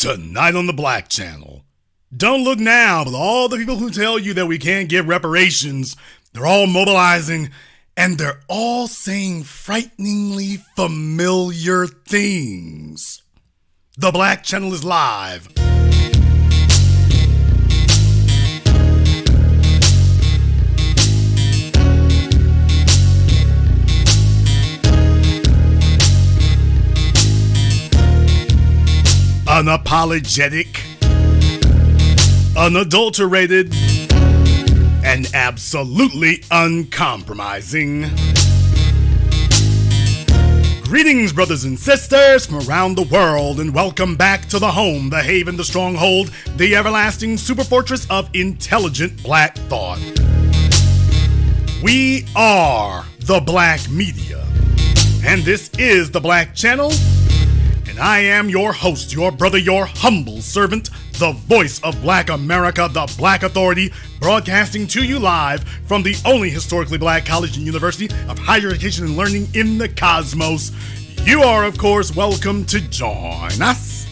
Tonight on the Black Channel. Don't look now, but all the people who tell you that we can't get reparations, they're all mobilizing, and they're all saying frighteningly familiar things. The Black Channel is live. Unapologetic, unadulterated, and absolutely uncompromising. Greetings, brothers and sisters from around the world, and welcome back to the home, the haven, the stronghold, the everlasting super fortress of intelligent black thought. We are the Black Media, and this is the Black Channel. I am your host, your brother, your humble servant, the voice of Black America, the Black Authority, broadcasting to you live from the only historically black college and university of higher education and learning in the cosmos. You are, of course, welcome to join us.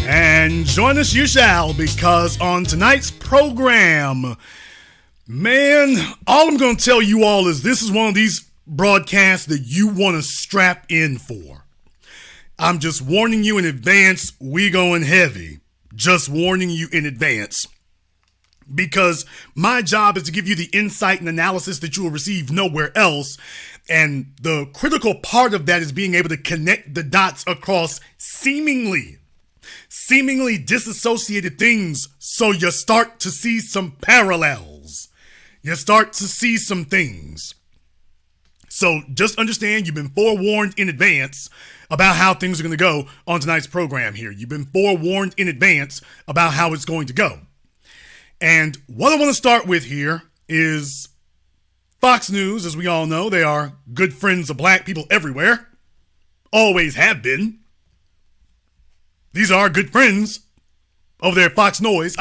And join us you shall, because on tonight's program, man, all I'm going to tell you all is this is one of these broadcast that you want to strap in for. I'm just warning you in advance, we going heavy. Just warning you in advance. Because my job is to give you the insight and analysis that you will receive nowhere else. And the critical part of that is being able to connect the dots across seemingly disassociated things, so you start to see some parallels. You start to see some things. So just understand you've been forewarned in advance about how things are going to go on tonight's program here. You've been forewarned in advance about how it's going to go. And what I want to start with here is Fox News. As we all know, they are good friends of black people everywhere. Always have been. These are good friends over there at Fox News.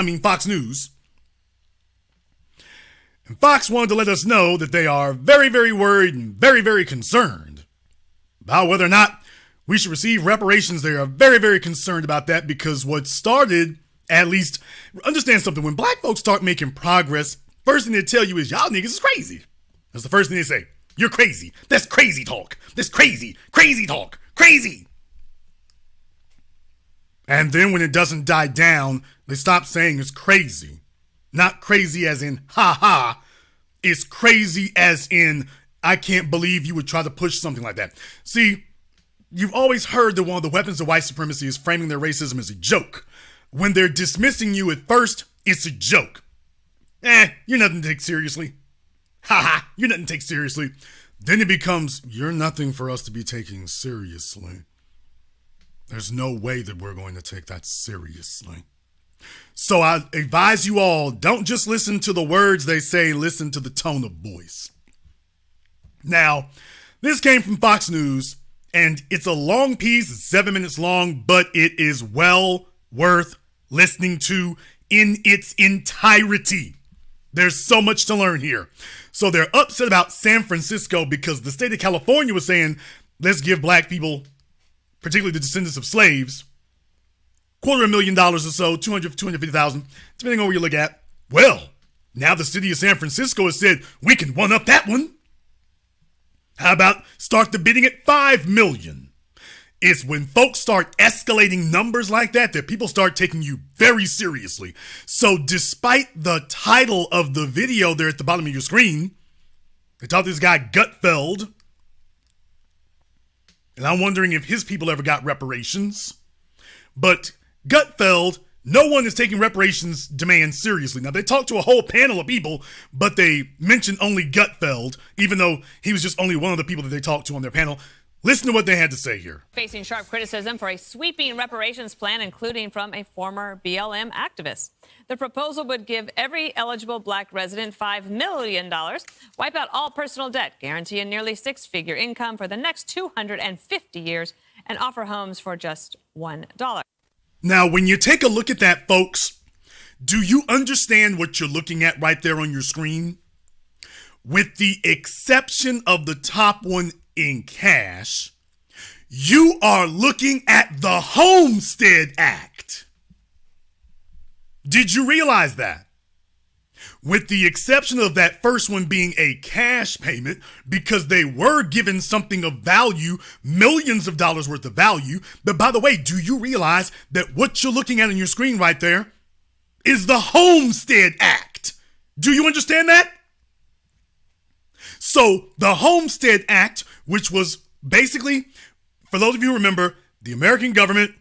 And Fox wanted to let us know that they are very, very worried and very, very concerned about whether or not we should receive reparations. They are very, very concerned about that because what started, at least, understand something. When black folks start making progress, first thing they tell you is, y'all niggas is crazy. That's the first thing they say. You're crazy. That's crazy talk. That's crazy talk. Crazy. And then when it doesn't die down, they stop saying it's crazy. Not crazy as in, ha ha. It's crazy as in, I can't believe you would try to push something like that. See, you've always heard that one of the weapons of white supremacy is framing their racism as a joke. When they're dismissing you at first, it's a joke. You're nothing to take seriously. Ha ha, you're nothing to take seriously. Then it becomes, you're nothing for us to be taking seriously. There's no way that we're going to take that seriously. So I advise you all, don't just listen to the words they say, listen to the tone of voice. Now, this came from Fox News, and it's a long piece, it's 7 minutes long, but it is well worth listening to in its entirety. There's so much to learn here. So they're upset about San Francisco because the state of California was saying, let's give black people, particularly the descendants of slaves, $250,000 or so, 250,000, depending on where you look at. Well, now the city of San Francisco has said, we can one up that one. How about start the bidding at $5 million? It's when folks start escalating numbers like that people start taking you very seriously. So despite the title of the video there at the bottom of your screen, they talked to this guy Gutfeld, and I'm wondering if his people ever got reparations. But Gutfeld, no one is taking reparations demands seriously. Now, they talked to a whole panel of people, but they mentioned only Gutfeld, even though he was just only one of the people that they talked to on their panel. Listen to what they had to say here. Facing sharp criticism for a sweeping reparations plan, including from a former BLM activist. The proposal would give every eligible black resident $5 million, wipe out all personal debt, guarantee a nearly six-figure income for the next 250 years, and offer homes for just $1. Now, when you take a look at that, folks, do you understand what you're looking at right there on your screen? With the exception of the top one in cash, You are looking at the Homestead Act. Did you realize that? With the exception of that first one being a cash payment, because they were given something of value, millions of dollars worth of value. But by the way, do you realize that what you're looking at on your screen right there is the Homestead Act? Do you understand that? So the Homestead Act, which was basically, for those of you who remember, the American government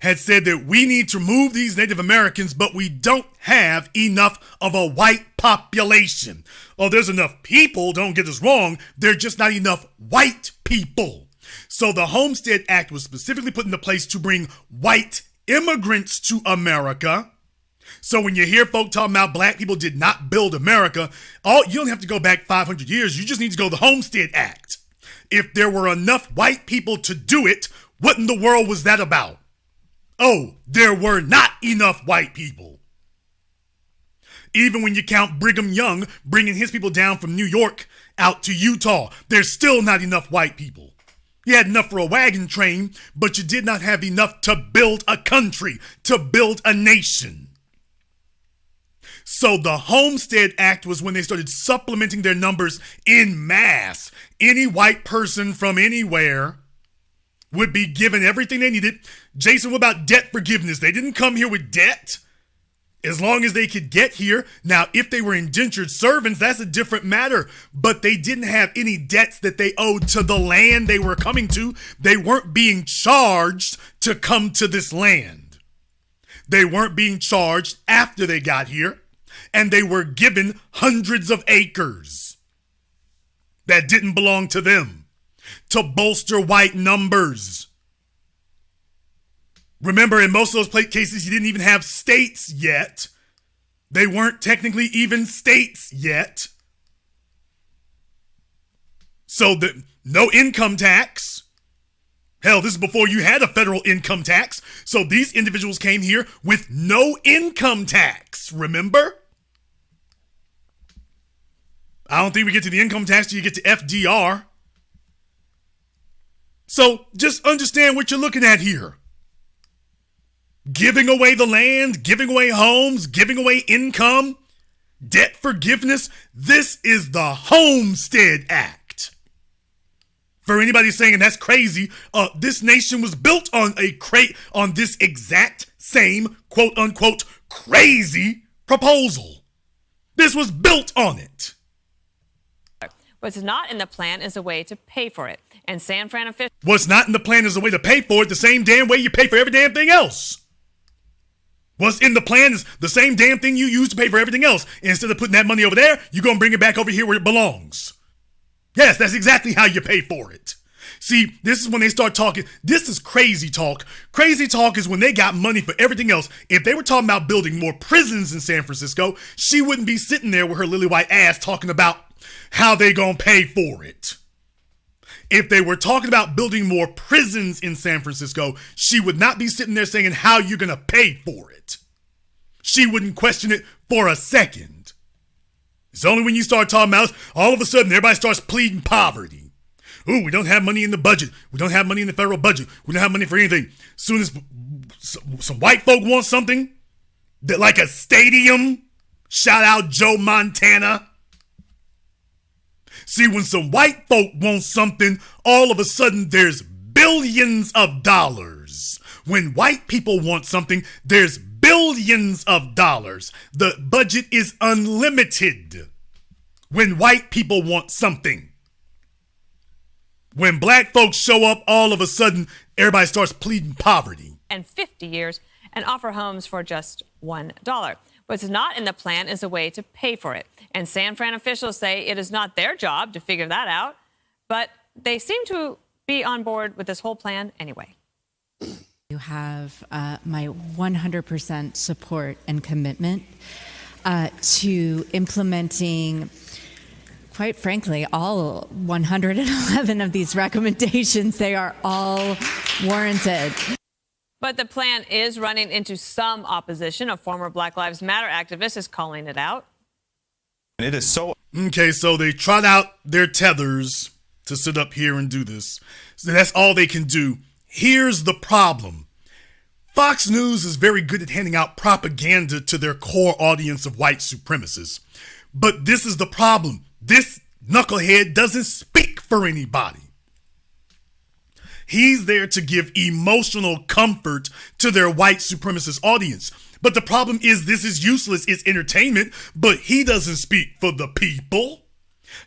had said that we need to remove these Native Americans, but we don't have enough of a white population. Oh, there's enough people, don't get us wrong, there's just not enough white people. So the Homestead Act was specifically put into place to bring white immigrants to America. So when you hear folk talking about black people did not build America, you don't have to go back 500 years, you just need to go to the Homestead Act. If there were enough white people to do it, what in the world was that about? Oh, there were not enough white people. Even when you count Brigham Young bringing his people down from New York out to Utah, there's still not enough white people. You had enough for a wagon train, but you did not have enough to build a country, to build a nation. So the Homestead Act was when they started supplementing their numbers in mass. Any white person from anywhere would be given everything they needed. Jason, what about debt forgiveness? They didn't come here with debt as long as they could get here. Now, if they were indentured servants, that's a different matter, but they didn't have any debts that they owed to the land they were coming to. They weren't being charged to come to this land. They weren't being charged after they got here, and they were given hundreds of acres that didn't belong to them to bolster white numbers. Remember, in most of those cases, you didn't even have states yet. They weren't technically even states yet. So no income tax. Hell, this is before you had a federal income tax. So these individuals came here with no income tax, remember? I don't think we get to the income tax till you get to FDR. So just understand what you're looking at here. Giving away the land, giving away homes, giving away income, debt forgiveness. This is the Homestead Act. For anybody saying that's crazy, this nation was built on this exact same quote unquote crazy proposal. This was built on it. What's not in the plan is a way to pay for it. And San Fran officials... What's not in the plan is a way to pay for it the same damn way you pay for every damn thing else. What's in the plan is the same damn thing you use to pay for everything else. Instead of putting that money over there, you're going to bring it back over here where it belongs. Yes, that's exactly how you pay for it. See, this is when they start talking. This is crazy talk. Crazy talk is when they got money for everything else. If they were talking about building more prisons in San Francisco, she wouldn't be sitting there with her lily white ass talking about how they gonna pay for it. If they were talking about building more prisons in San Francisco, she would not be sitting there saying how you're gonna pay for it. She wouldn't question it for a second. It's only when you start talking about all of a sudden everybody starts pleading poverty. Ooh, we don't have money in the budget. We don't have money in the federal budget. We don't have money for anything. As soon as some white folk want something, that like a stadium, shout out Joe Montana. See, when some white folk want something, all of a sudden there's billions of dollars. When white people want something, there's billions of dollars. The budget is unlimited when white people want something. When black folks show up, all of a sudden, everybody starts pleading poverty. And 50 years and offer homes for just $1. What's not in the plan is a way to pay for it. And San Fran officials say it is not their job to figure that out, but they seem to be on board with this whole plan anyway. You have my 100% support and commitment to implementing, quite frankly, all 111 of these recommendations. They are all warranted. But the plan is running into some opposition. A former Black Lives Matter activist is calling it out. It is so... Okay, so they trot out their tethers to sit up here and do this. So that's all they can do. Here's the problem. Fox News is very good at handing out propaganda to their core audience of white supremacists. But this is the problem. This knucklehead doesn't speak for anybody. He's there to give emotional comfort to their white supremacist audience. But the problem is this is useless. It's entertainment, but he doesn't speak for the people.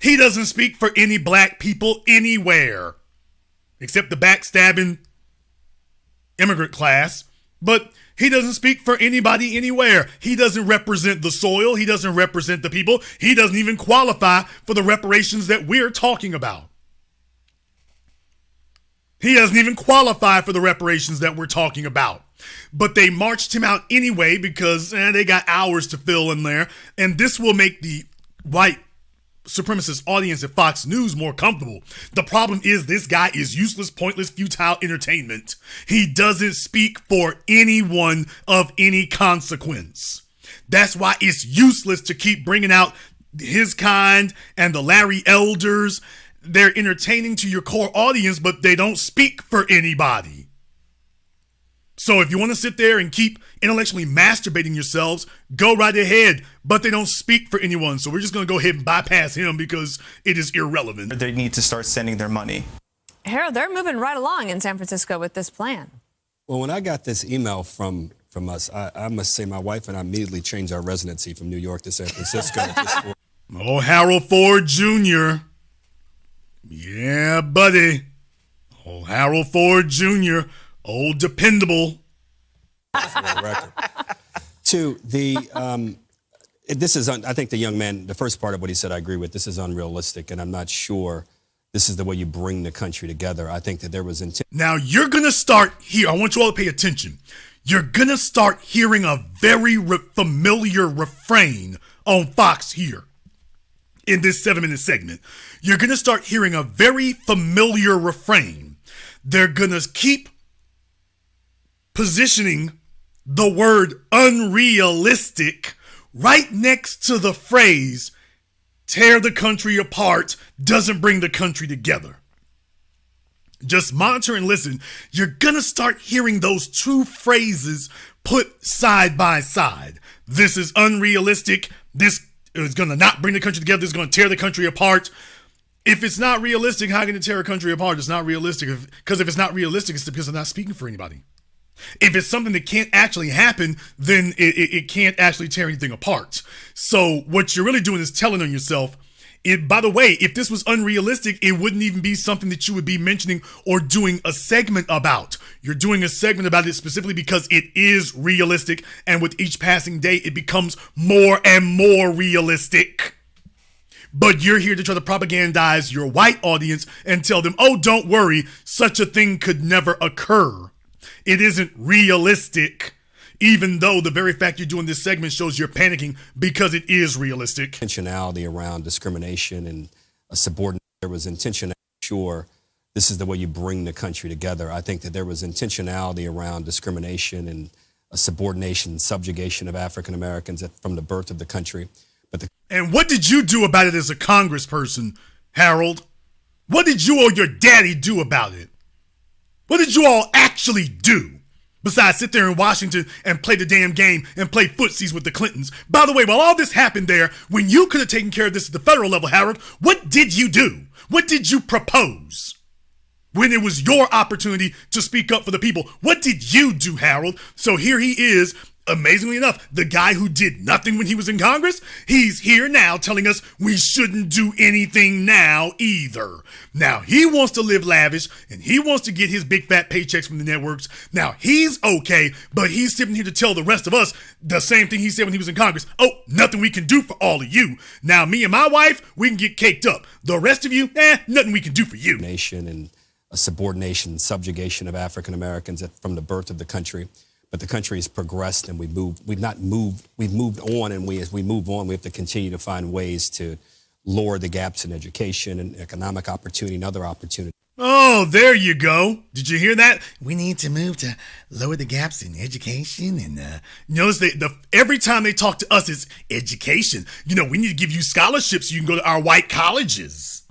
He doesn't speak for any black people anywhere, except the backstabbing immigrant class. But he doesn't speak for anybody anywhere. He doesn't represent the soil. He doesn't represent the people. He doesn't even qualify for the reparations that we're talking about. He doesn't even qualify for the reparations that we're talking about. But they marched him out anyway because they got hours to fill in there. And this will make the white supremacist audience at Fox News more comfortable. The problem is this guy is useless, pointless, futile entertainment. He doesn't speak for anyone of any consequence. That's why it's useless to keep bringing out his kind and the Larry Elders. They're entertaining to your core audience, but they don't speak for anybody. So if you want to sit there and keep intellectually masturbating yourselves, go right ahead. But they don't speak for anyone. So we're just going to go ahead and bypass him because it is irrelevant. They need to start sending their money. Harold, they're moving right along in San Francisco with this plan. Well, when I got this email from us, I must say my wife and I immediately changed our residency from New York to San Francisco. Oh, Harold Ford Jr. Yeah, buddy. Oh, Harold Ford Jr., old dependable. Two, this is, I think the young man, the first part of what he said, I agree with. This is unrealistic, and I'm not sure this is the way you bring the country together. I think that there was intent. Now, you're going to start here. I want you all to pay attention. You're going to start hearing a very familiar refrain on Fox here in this 7-minute segment. You're going to start hearing a very familiar refrain. They're going to keep positioning the word unrealistic right next to the phrase tear the country apart doesn't bring the country together. Just monitor and listen. You're going to start hearing those two phrases put side by side. This is unrealistic. This is going to not bring the country together. This is going to tear the country apart. If it's not realistic, how can it tear a country apart? It's not realistic. Because if it's not realistic, it's because they're not speaking for anybody. If it's something that can't actually happen, then it can't actually tear anything apart. So what you're really doing is telling on yourself. By the way, if this was unrealistic, it wouldn't even be something that you would be mentioning or doing a segment about. You're doing a segment about it specifically because it is realistic. And with each passing day, it becomes more and more realistic. But you're here to try to propagandize your white audience and tell them, oh, don't worry, such a thing could never occur. It isn't realistic, even though the very fact you're doing this segment shows you're panicking because it is realistic. Intentionality around discrimination and a subordinate. There was intentionality. Sure, this is the way you bring the country together. I think that there was intentionality around discrimination and a subordination, subjugation of African Americans from the birth of the country. And what did you do about it as a congressperson, Harold? What did you or your daddy do about it? What did you all actually do besides sit there in Washington and play the damn game and play footsies with the Clintons? By the way, while all this happened there, when you could have taken care of this at the federal level, Harold, what did you do? What did you propose? When it was your opportunity to speak up for the people, what did you do, Harold? So here he is, amazingly enough, the guy who did nothing when he was in Congress, he's here now telling us we shouldn't do anything now either. Now, he wants to live lavish, and he wants to get his big fat paychecks from the networks. Now, he's okay, but he's sitting here to tell the rest of us the same thing he said when he was in Congress. Oh, nothing we can do for all of you. Now, me and my wife, we can get caked up. The rest of you, nothing we can do for you. Nation and a subordination, subjugation of African Americans from the birth of the country. But the country has progressed, and we've moved on, and as we move on, we have to continue to find ways to lower the gaps in education and economic opportunity and other opportunities. Oh, there you go. Did you hear that? We need to move to lower the gaps in education. And notice every time they talk to us, it's education. We need to give you scholarships so you can go to our white colleges.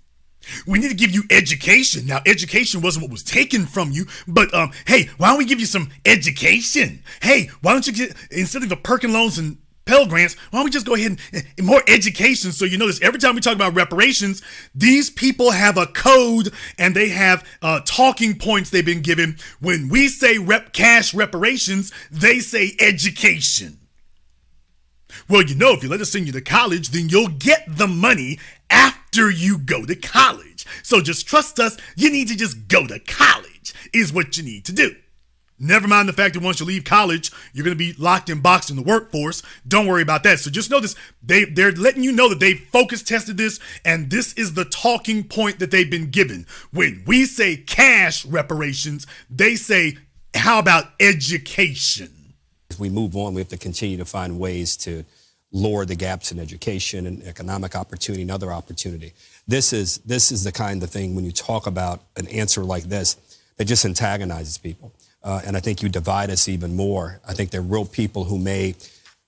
We need to give you education. Now, education wasn't what was taken from you, but hey, why don't we give you some education? Hey, why don't you get, instead of the Perkin loans and Pell Grants, why don't we just go ahead and more education? So you notice every time we talk about reparations, these people have a code and they have talking points they've been given. When we say cash reparations, they say education. Well, you know, if you let us send you to college, then you'll get the money after you go to college. So just trust us, you need to just go to college is what you need to do. Never mind the fact that once you leave college, you're going to be locked and boxed in the workforce. Don't worry about that. So just notice they're letting you know that they focus tested this, and this is the talking point that they've been given. When we say cash reparations, they say, how about education? As we move on, we have to continue to find ways to lower the gaps in education and economic opportunity and other opportunity. This is the kind of thing when you talk about an answer like this that just antagonizes people. And I think you divide us even more. I think there are real people who may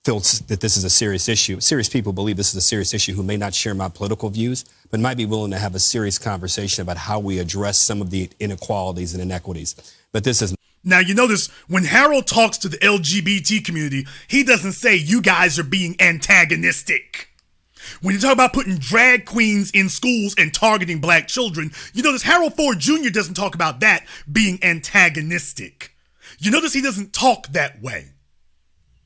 feel that this is a serious issue. Serious people believe this is a serious issue who may not share my political views, but might be willing to have a serious conversation about how we address some of the inequalities and inequities. But this is... Now, you notice when Harold talks to the LGBT community, he doesn't say you guys are being antagonistic. When you talk about putting drag queens in schools and targeting black children, you notice Harold Ford Jr. doesn't talk about that being antagonistic. You notice he doesn't talk that way.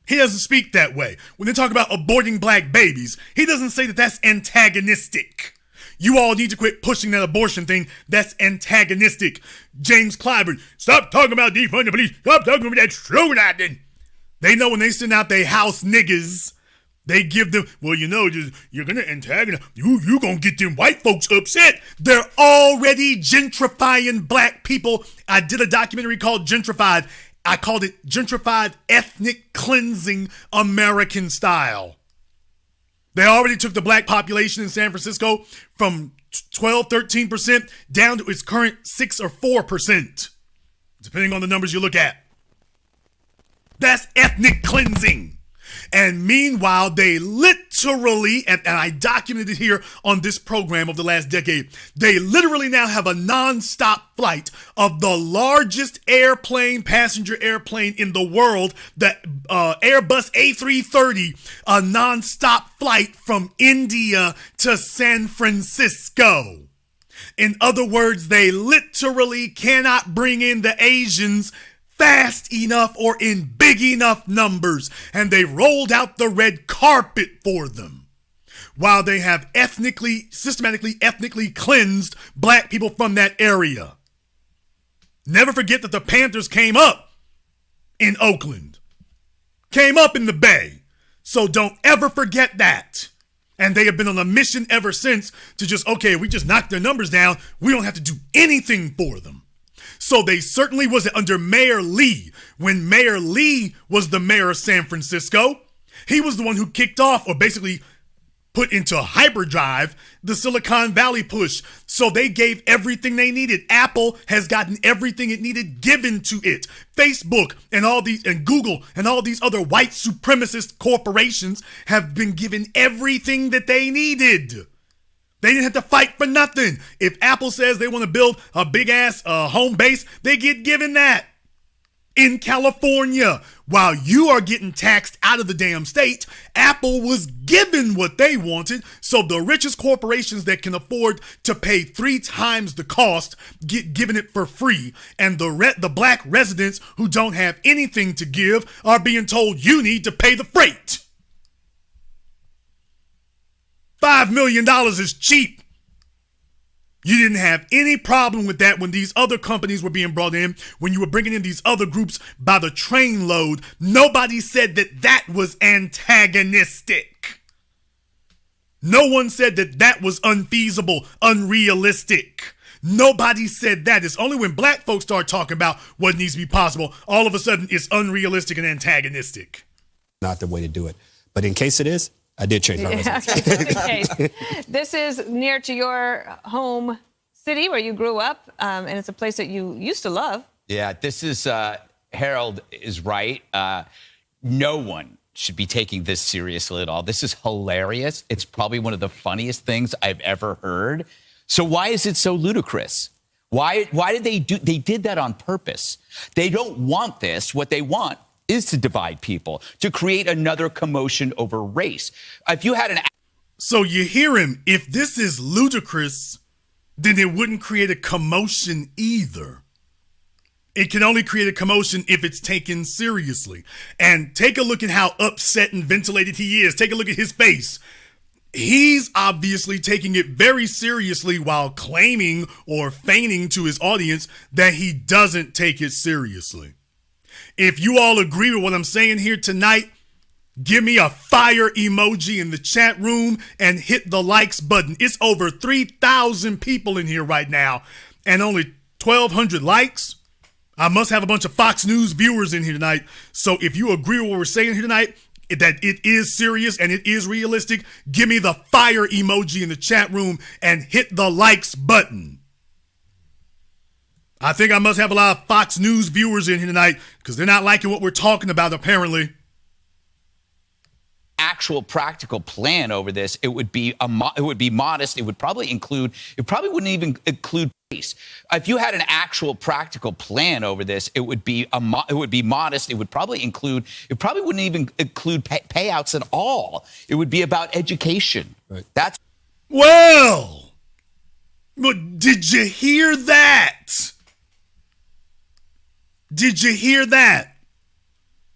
He doesn't speak that way. When they talk about aborting black babies, he doesn't say that that's antagonistic. You all need to quit pushing that abortion thing. That's antagonistic. James Clyburn, stop talking about defund the police. Stop talking about that scrutinizing. They know when they send out their house niggas, they give them, well, you know, you're going to antagonize. You're going to get them white folks upset. They're already gentrifying black people. I did a documentary called Gentrified. I called it Gentrified Ethnic Cleansing American Style. They already took the black population in San Francisco from 12, 13% down to its current 6 or 4%, depending on the numbers you look at. That's ethnic cleansing. And meanwhile, they literally, and I documented it here on this program of the last decade, they literally now have a non-stop flight of the largest passenger airplane in the world, the Airbus A330, a non-stop flight from India to San Francisco. In other words, they literally cannot bring in the Asians fast enough or in big enough numbers, and they rolled out the red carpet for them while they have systematically ethnically cleansed black people from that area. Never forget that the Panthers came up in Oakland, came up in the Bay, so don't ever forget that. And they have been on a mission ever since to just, okay, we just knocked their numbers down, we don't have to do anything for them. So they certainly wasn't under Mayor Lee. When Mayor Lee was the mayor of San Francisco, he was the one who kicked off, or basically put into hyperdrive, the Silicon Valley push. So they gave everything they needed. Apple has gotten everything it needed given to it. Facebook and Google and all these other white supremacist corporations have been given everything that they needed. They didn't have to fight for nothing. If Apple says they want to build a big-ass home base, they get given that. In California, while you are getting taxed out of the damn state, Apple was given what they wanted, so the richest corporations that can afford to pay 3 times the cost get given it for free, and the black residents who don't have anything to give are being told you need to pay the freight. $5 million is cheap. You didn't have any problem with that when these other companies were being brought in, when you were bringing in these other groups by the trainload. Nobody said that was antagonistic. No one said that was unfeasible, unrealistic. Nobody said that. It's only when black folks start talking about what needs to be possible, all of a sudden it's unrealistic and antagonistic. Not the way to do it. But in case it is, I did change my residence. Okay. This is near to your home city where you grew up, and it's a place that you used to love. Yeah, this is, Harold is right. No one should be taking this seriously at all. This is hilarious. It's probably one of the funniest things I've ever heard. So why is it so ludicrous? Why did they do? They did that on purpose. They don't want this. What they want is to divide people, to create another commotion over race. If you had an... So you hear him. If this is ludicrous, then it wouldn't create a commotion either. It can only create a commotion if it's taken seriously. And take a look at how upset and ventilated he is. Take a look at his face. He's obviously taking it very seriously while claiming or feigning to his audience that he doesn't take it seriously. If you all agree with what I'm saying here tonight, give me a fire emoji in the chat room and hit the likes button. It's over 3,000 people in here right now and only 1,200 likes. I must have a bunch of Fox News viewers in here tonight. So if you agree with what we're saying here tonight, that it is serious and it is realistic, give me the fire emoji in the chat room and hit the likes button. I think I must have a lot of Fox News viewers in here tonight because they're not liking what we're talking about, apparently. Actual practical plan over this, it would be modest. It probably wouldn't even include race. If you had an actual practical plan over this, it would be modest. It probably wouldn't even include payouts at all. It would be about education. Right. That's... Well, but did you hear that? Did you hear that?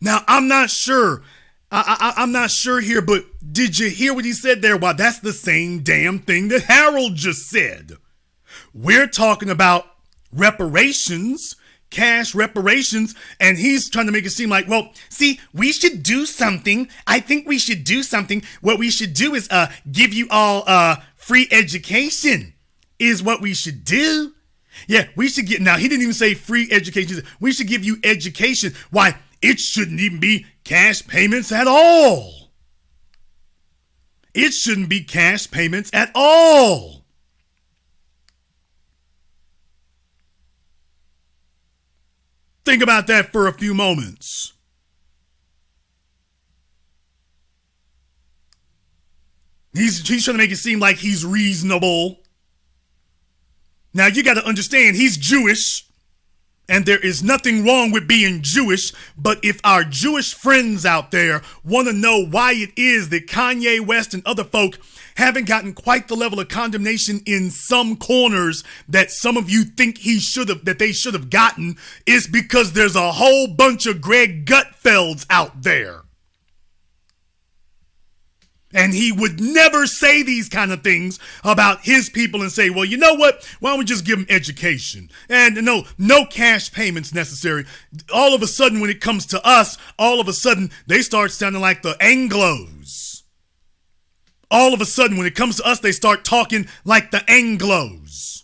Now, I'm not sure. I'm not sure here, but did you hear what he said there? Well, that's the same damn thing that Harold just said. We're talking about reparations, cash reparations, and he's trying to make it seem like, well, see, we should do something. I think we should do something. What we should do is give you all free education is what we should do. Yeah, we should get, now he didn't even say free education. We should give you education. Why? It shouldn't even be cash payments at all. It shouldn't be cash payments at all. Think about that for a few moments. He's trying to make it seem like he's reasonable. Now you got to understand, he's Jewish. And there is nothing wrong with being Jewish, but if our Jewish friends out there want to know why it is that Kanye West and other folk haven't gotten quite the level of condemnation in some corners that some of you think that they should have gotten, is because there's a whole bunch of Greg Gutfelds out there. And he would never say these kind of things about his people and say, well, you know what? Why don't we just give them education? And no cash payments necessary. All of a sudden, when it comes to us, all of a sudden, they start sounding like the Anglos. All of a sudden, when it comes to us, they start talking like the Anglos.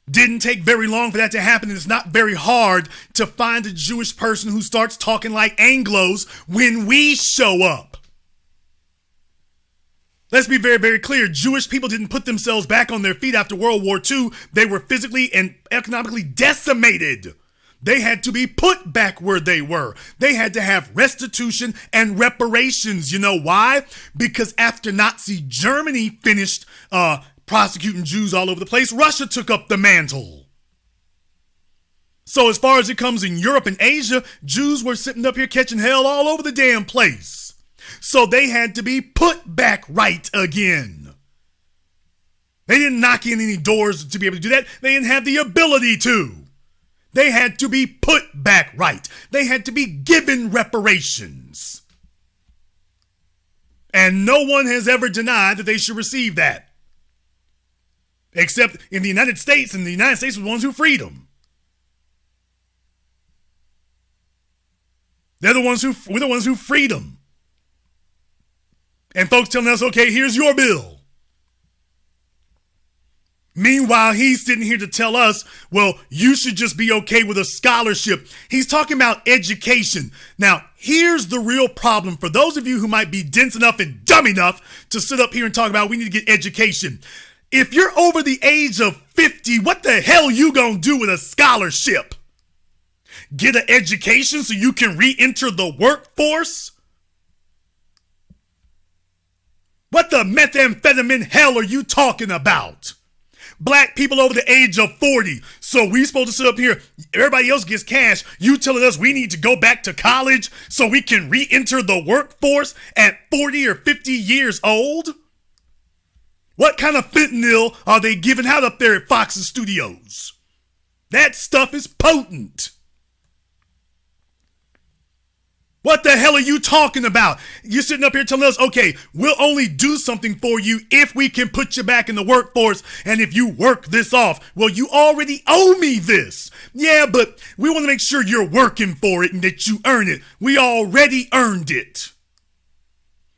Didn't take very long for that to happen, and it's not very hard to find a Jewish person who starts talking like Anglos when we show up. Let's be very, very clear. Jewish people didn't put themselves back on their feet after World War II. They were physically and economically decimated. They had to be put back where they were. They had to have restitution and reparations. You know why? Because after Nazi Germany finished prosecuting Jews all over the place, Russia took up the mantle. So as far as it comes in Europe and Asia, Jews were sitting up here catching hell all over the damn place. So they had to be put back right again. They didn't knock in any doors to be able to do that. They didn't have the ability to. They had to be put back right. They had to be given reparations. And no one has ever denied that they should receive that. Except in the United States, and the United States were the ones who freed them. We're the ones who freed them. And folks telling us, okay, here's your bill. Meanwhile, he's sitting here to tell us, well, you should just be okay with a scholarship. He's talking about education. Now, here's the real problem for those of you who might be dense enough and dumb enough to sit up here and talk about we need to get education. If you're over the age of 50, what the hell you gonna do with a scholarship? Get an education so you can re-enter the workforce? What the methamphetamine hell are you talking about? Black people over the age of 40. So we supposed to sit up here, everybody else gets cash. You telling us we need to go back to college so we can re-enter the workforce at 40 or 50 years old? What kind of fentanyl are they giving out up there at Fox's Studios? That stuff is potent. What the hell are you talking about? You're sitting up here telling us, okay, we'll only do something for you if we can put you back in the workforce and if you work this off. Well, you already owe me this. Yeah, but we want to make sure you're working for it and that you earn it. We already earned it.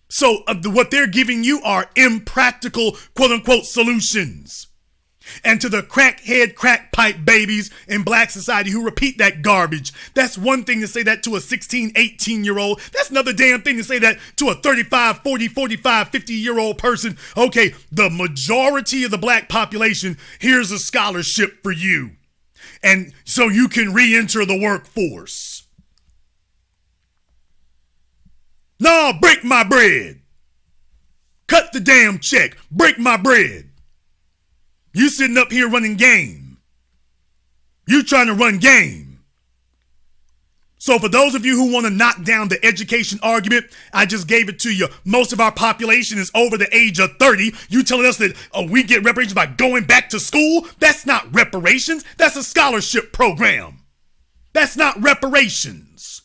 So what they're giving you are impractical, quote unquote, solutions. And to the crackhead, crack pipe babies in black society who repeat that garbage, that's one thing to say that to a 16, 18-year-old. That's another damn thing to say that to a 35, 40, 45, 50-year-old person. Okay, the majority of the black population, here's a scholarship for you. And so you can re-enter the workforce. No, break my bread. Cut the damn check. Break my bread. You sitting up here running game. You trying to run game. So for those of you who want to knock down the education argument, I just gave it to you. Most of our population is over the age of 30. You telling us that we get reparations by going back to school? That's not reparations. That's a scholarship program. That's not reparations.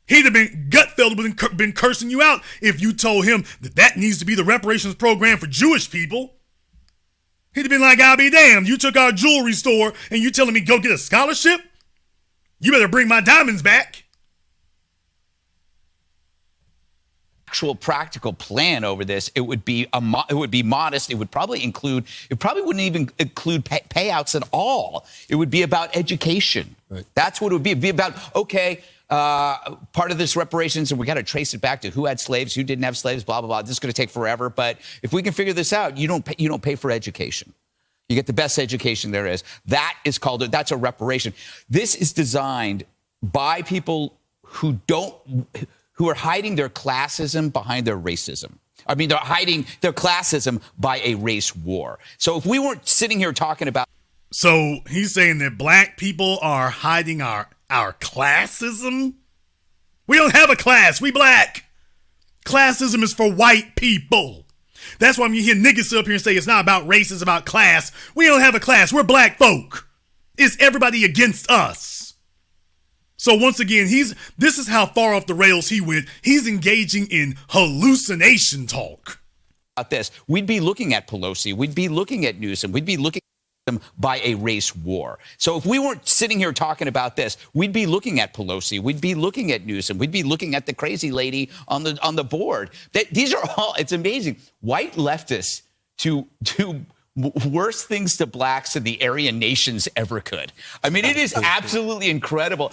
He'd have been, Gutfeld would have been cursing you out if you told him that needs to be the reparations program for Jewish people. He'd have been like, I'll be damned. You took our jewelry store and you telling me go get a scholarship? You better bring my diamonds back. Actual practical plan over this, it would be modest. It would probably wouldn't even include payouts at all. It would be about education. Right. That's what it would be. It'd be about, okay, part of this reparations, and we got to trace it back to who had slaves, who didn't have slaves, blah, blah, blah. This is going to take forever. But if we can figure this out, you don't pay for education. You get the best education there is. That's a reparation. This is designed by people who are hiding their classism behind their racism. I mean, they're hiding their classism by a race war. So if we weren't sitting here talking about. So he's saying that black people are hiding our classism? We don't have a class. We black. Classism is for white people. That's why when you hear niggas sit up here and say it's not about race, it's about class. We don't have a class. We're black folk. It's everybody against us. So once again, this is how far off the rails he went. He's engaging in hallucination talk. About this, we'd be looking at Pelosi. We'd be looking at Newsom. We'd be looking them by a race war. So if we weren't sitting here talking about this, we'd be looking at Pelosi, we'd be looking at Newsom, we'd be looking at the crazy lady on the board. These are all, it's amazing. White leftists do worse things to blacks than the Aryan nations ever could. I mean, it is absolutely incredible.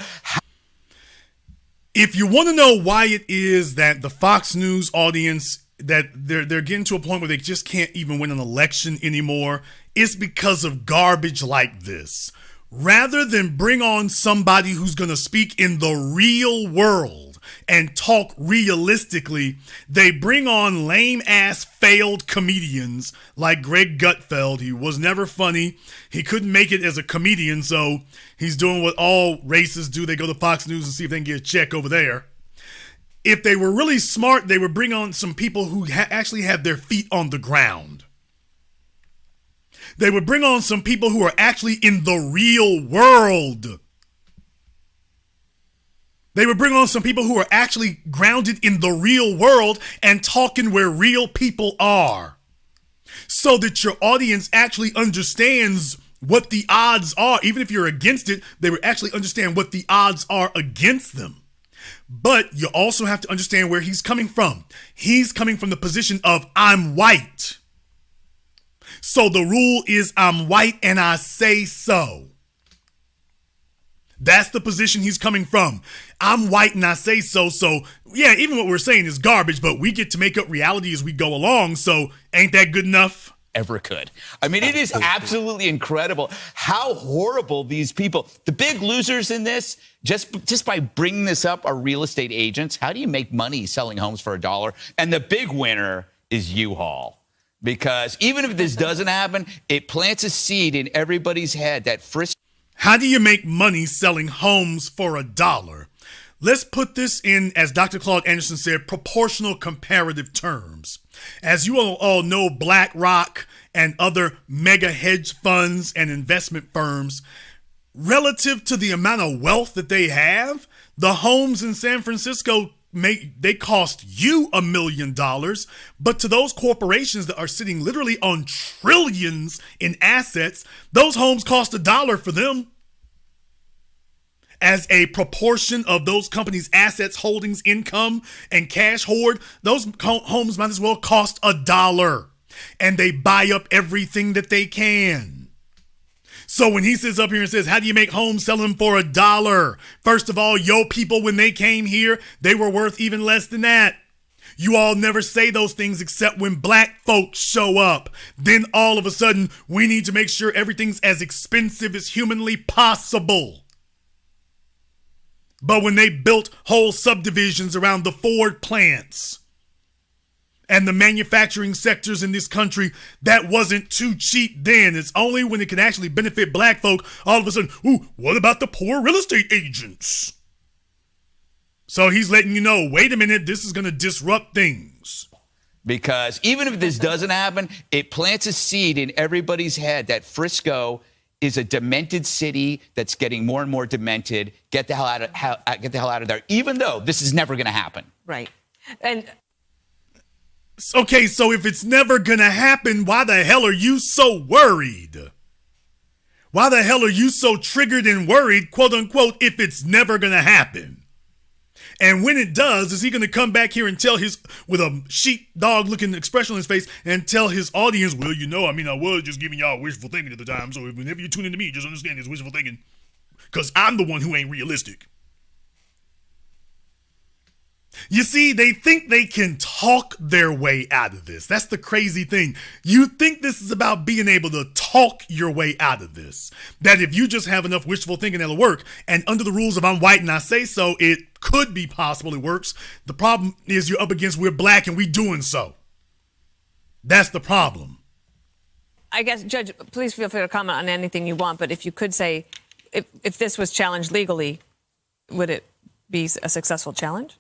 If you want to know why it is that the Fox News audience, that they're getting to a point where they just can't even win an election anymore, it's because of garbage like this. Rather than bring on somebody who's going to speak in the real world and talk realistically, they bring on lame-ass failed comedians like Greg Gutfeld. He was never funny. He couldn't make it as a comedian, so he's doing what all racists do. They go to Fox News and see if they can get a check over there. If they were really smart, they would bring on some people who actually have their feet on the ground. They would bring on some people who are actually in the real world. They would bring on some people who are actually grounded in the real world and talking where real people are, so that your audience actually understands what the odds are. Even if you're against it, they would actually understand what the odds are against them. But you also have to understand where he's coming from. He's coming from the position of I'm white. So the rule is I'm white and I say so. That's the position he's coming from. I'm white and I say so. So yeah, even what we're saying is garbage, but we get to make up reality as we go along. So ain't that good enough? ever could. I mean, it is absolutely incredible how horrible these people, the big losers in this, just by bringing this up, are real estate agents. How do you make money selling homes for $1? And the big winner is U-Haul. Because even if this doesn't happen, it plants a seed in everybody's head that How do you make money selling homes for $1? Let's put this in, as Dr. Claude Anderson said, proportional comparative terms. As you all know, BlackRock and other mega hedge funds and investment firms, relative to the amount of wealth that they have, the homes in San Francisco they cost you $1 million, but to those corporations that are sitting literally on trillions in assets, those homes cost $1 for them. As a proportion of those companies' assets, holdings, income, and cash hoard, those homes might as well cost $1. And they buy up everything that they can. So when he sits up here and says, how do you make homes selling them for $1? First of all, yo people, when they came here, they were worth even less than that. You all never say those things except when black folks show up. Then all of a sudden, we need to make sure everything's as expensive as humanly possible. But when they built whole subdivisions around the Ford plants and the manufacturing sectors in this country, that wasn't too cheap then. It's only when it can actually benefit black folk, all of a sudden, ooh, what about the poor real estate agents? So he's letting you know, wait a minute, this is going to disrupt things. Because even if this doesn't happen, it plants a seed in everybody's head that Frisco is a demented city that's getting more and more demented. Get the hell out of there, even though this is never going to happen. Right. And okay, so if it's never going to happen, why the hell are you so worried? Why the hell are you so triggered and worried, quote unquote, if it's never going to happen? And when it does, is he going to come back here and tell with a sheepdog looking expression on his face and tell his audience, well, you know, I mean, I was just giving y'all wishful thinking at the time. So whenever you tune into me, just understand it's wishful thinking. Because I'm the one who ain't realistic. You see, they think they can talk their way out of this. That's the crazy thing. You think this is about being able to talk your way out of this. That if you just have enough wishful thinking, it'll work. And under the rules of I'm white and I say so, it could be possible it works. The problem is you're up against we're black and we doing so. That's the problem. I guess, Judge, please feel free to comment on anything you want. But if you could say, if this was challenged legally, would it be a successful challenge?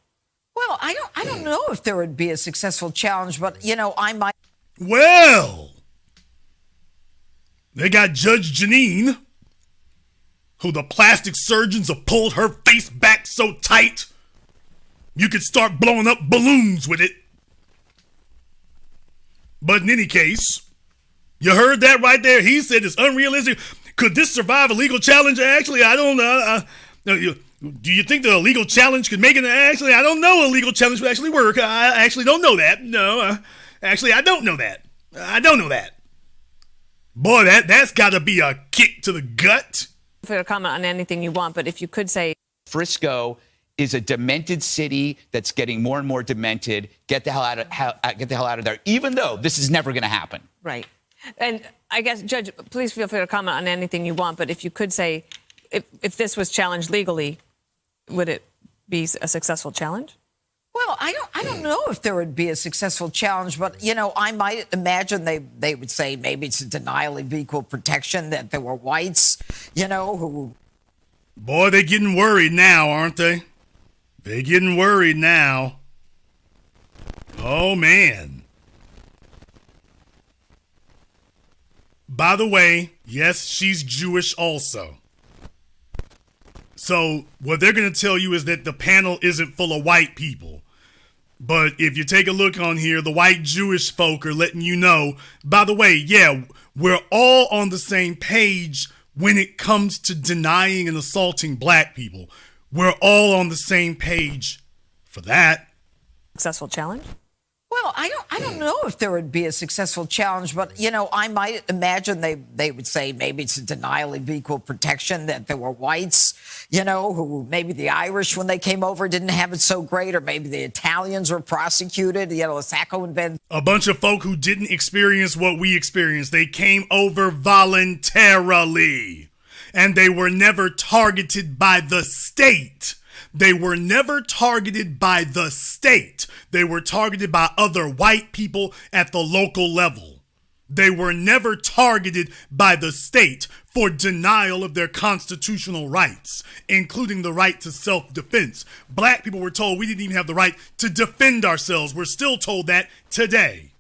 Well, I don't know if there would be a successful challenge, but, you know, I might. Well, they got Judge Janine, who the plastic surgeons have pulled her face back so tight, you could start blowing up balloons with it. But in any case, you heard that right there. He said it's unrealistic. Could this survive a legal challenge? Actually, I don't know. Do you think the legal challenge could make it? Actually, I don't know a legal challenge would actually work. I actually don't know that. No, actually, I don't know that. I don't know that. Boy, that's got to be a kick to the gut. Feel free to comment on anything you want, but if you could say, Frisco is a demented city that's getting more and more demented. Get the hell out of there, even though this is never going to happen. Right. And I guess, Judge, please feel free to comment on anything you want, but if you could say, if this was challenged legally, would it be a successful challenge? Well, I don't know if there would be a successful challenge, but, you know, I might imagine they would say maybe it's a denial of equal protection, that there were whites, you know, who. Boy, they're getting worried now, aren't they? They're getting worried now. Oh, man. By the way, yes, she's Jewish also. So what they're going to tell you is that the panel isn't full of white people. But if you take a look on here, the white Jewish folk are letting you know, by the way, yeah, we're all on the same page when it comes to denying and assaulting black people. We're all on the same page for that. Successful challenge? Well, Well, I don't know if there would be a successful challenge, but I might imagine they would say maybe it's a denial of equal protection, that there were whites, who maybe the Irish when they came over didn't have it so great, or maybe the Italians were prosecuted, Sacco and Vanzetti. A bunch of folk who didn't experience what we experienced. They came over voluntarily, and they were never targeted by the state. They were never targeted by the state. They were targeted by other white people at the local level. They were never targeted by the state for denial of their constitutional rights, including the right to self-defense. Black people were told we didn't even have the right to defend ourselves. We're still told that today.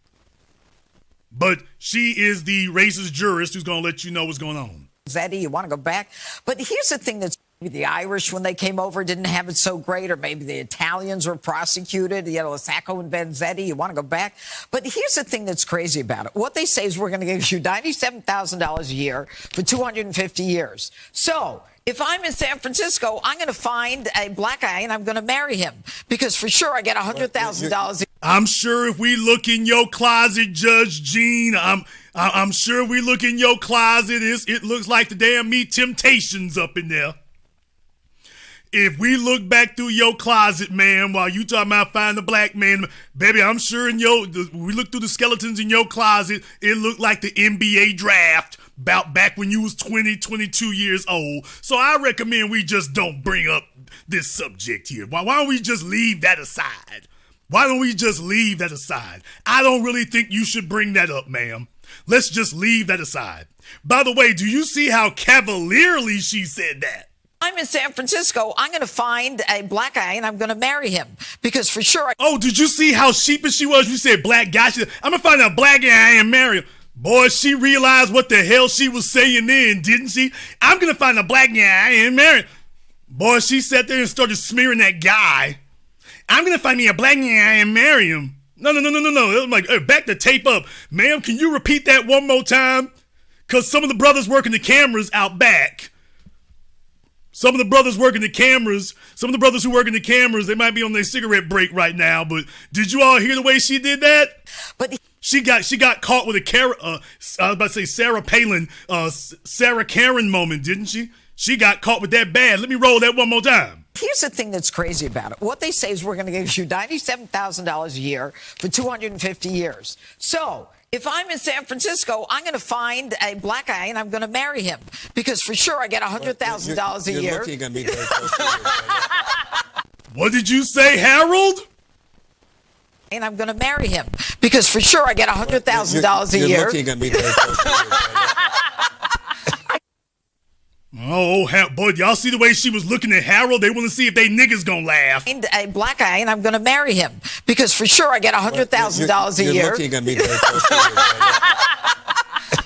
But she is the racist jurist who's going to let you know what's going on. Zeddy, you want to go back? But here's the thing that's the Irish when they came over didn't have it so great, or maybe the Italians were prosecuted, Sacco and Vanzetti, you want to go back? But here's the thing that's crazy about it. What they say is we're going to give you $97,000 a year for 250 years. So if I'm in San Francisco, I'm going to find a black guy and I'm going to marry him, because for sure I get $100,000. I'm sure if we look in your closet, Judge Jean, I'm sure we look in your closet, it looks like the damn Meat Temptations up in there. If we look back through your closet, man, while you talking about finding a black man, baby, I'm sure we look through the skeletons in your closet, it looked like the NBA draft about back when you was 20, 22 years old. So I recommend we just don't bring up this subject here. Why don't we just leave that aside? Why don't we just leave that aside? I don't really think you should bring that up, ma'am. Let's just leave that aside. By the way, do you see how cavalierly she said that? I'm in San Francisco, I'm going to find a black guy and I'm going to marry him, because for sure. Oh, did you see how sheepish she was? You said black guy. She said, I'm going to find a black guy and marry him. Boy, she realized what the hell she was saying then, didn't she? I'm going to find a black guy and marry him. Boy, she sat there and started smearing that guy. I'm going to find me a black guy and marry him. No. I'm like, hey, back the tape up. Ma'am, can you repeat that one more time? Because some of the brothers working the cameras out back. Some of the brothers who work in the cameras, they might be on their cigarette break right now, but did you all hear the way she did that? But she got caught with I was about to say Sarah Palin, Sarah Karen moment, didn't she? She got caught with that bad. Let me roll that one more time. Here's the thing that's crazy about it. What they say is we're going to give you $97,000 a year for 250 years. So if I'm in San Francisco, I'm going to find a black guy and I'm going to marry him, because for sure I get $100,000 a year. You're looking at me very closely. What did you say, Harold? And I'm going to marry him, because for sure I get $100,000 a year. You're looking at me very closely. Oh, boy, y'all see the way she was looking at Harold? They want to see if they niggas gonna laugh. And a black guy, and I'm going to marry him, because for sure I get $100,000 a year. You're looking at me very closely.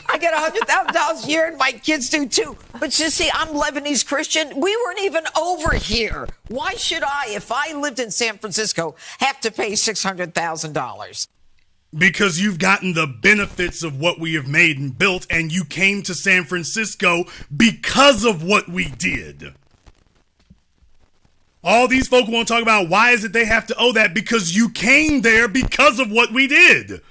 I get $100,000 a year, and my kids do too. But you see, I'm Lebanese Christian. We weren't even over here. Why should I, if I lived in San Francisco, have to pay $600,000? Because you've gotten the benefits of what we have made and built, and you came to San Francisco because of what we did. All these folk want to talk about why is it they have to owe that, because you came there because of what we did.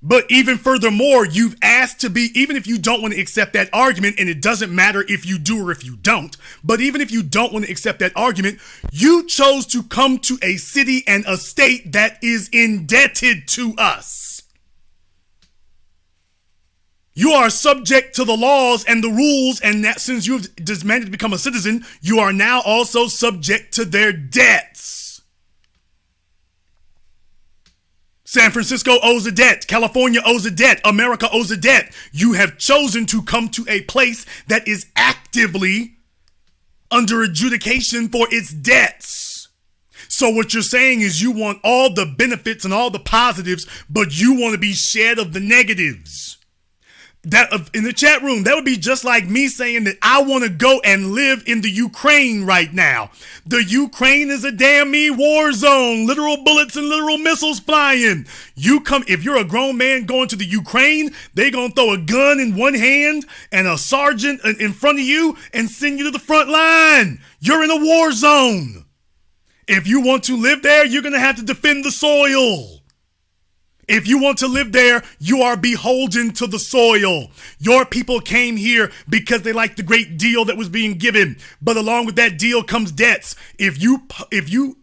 But even furthermore, you've asked to be, even if you don't want to accept that argument, and it doesn't matter if you do or if you don't, but even if you don't want to accept that argument, you chose to come to a city and a state that is indebted to us. You are subject to the laws and the rules, and that since you've demanded to become a citizen, you are now also subject to their debts. San Francisco owes a debt. California owes a debt. America owes a debt. You have chosen to come to a place that is actively under adjudication for its debts. So what you're saying is you want all the benefits and all the positives, but you want to be shed of the negatives. That in the chat room, that would be just like me saying that I want to go and live in the Ukraine right now. The Ukraine is a damn me war zone, literal bullets and literal missiles flying. If you're a grown man going to the Ukraine, they gonna throw a gun in one hand and a sergeant in front of you and send you to the front line. You're in a war zone. If you want to live there, you're going to have to defend the soil. If you want to live there, you are beholden to the soil. Your people came here because they liked the great deal that was being given. But along with that deal comes debts. If you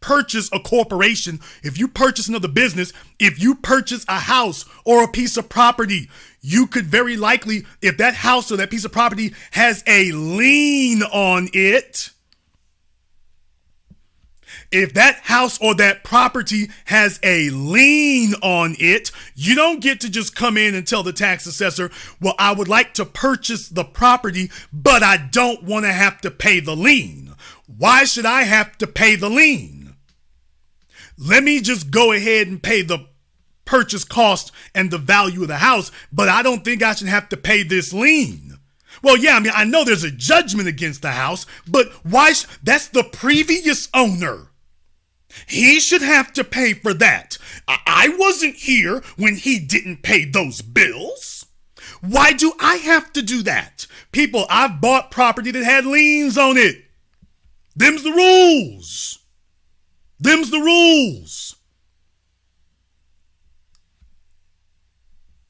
purchase a corporation, if you purchase another business, if you purchase a house or a piece of property, you could very likely, if that house or that piece of property has a lien on it, if that house or that property has a lien on it, you don't get to just come in and tell the tax assessor, well, I would like to purchase the property, but I don't want to have to pay the lien. Why should I have to pay the lien? Let me just go ahead and pay the purchase cost and the value of the house, but I don't think I should have to pay this lien. Well, yeah, I mean, I know there's a judgment against the house, but why? That's the previous owner. He should have to pay for that. I wasn't here when he didn't pay those bills. Why do I have to do that? People, I've bought property that had liens on it. Them's the rules. Them's the rules.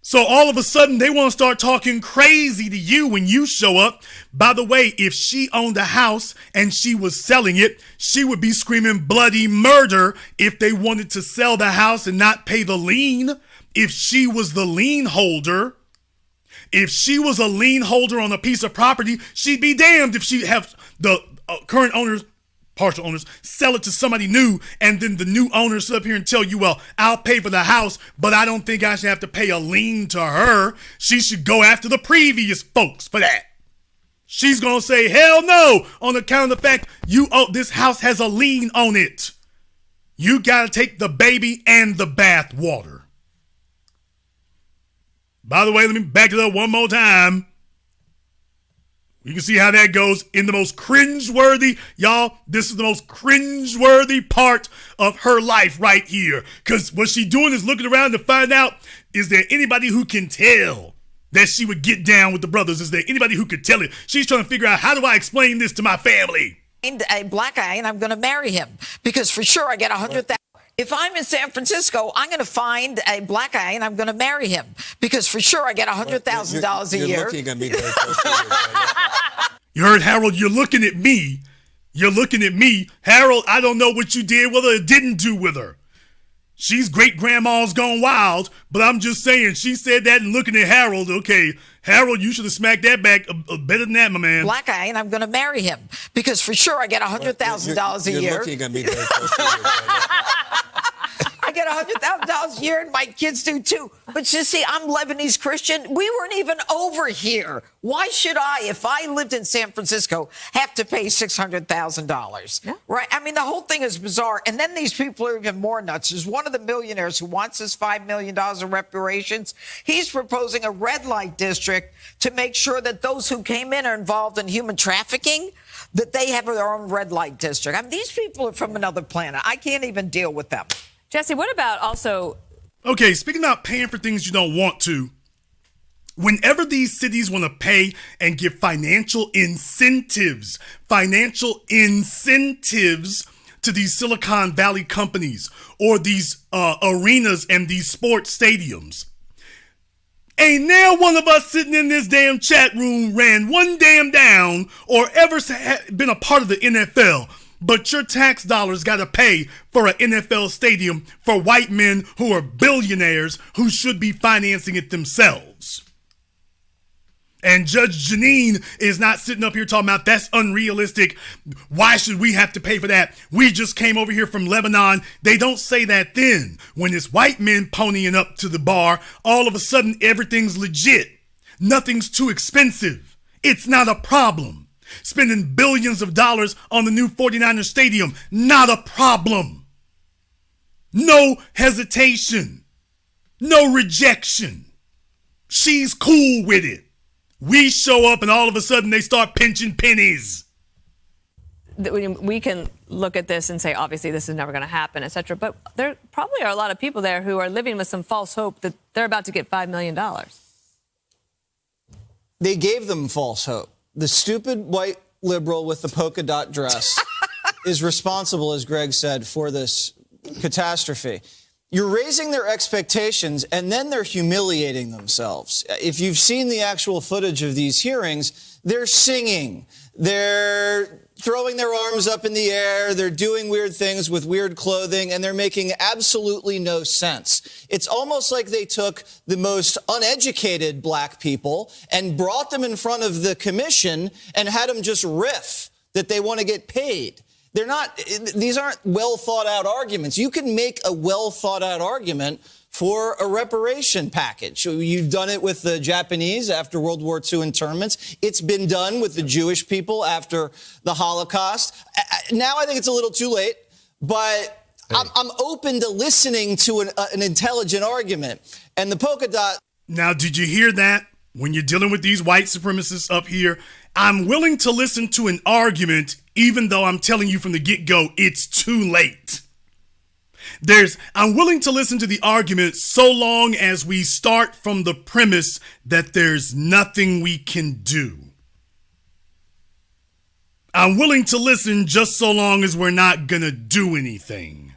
So all of a sudden, they want to start talking crazy to you when you show up. By the way, if she owned a house and she was selling it, she would be screaming bloody murder if they wanted to sell the house and not pay the lien. If she was the lien holder, if she was a lien holder on a piece of property, she'd be damned if she have the current owners, partial owners, sell it to somebody new, and then the new owners sit up here and tell you, well, I'll pay for the house, but I don't think I should have to pay a lien to her. She should go after the previous folks for that. She's going to say, hell no, on account of the fact this house has a lien on it. You got to take the baby and the bath water. By the way, let me back it up one more time. You can see how that goes in the most cringeworthy, y'all, this is the most cringeworthy part of her life right here. Because what she's doing is looking around to find out, is there anybody who can tell that she would get down with the brothers? Is there anybody who could tell it? She's trying to figure out, how do I explain this to my family? A black guy, and I'm going to marry him because for sure I get 100,000. If I'm in San Francisco, I'm going to find a black guy and I'm going to marry him because for sure I get $100,000 a year. You're looking at me very closely. You heard, Harold, you're looking at me. You're looking at me. Harold, I don't know what you did with her or didn't do with her. She's great grandma's gone wild, but I'm just saying, she said that and looking at Harold. Okay, Harold, you should have smacked that back better than that, my man. Black guy, and I'm going to marry him because for sure I get $100,000 a year. You're looking at me very closely. I get $100,000 a year, and my kids do too. But you see, I'm Lebanese Christian. We weren't even over here. Why should I, if I lived in San Francisco, have to pay $600,000? Yeah. Right? I mean, the whole thing is bizarre. And then these people are even more nuts. There's one of the millionaires who wants this $5 million in reparations. He's proposing a red light district to make sure that those who came in are involved in human trafficking, that they have their own red light district. I mean, these people are from another planet. I can't even deal with them. Jesse, what about also... Okay, speaking about paying for things you don't want to, whenever these cities want to pay and give financial incentives to these Silicon Valley companies or these arenas and these sports stadiums, ain't now one of us sitting in this damn chat room ran one damn down or ever been a part of the NFL. But your tax dollars got to pay for an NFL stadium for white men who are billionaires who should be financing it themselves. And Judge Janine is not sitting up here talking about that's unrealistic. Why should we have to pay for that? We just came over here from Lebanon. They don't say that then. When it's white men ponying up to the bar, all of a sudden everything's legit. Nothing's too expensive. It's not a problem. Spending billions of dollars on the new 49ers stadium, not a problem. No hesitation. No rejection. She's cool with it. We show up and all of a sudden they start pinching pennies. We can look at this and say, obviously, this is never going to happen, et cetera. But there probably are a lot of people there who are living with some false hope that they're about to get $5 million. They gave them false hope. The stupid white liberal with the polka dot dress is responsible, as Greg said, for this catastrophe. You're raising their expectations, and then they're humiliating themselves. If you've seen the actual footage of these hearings, they're singing, they're throwing their arms up in the air, they're doing weird things with weird clothing, and they're making absolutely no sense. It's almost like they took the most uneducated black people and brought them in front of the commission and had them just riff that they want to get paid. They're not, these aren't well thought out arguments. You can make a well thought out argument for a reparation package. You've done it with the Japanese after World War II internments. It's been done with the Jewish people after the Holocaust. Now I think it's a little too late, but I'm open to listening to an intelligent argument. And the polka dot. Now, did you hear that? When you're dealing with these white supremacists up here, I'm willing to listen to an argument, even though I'm telling you from the get-go, it's too late. I'm willing to listen to the argument so long as we start from the premise that there's nothing we can do. I'm willing to listen just so long as we're not gonna do anything.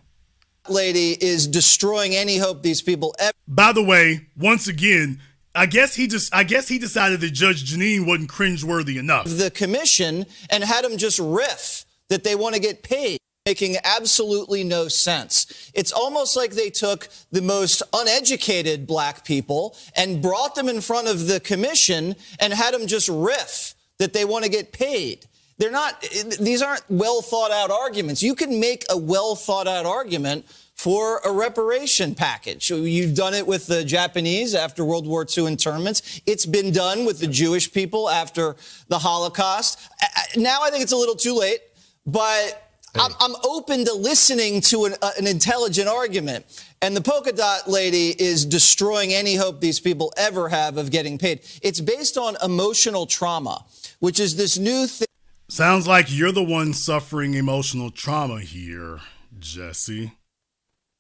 Lady is destroying any hope these people ever. By the way, once again, I guess he decided that Judge Jeanine wasn't cringeworthy enough. The commission and had them just riff that they want to get paid, making absolutely no sense. It's almost like they took the most uneducated black people and brought them in front of the commission and had them just riff that they want to get paid. They're not, these aren't well thought out arguments. You can make a well thought out argument for a reparation package. You've done it with the Japanese after World War II internments. It's been done with the Jewish people after the Holocaust. Now I think it's a little too late, but I'm open to listening to an intelligent argument. And the polka dot lady is destroying any hope these people ever have of getting paid. It's based on emotional trauma, which is this new thing. Sounds like you're the one suffering emotional trauma here, Jesse.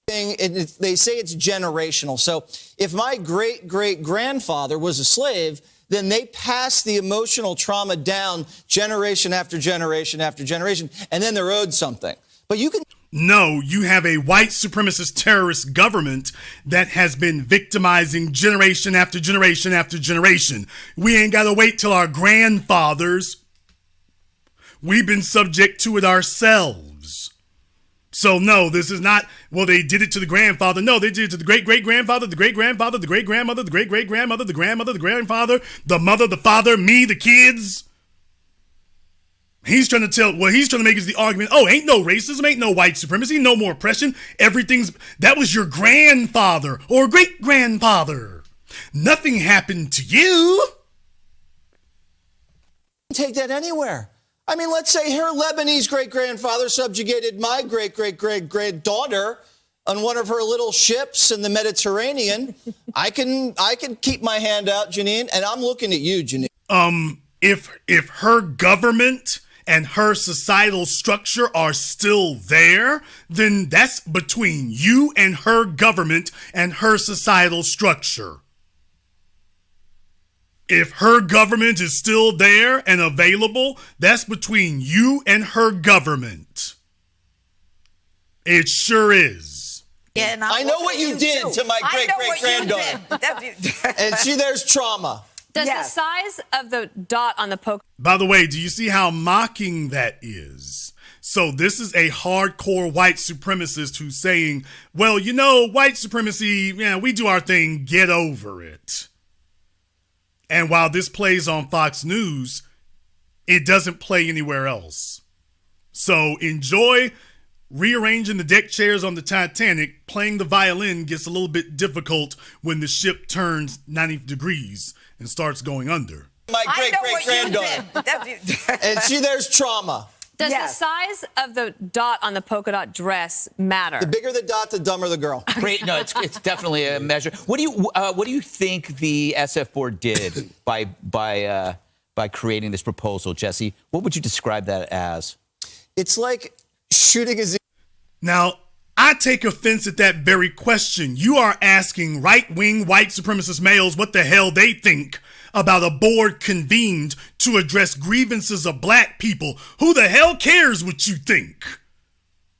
They say it's generational. So if my great-great-grandfather was a slave, then they passed the emotional trauma down generation after generation after generation, and then they're owed something. But you can... No, you have a white supremacist terrorist government that has been victimizing generation after generation after generation. We ain't got to wait till our grandfathers. We've been subject to it ourselves. So no, this is not, well, they did it to the grandfather. No, they did it to the great-great-grandfather, the great-grandfather, the great-grandmother, the great-great-grandmother, the grandmother, the grandfather, the mother, the father, me, the kids. He's trying to make is the argument, oh, ain't no racism, ain't no white supremacy, no more oppression. That was your grandfather or great-grandfather. Nothing happened to you. Take that anywhere. I mean, let's say her Lebanese great-grandfather subjugated my great-great-great-granddaughter on one of her little ships in the Mediterranean. I can keep my hand out, Janine, and I'm looking at you, Janine. If her government and her societal structure are still there, then that's between you and her government and her societal structure. If her government is still there and available, that's between you and her government. It sure is. Yeah, and I know what you did to my great-great-granddaughter. And see, there's trauma. Does the size of the dot on the poke... By the way, do you see how mocking that is? So this is a hardcore white supremacist who's saying, well, you know, white supremacy, yeah, we do our thing, get over it. And while this plays on Fox News, it doesn't play anywhere else. So enjoy rearranging the deck chairs on the Titanic. Playing the violin gets a little bit difficult when the ship turns 90 degrees and starts going under. My great-great-granddaughter. And see, there's trauma. Does the size of the dot on the polka dot dress matter? The bigger the dot, the dumber the girl. Great. No, it's definitely a measure. What do you think the SF board did by creating this proposal, Jesse? What would you describe that as? It's like shooting a... Now, I take offense at that very question. You are asking right-wing white supremacist males what the hell they think about a board convened to address grievances of black people. Who the hell cares what you think?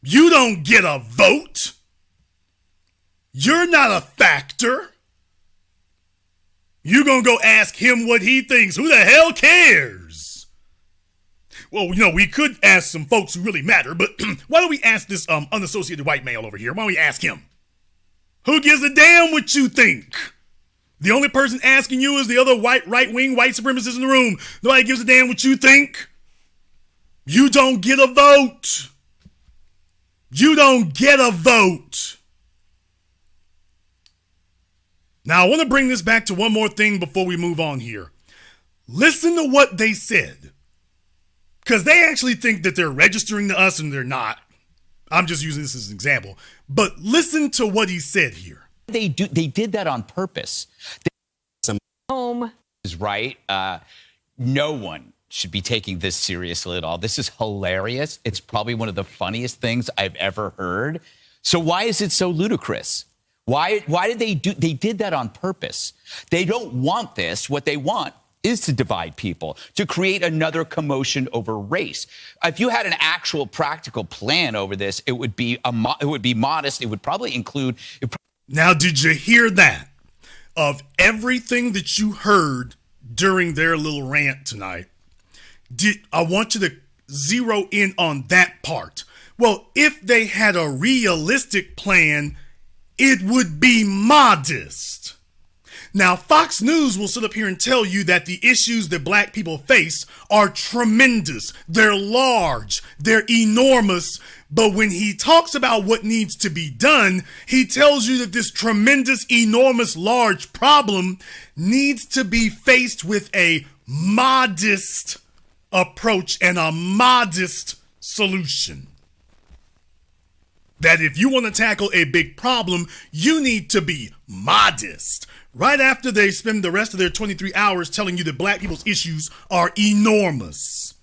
You don't get a vote. You're not a factor. You gonna go ask him what he thinks. Who the hell cares? Well, we could ask some folks who really matter, but why don't we ask this unassociated white male over here? Why don't we ask him? Who gives a damn what you think? The only person asking you is the other right-wing white supremacist in the room. Nobody gives a damn what you think. You don't get a vote. You don't get a vote. Now, I want to bring this back to one more thing before we move on here. Listen to what they said. Because they actually think that they're registering to us and they're not. I'm just using this as an example. But listen to what he said here. They did that on purpose. Home Is right. No one should be taking this seriously at all. This is hilarious. It's probably one of the funniest things I've ever heard. So why is it so ludicrous? Why did they did that on purpose? They don't want this. What they want is to divide people, to create another commotion over race. If you had an actual practical plan over this, it would be modest. It would probably include. Now, did you hear that? Of everything that you heard during their little rant tonight, I want you to zero in on that part. Well, if they had a realistic plan, it would be modest. Now, Fox News will sit up here and tell you that the issues that black people face are tremendous. They're large. They're enormous. But when he talks about what needs to be done, he tells you that this tremendous, enormous, large problem needs to be faced with a modest approach and a modest solution. That if you want to tackle a big problem, you need to be modest. Right after they spend the rest of their 23 hours telling you that black people's issues are enormous.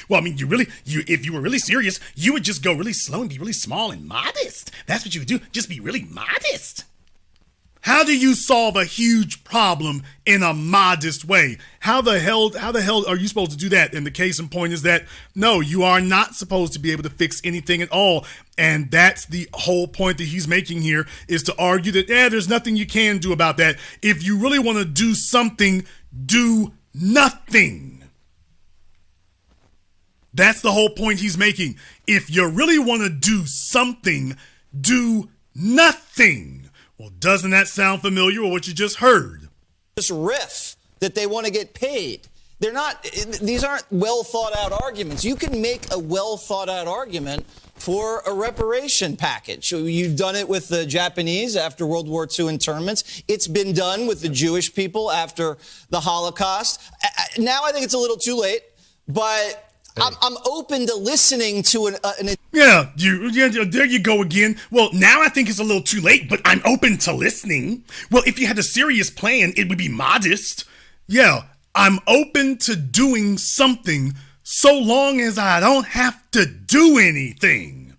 Well, I mean, if you were really serious, you would just go really slow and be really small and modest. That's what you would do. Just be really modest. How do you solve a huge problem in a modest way? How the hell are you supposed to do that? And the case in point is that, no, you are not supposed to be able to fix anything at all. And that's the whole point that he's making here, is to argue that, there's nothing you can do about that. If you really want to do something, do nothing. That's the whole point he's making. If you really want to do something, do nothing. Well, doesn't that sound familiar with what you just heard? This riff that they want to get paid. These aren't well thought out arguments. You can make a well thought out argument for a reparation package. You've done it with the Japanese after World War II internments. It's been done with the Jewish people after the Holocaust. Now I think it's a little too late, but I'm open to listening to there you go again. Well, now I think it's a little too late, but I'm open to listening. Well, if you had a serious plan, it would be modest. Yeah, I'm open to doing something so long as I don't have to do anything.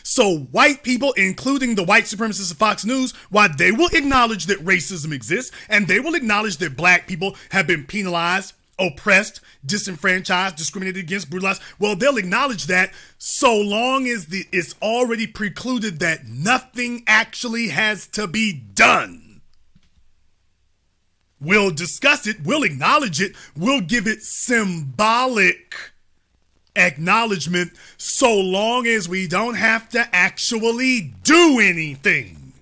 So white people, including the white supremacists of Fox News, while they will acknowledge that racism exists, and they will acknowledge that black people have been penalized, oppressed, disenfranchised, discriminated against, brutalized. Well, they'll acknowledge that so long as it's already precluded that nothing actually has to be done. We'll discuss it, we'll acknowledge it, we'll give it symbolic acknowledgement so long as we don't have to actually do anything.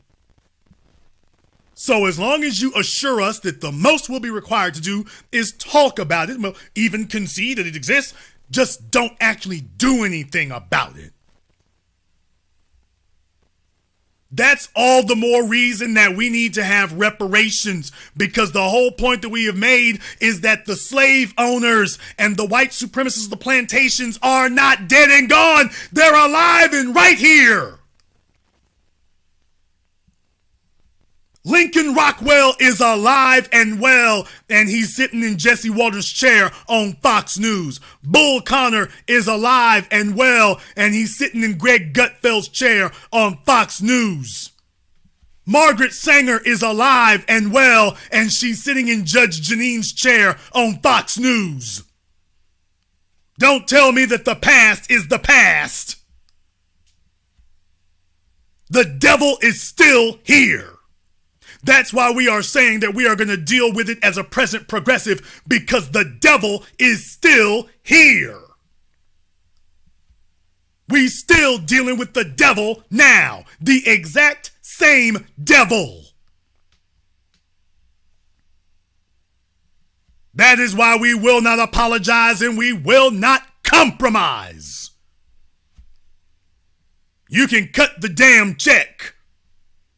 So as long as you assure us that the most we'll be required to do is talk about it, even concede that it exists, just don't actually do anything about it. That's all the more reason that we need to have reparations, because the whole point that we have made is that the slave owners and the white supremacists of the plantations are not dead and gone. They're alive and right here. Lincoln Rockwell is alive and well, and he's sitting in Jesse Waters' chair on Fox News. Bull Connor is alive and well, and he's sitting in Greg Gutfeld's chair on Fox News. Margaret Sanger is alive and well, and she's sitting in Judge Janine's chair on Fox News. Don't tell me that the past is the past. The devil is still here. That's why we are saying that we are going to deal with it as a present progressive, because the devil is still here. We still dealing with the devil now. The exact same devil. That is why we will not apologize and we will not compromise. You can cut the damn check.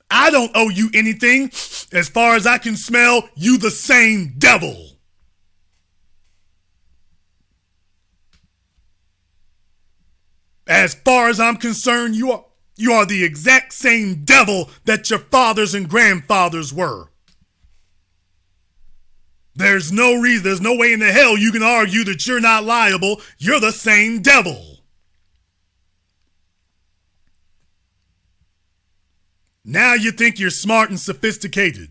I don't owe you anything. As far as I can smell, you the same devil. As far as I'm concerned, you are the exact same devil that your fathers and grandfathers were. There's no reason, there's no way in the hell you can argue that you're not liable. You're the same devil. Now you think you're smart and sophisticated.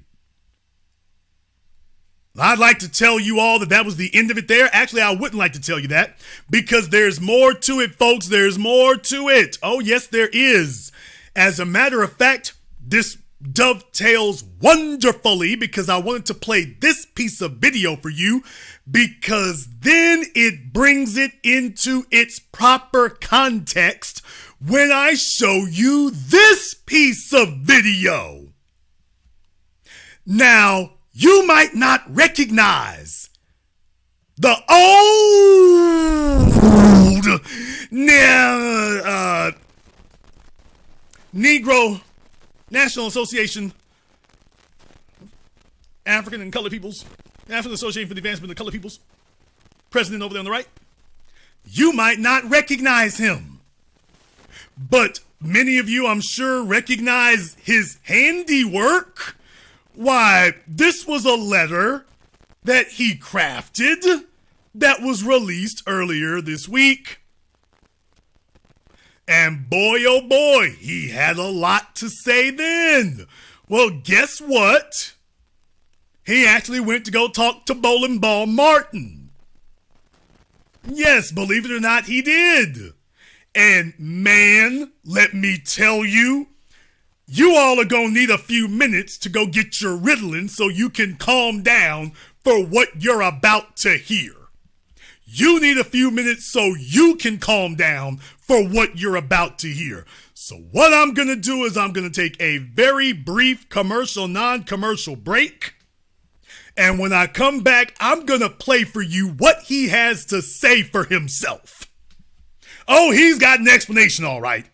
I'd like to tell you all that was the end of it there. Actually, I wouldn't like to tell you that, because there's more to it, folks. There's more to it. Oh, yes, there is. As a matter of fact, this dovetails wonderfully, because I wanted to play this piece of video for you, because then it brings it into its proper context when I show you this piece of video. Now, you might not recognize the old Negro National Association, African and Colored Peoples, African Association for the Advancement of the Colored Peoples, president over there on the right. You might not recognize him. But many of you, I'm sure, recognize his handiwork. Why, this was a letter that he crafted that was released earlier this week. And boy, oh boy, he had a lot to say then. Well, guess what? He actually went to go talk to Bowling Ball Martin. Yes, believe it or not, he did. And man, let me tell you, you all are going to need a few minutes to go get your Ritalin so you can calm down for what you're about to hear. You need a few minutes so you can calm down for what you're about to hear. So what I'm going to do is I'm going to take a very brief commercial, non-commercial break. And when I come back, I'm going to play for you what he has to say for himself. Oh, he's got an explanation, all right.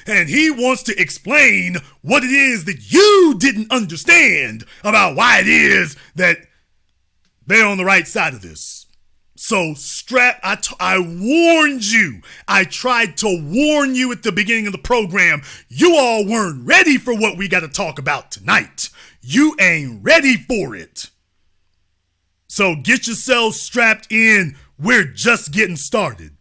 And he wants to explain what it is that you didn't understand about why it is that they're on the right side of this. So I warned you. I tried to warn you at the beginning of the program. You all weren't ready for what we got to talk about tonight. You ain't ready for it. So get yourselves strapped in. We're just getting started.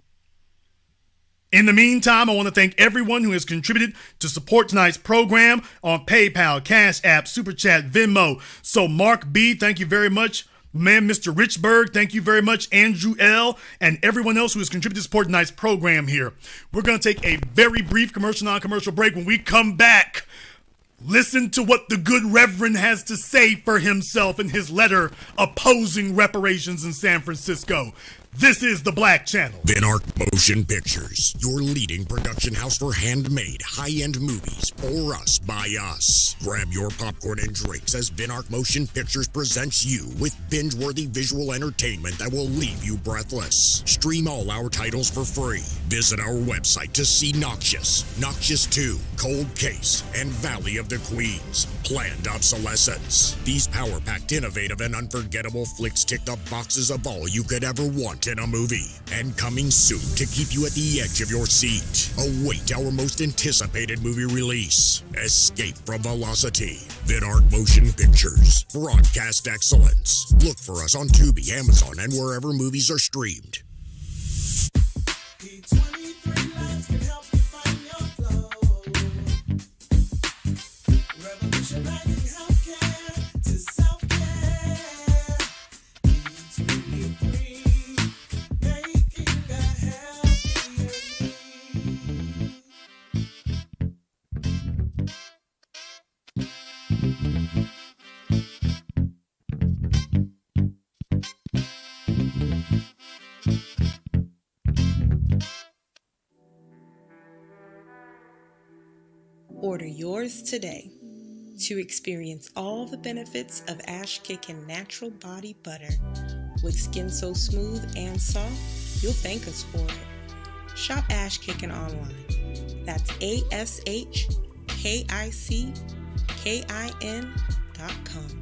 In the meantime, I want to thank everyone who has contributed to support tonight's program on PayPal, CashApp, Super Chat, Venmo. So Mark B, thank you very much. Man, Mr. Richburg, thank you very much. Andrew L, and everyone else who has contributed to support tonight's program here. We're going to take a very brief commercial, non-commercial break. When we come back, listen to what the good Reverend has to say for himself in his letter opposing reparations in San Francisco. This is the Black Channel. Venark Motion Pictures, your leading production house for handmade, high-end movies for us, by us. Grab your popcorn and drinks as Venark Motion Pictures presents you with binge-worthy visual entertainment that will leave you breathless. Stream all our titles for free. Visit our website to see Noxious, Noxious 2, Cold Case, and Valley of the Queens. Planned Obsolescence. These power-packed, innovative, and unforgettable flicks tick the boxes of all you could ever want in a movie. And coming soon to keep you at the edge of your seat. Await our most anticipated movie release. Escape from Velocity. VidArc Motion Pictures. Broadcast excellence. Look for us on Tubi, Amazon, and wherever movies are streamed. Order yours today to experience all the benefits of Ash Kickin' Natural Body Butter. With skin so smooth and soft, you'll thank us for it. Shop Ash Kickin' online. That's ASHKICKIN.com.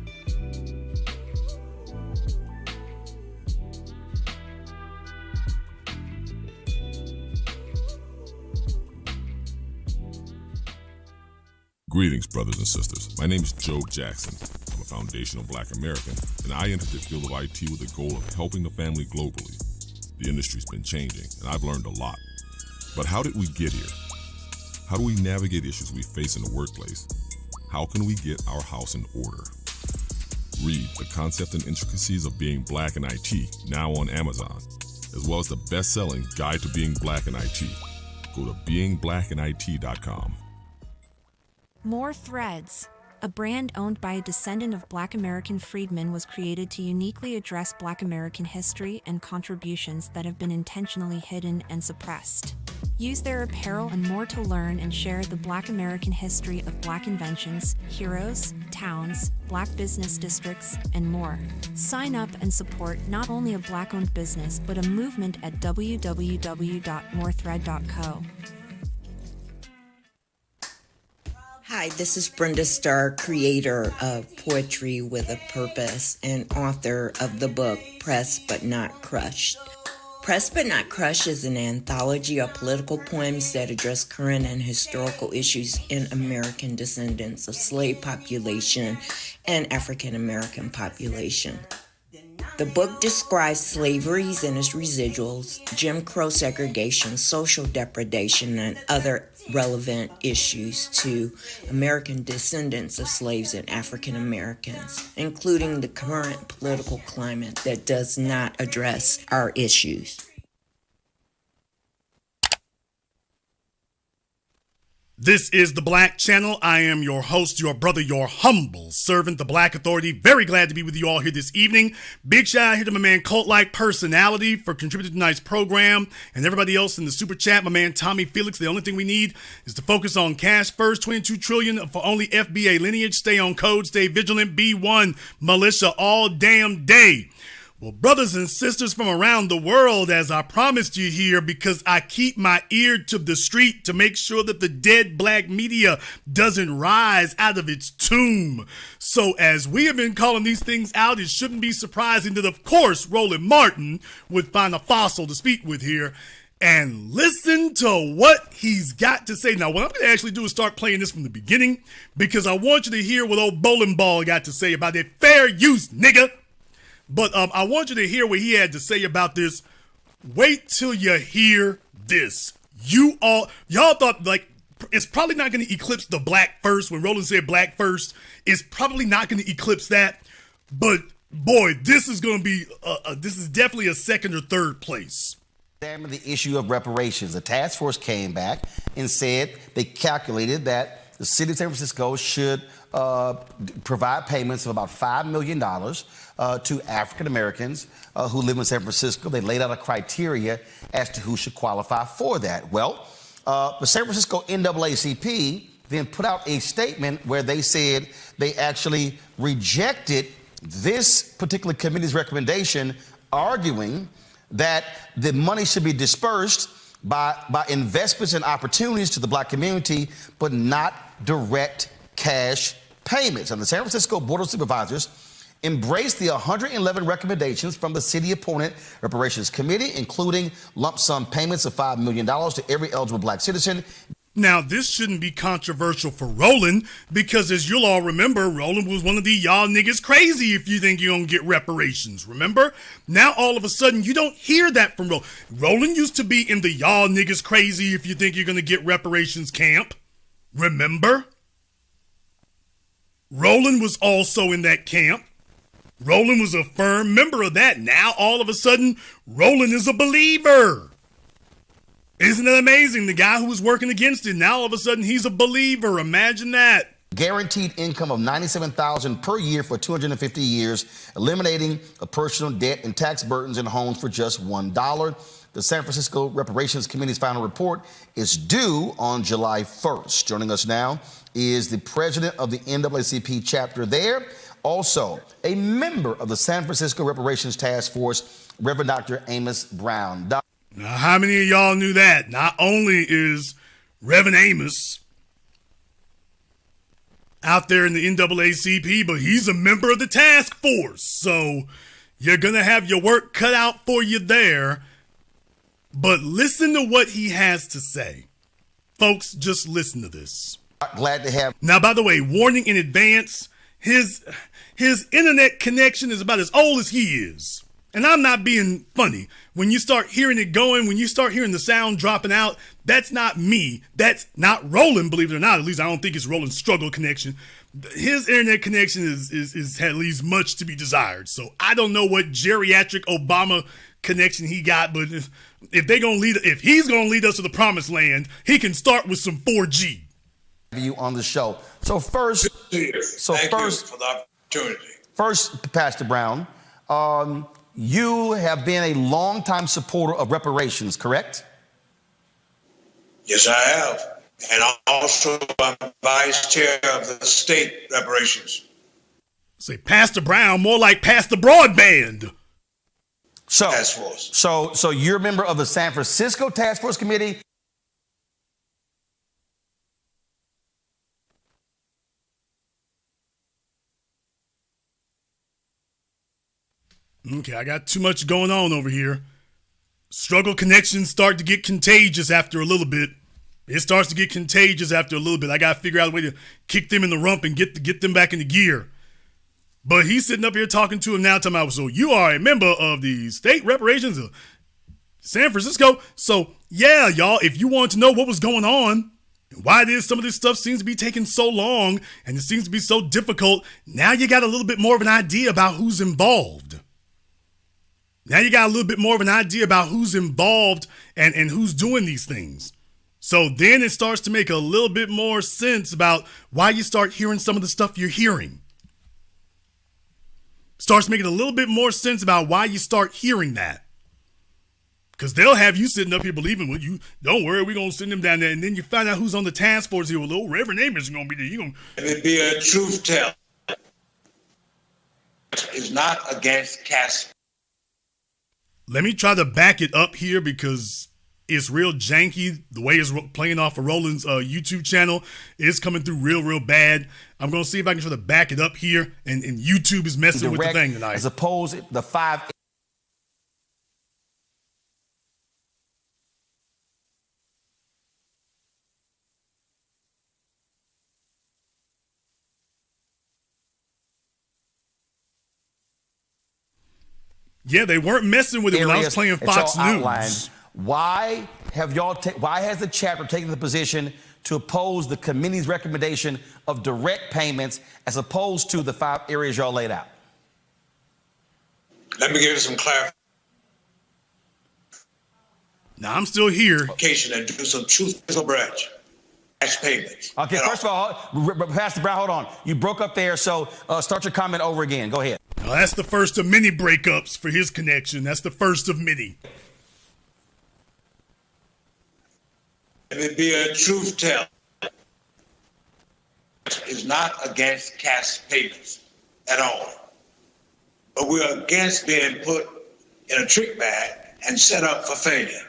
Greetings, brothers and sisters. My name is Joe Jackson. I'm a foundational Black American, and I entered the field of IT with the goal of helping the family globally. The industry's been changing, and I've learned a lot. But how did we get here? How do we navigate issues we face in the workplace? How can we get our house in order? Read The Concept and Intricacies of Being Black in IT, now on Amazon, as well as the best-selling Guide to Being Black in IT. Go to beingblackinit.com. More Threads, a brand owned by a descendant of Black American freedmen, was created to uniquely address Black American history and contributions that have been intentionally hidden and suppressed. Use their apparel and more to learn and share the Black American history of Black inventions, heroes, towns, Black business districts, and more. Sign up and support not only a Black-owned business, but a movement at www.morethread.co. Hi, this is Brenda Starr, creator of Poetry with a Purpose and author of the book Pressed But Not Crushed. Pressed But Not Crushed is an anthology of political poems that address current and historical issues in American descendants of slave population and African American population. The book describes slaveries and its residuals, Jim Crow segregation, social depredation, and other relevant issues to American descendants of slaves and African Americans, including the current political climate that does not address our issues. This is The Black Channel. I am your host, your brother, your humble servant, the Black Authority. Very glad to be with you all here this evening. Big shout out here to my man Cult-Like Personality for contributing to tonight's program, and everybody else in the super chat. My man Tommy Felix. The only thing we need is to focus on cash first. $22 trillion for only FBA lineage. Stay on code. Stay vigilant. B1 militia all damn day. Well, brothers and sisters from around the world, as I promised you here, because I keep my ear to the street to make sure that the dead Black media doesn't rise out of its tomb. So as we have been calling these things out, it shouldn't be surprising that, of course, Roland Martin would find a fossil to speak with here. And listen to what he's got to say. Now, what I'm going to actually do is start playing this from the beginning, because I want you to hear what old Bowling Ball got to say about that fair use, nigga. But I want you to hear what he had to say about this. Wait till you hear this. Y'all thought, like, it's probably not going to eclipse the Black First. When Roland said Black First, it's probably not going to eclipse that. But, boy, this is going to be, this is definitely a second or third place. Examine the issue of reparations. The task force came back and said they calculated that the city of San Francisco should provide payments of about $5 million to African Americans who live in San Francisco. They laid out a criteria as to who should qualify for that. Well, the San Francisco NAACP then put out a statement where they said they actually rejected this particular committee's recommendation, arguing that the money should be dispersed by investments and opportunities to the Black community, but not direct cash payments. And the San Francisco Board of Supervisors embraced the 111 recommendations from the city-appointed Reparations Committee, including lump sum payments of $5 million to every eligible black citizen. Now, this shouldn't be controversial for Roland, because as you'll all remember, Roland was one of the y'all niggas crazy if you think you're gonna get reparations, remember? Now, all of a sudden, you don't hear that from Roland. Roland used to be in the y'all niggas crazy if you think you're gonna get reparations camp, remember? Roland was also in that camp. Roland was a firm member of that. Now, all of a sudden, Roland is a believer. Isn't it amazing? The guy who was working against it, now all of a sudden he's a believer. Imagine that. Guaranteed income of $97,000 per year for 250 years, eliminating a personal debt and tax burdens in homes for just $1. The San Francisco Reparations Committee's final report is due on July 1st. Joining us now is the president of the NAACP chapter there, also a member of the San Francisco Reparations Task Force, Reverend Dr. Amos Brown. Now, how many of y'all knew that? Not only is Reverend Amos out there in the NAACP, but he's a member of the task force. So you're going to have your work cut out for you there. But listen to what he has to say. Folks, just listen to this. Glad to have. Now, by the way, warning in advance, his internet connection is about as old as he is. And I'm not being funny. When you start hearing it going, when you start hearing the sound dropping out, that's not me. That's not Roland, believe it or not. At least I don't think it's Roland's struggle connection. His internet connection is at least much to be desired. So I don't know what geriatric Obama connection he got, but if he's gonna lead us to the promised land, he can start with some 4G. You on the show. So first, Thank you for the opportunity. First, Pastor Brown, you have been a longtime supporter of reparations, correct? Yes, I have. And also I'm vice chair of the state reparations. Say Pastor Brown, more like Pastor Broadband. Task Force. So you're a member of the San Francisco Task Force Committee. Okay, I got too much going on over here. Struggle connections start to get contagious after a little bit. It starts to get contagious after a little bit. I got to figure out a way to kick them in the rump and get them back into gear. But he's sitting up here talking to him now, talking about, so you are a member of the state reparations of San Francisco. So, yeah, y'all, if you want to know what was going on, and why it is some of this stuff seems to be taking so long, and it seems to be so difficult, now you got a little bit more of an idea about who's involved. Now you got a little bit more of an idea about who's involved and who's doing these things. So then it starts to make a little bit more sense about why you start hearing some of the stuff you're hearing. Starts making a little bit more sense about why you start hearing that. Because they'll have you sitting up here believing, well, you don't worry, we're going to send them down there. And then you find out who's on the task force here. Well, oh, Reverend Amos is going to be there. Let me be a truth teller. It's not against caste. Let me try to back it up here because it's real janky. The way it's playing off of Roland's YouTube channel is coming through real bad. I'm going to see if I can try to back it up here. And YouTube is messing with the thing tonight. As opposed to the 5. Yeah, they weren't messing with it when I was playing Fox News. Why has the chapter taken the position to oppose the committee's recommendation of direct payments as opposed to the 5 areas y'all laid out? Let me give you some clarification. Now I'm still here. And do some truthful branch. Cash payments. Okay, first of all, Pastor Brown, hold on. You broke up there, so start your comment over again. Go ahead. Well, that's the first of many breakups for his connection. That's the first of many. Let me be a truth teller. It's not against cash payments at all. But we're against being put in a trick bag and set up for failure.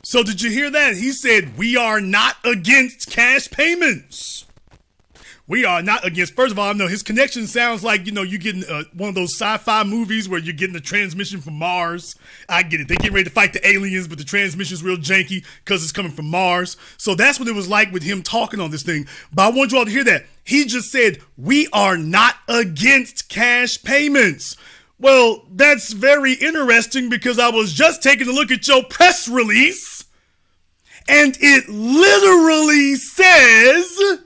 So did you hear that? He said, we are not against cash payments. We are not against. First of all, I know his connection sounds like, you're getting one of those sci-fi movies where you're getting a transmission from Mars. I get it. They get ready to fight the aliens, but the transmission's real janky because it's coming from Mars. So that's what it was like with him talking on this thing. But I want you all to hear that. He just said, we are not against cash payments. Well, that's very interesting because I was just taking a look at your press release, and it literally says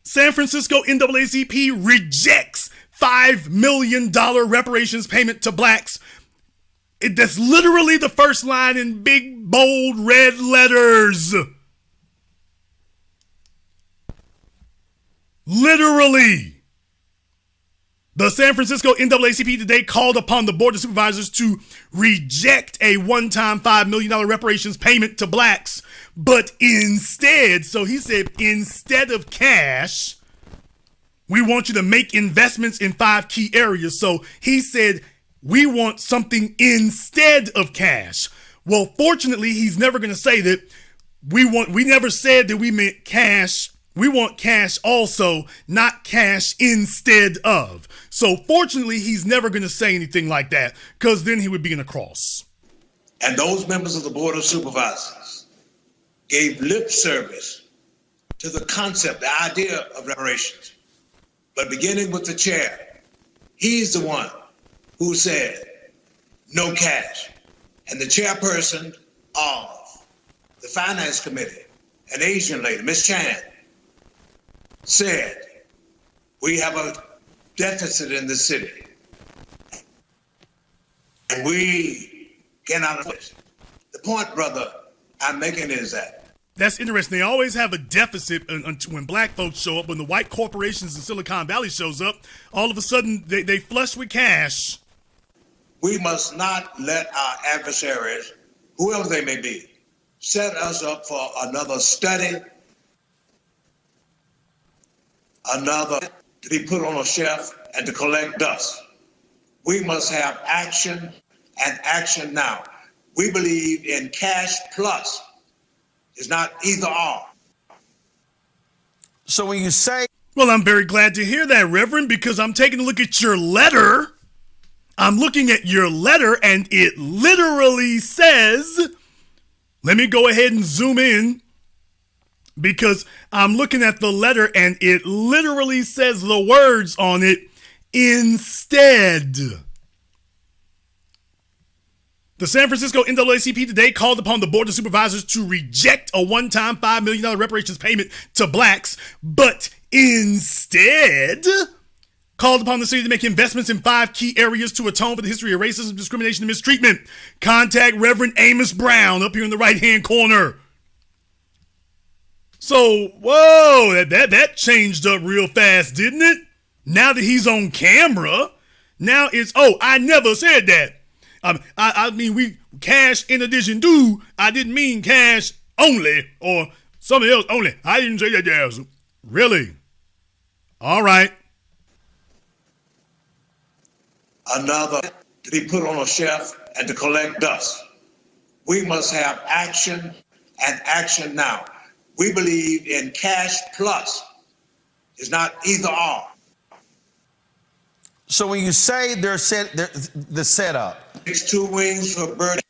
San Francisco NAACP rejects $5 million reparations payment to blacks. That's literally the first line in big, bold, red letters. Literally. The San Francisco NAACP today called upon the Board of Supervisors to reject a one-time $5 million reparations payment to blacks, but instead, so he said, instead of cash, we want you to make investments in 5 key areas. So he said, we want something instead of cash. Well, fortunately, he's never going to say that we never said that we meant cash. We want cash also, not cash instead of. So fortunately, he's never going to say anything like that, because then he would be in a cross. And those members of the Board of Supervisors gave lip service to the concept, the idea of reparations. But beginning with the chair, he's the one who said no cash. And the chairperson of the Finance Committee, an Asian lady, Ms. Chan, said, we have a deficit in the city, and we cannot afford it. The point, brother, I'm making is that. That's interesting. They always have a deficit when black folks show up. When the white corporations in Silicon Valley shows up, all of a sudden they flush with cash. We must not let our adversaries, whoever they may be, set us up for another study, another to be put on a shelf and to collect dust. We must have action, and action now. We believe in cash plus. It's not either or. So when you say... Well, I'm very glad to hear that, Reverend, because I'm taking a look at your letter. I'm looking at your letter, and it literally says... Let me go ahead and zoom in, because I'm looking at the letter and it literally says the words on it, instead. The San Francisco NAACP today called upon the Board of Supervisors to reject a one-time $5 million reparations payment to blacks, but instead called upon the city to make investments in 5 key areas to atone for the history of racism, discrimination, and mistreatment. Contact Reverend Amos Brown up here in the right-hand corner. So, whoa, that changed up real fast, didn't it? Now that he's on camera, now it's, oh, I never said that. I mean, we cash in addition to, I didn't mean cash only or something else only. I didn't say that, Jazz. Really? All right. Another to be put on a shelf and to collect dust. We must have action, and action now. We believe in cash plus. It's not either or. So when you say the setup, it's 2 wings for a bird.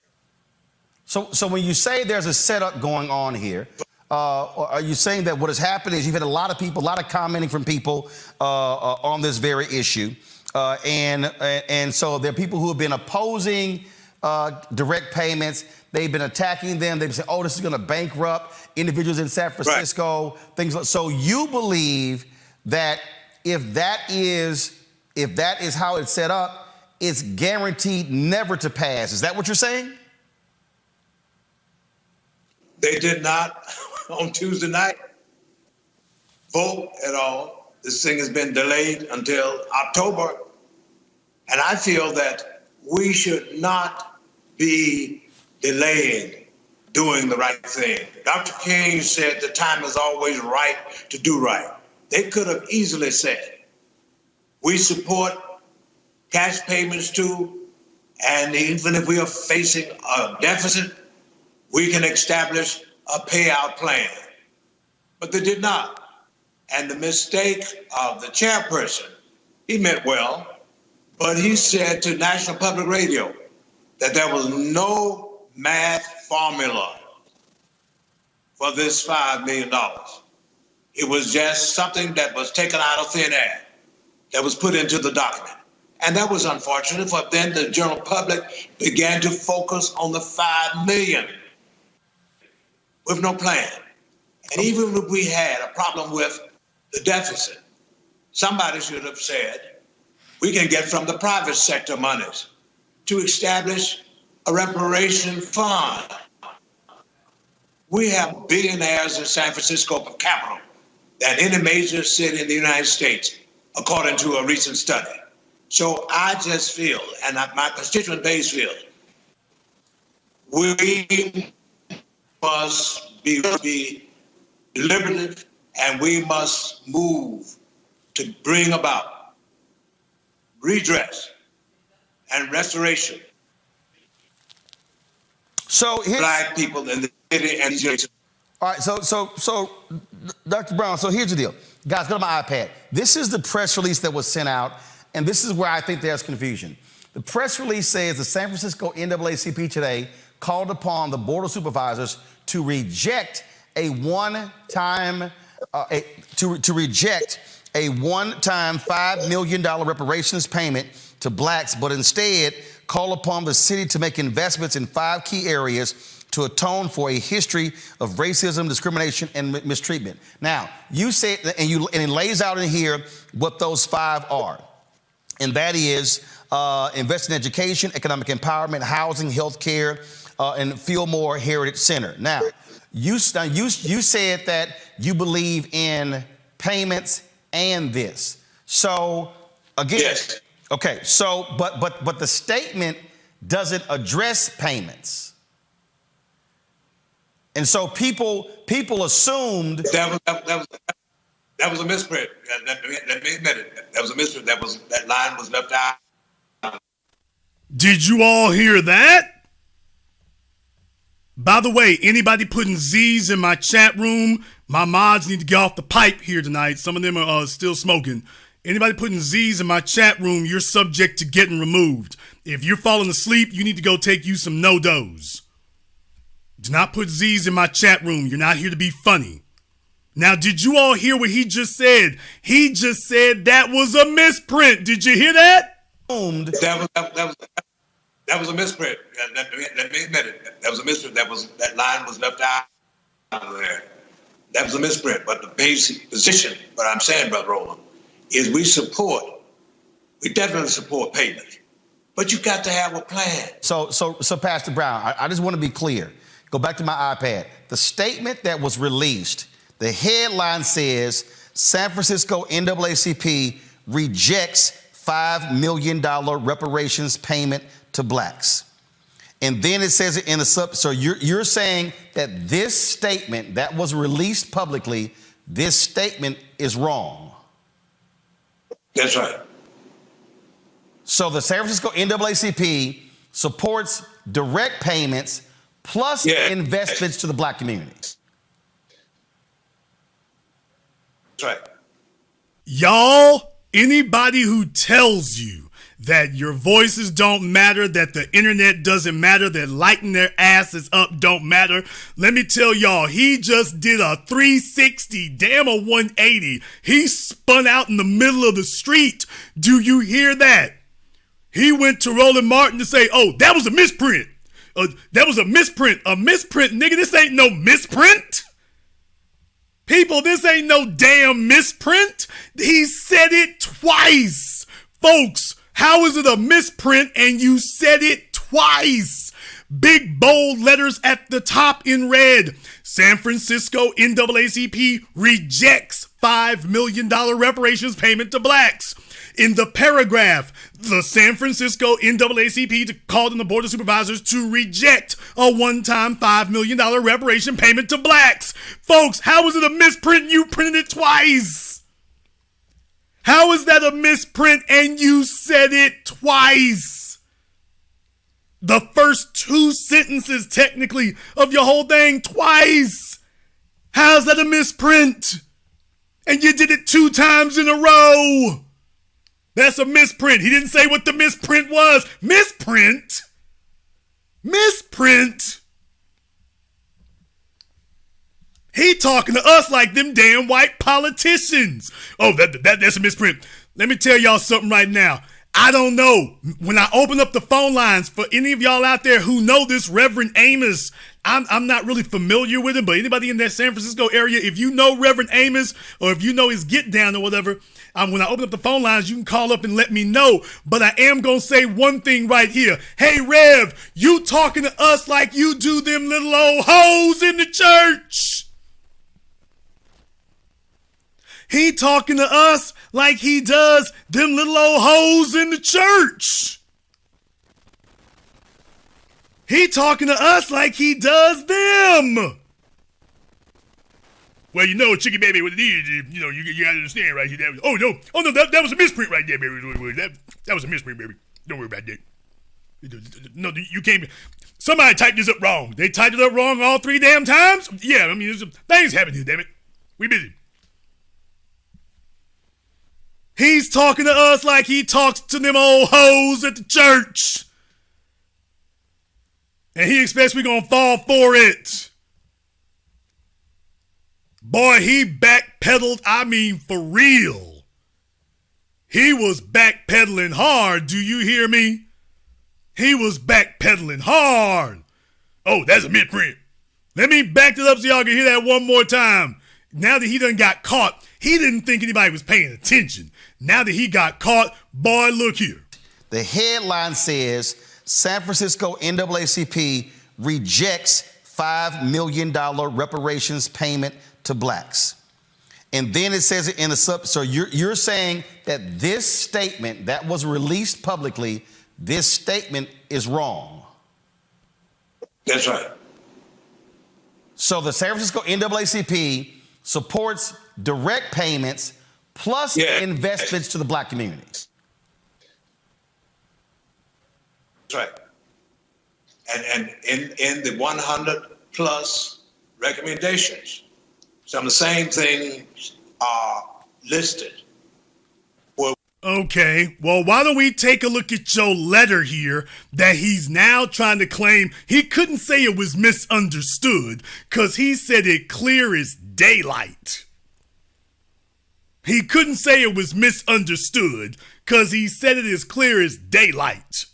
So when you say there's a setup going on here, are you saying that what has happened is you've had a lot of people, a lot of commenting from people on this very issue, and so there are people who have been opposing direct payments. They've been attacking them. They've said, "Oh, this is going to bankrupt individuals in San Francisco." Right. Things like so. You believe that if that is how it's set up, it's guaranteed never to pass. Is that what you're saying? They did not on Tuesday night vote at all. This thing has been delayed until October. And I feel that we should not be delaying doing the right thing. Dr. King said the time is always right to do right. They could have easily said, we support cash payments too, and even if we are facing a deficit, we can establish a payout plan. But they did not. And the mistake of the chairperson, he meant well, but he said to National Public Radio that there was no math formula for this $5 million. It was just something that was taken out of thin air, that was put into the document. And that was unfortunate, for then the general public began to focus on the $5 million with no plan. And even if we had a problem with the deficit, somebody should have said, we can get from the private sector monies to establish a reparation fund. We have billionaires in San Francisco per capita than any major city in the United States, according to a recent study. So I just feel, and my constituent base feels, we must be deliberative, and we must move to bring about redress and restoration. So Black people in the city and the. All right, so Dr. Brown, so here's the deal. Guys, go to my iPad. This is the press release that was sent out, and this is where I think there's confusion. The press release says the San Francisco NAACP today called upon the Board of Supervisors to reject a one-time $5 million reparations payment to blacks, but instead call upon the city to make investments in 5 key areas to atone for a history of racism, discrimination, and mistreatment. Now, you said, and it lays out in here what those 5 are, and that is invest in education, economic empowerment, housing, healthcare, and Fillmore Heritage Center. Now, you said that you believe in payments and this. So again, yes. Okay. So, but the statement doesn't address payments. And so people assumed that was a misprint. Let me admit it. That was a misprint. That line was left out. Did you all hear that? By the way, anybody putting Z's in my chat room, my mods need to get off the pipe here tonight. Some of them are still smoking. Anybody putting Z's in my chat room, you're subject to getting removed. If you're falling asleep, you need to go take you some no-dos. Do not put Z's in my chat room. You're not here to be funny. Now, did you all hear what he just said? He just said that was a misprint. Did you hear that? That was a misprint. Let me admit it. That was a misprint. That line was left out of there. That was a misprint. But the basic position, what I'm saying, Brother Roland, is we definitely support payment. But you got to have a plan. So Pastor Brown, I just want to be clear. Go back to my iPad. The statement that was released, the headline says, San Francisco NAACP rejects $5 million reparations payment to blacks. And then it says it in the so you're saying that this statement that was released publicly, this statement is wrong. That's right. So the San Francisco NAACP supports direct payments plus investments to the black community. That's right. Y'all, anybody who tells you that your voices don't matter, that the internet doesn't matter, that lighting their asses up don't matter, let me tell y'all, he just did a 360, damn a 180. He spun out in the middle of the street. Do you hear that? He went to Roland Martin to say, oh, that was a misprint. That was a misprint. A misprint, nigga, this ain't no misprint. People, this ain't no damn misprint. He said it twice. Folks, how is it a misprint and you said it twice? Big bold letters at the top in red. San Francisco NAACP rejects $5 million reparations payment to blacks. In the paragraph, the San Francisco NAACP called on the Board of Supervisors to reject a one-time $5 million reparation payment to blacks. Folks, how is it a misprint? You printed it twice. How is that a misprint and you said it twice? The first 2 sentences, technically, of your whole thing twice. How's that a misprint? And you did it 2 times in a row. That's a misprint. He didn't say what the misprint was. Misprint? Misprint? He talking to us like them damn white politicians. Oh, that's a misprint. Let me tell y'all something right now. I don't know. When I open up the phone lines for any of y'all out there who know this Reverend Amos, I'm not really familiar with him, but anybody in that San Francisco area, if you know Reverend Amos or if you know his Get Down or whatever, when I open up the phone lines, you can call up and let me know. But I am going to say one thing right here. Hey, Rev, you talking to us like you do them little old hoes in the church. He talking to us like he does them little old hoes in the church. He talking to us like he does them. Well, you know, chicken baby, what it is, you know, you gotta understand right here. That was a misprint right there, baby. That was a misprint, baby. Don't worry about that. No, you can't. Somebody typed this up wrong. They typed it up wrong all 3 damn times? Yeah, I mean, things happen here, damn it. We busy. He's talking to us like he talks to them old hoes at the church. And he expects we're going to fall for it. Boy, he backpedaled, I mean for real. He was backpedaling hard, do you hear me? He was backpedaling hard. Oh, that's a misprint. Let me back it up so y'all can hear that one more time. Now that he done got caught, he didn't think anybody was paying attention. Now that he got caught, boy, look here. The headline says San Francisco NAACP rejects $5 million reparations payment to blacks. And then it says it in the so you're saying that this statement that was released publicly, this statement is wrong. That's right. So the San Francisco NAACP supports direct payments plus investments to the black community. That's right. And in the 100 plus recommendations, some of the same things are listed. Okay, well, why don't we take a look at your letter here that he's now trying to claim he couldn't say it was misunderstood because he said it clear as daylight. He couldn't say it was misunderstood because he said it as clear as daylight.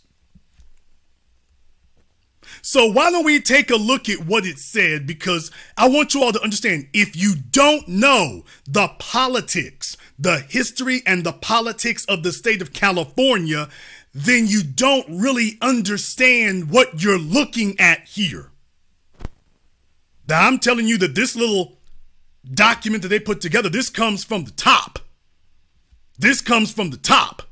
So why don't we take a look at what it said, because I want you all to understand, if you don't know the politics, the history and the politics of the state of California, then you don't really understand what you're looking at here. Now, I'm telling you that this little document that they put together, this comes from the top. This comes from the top.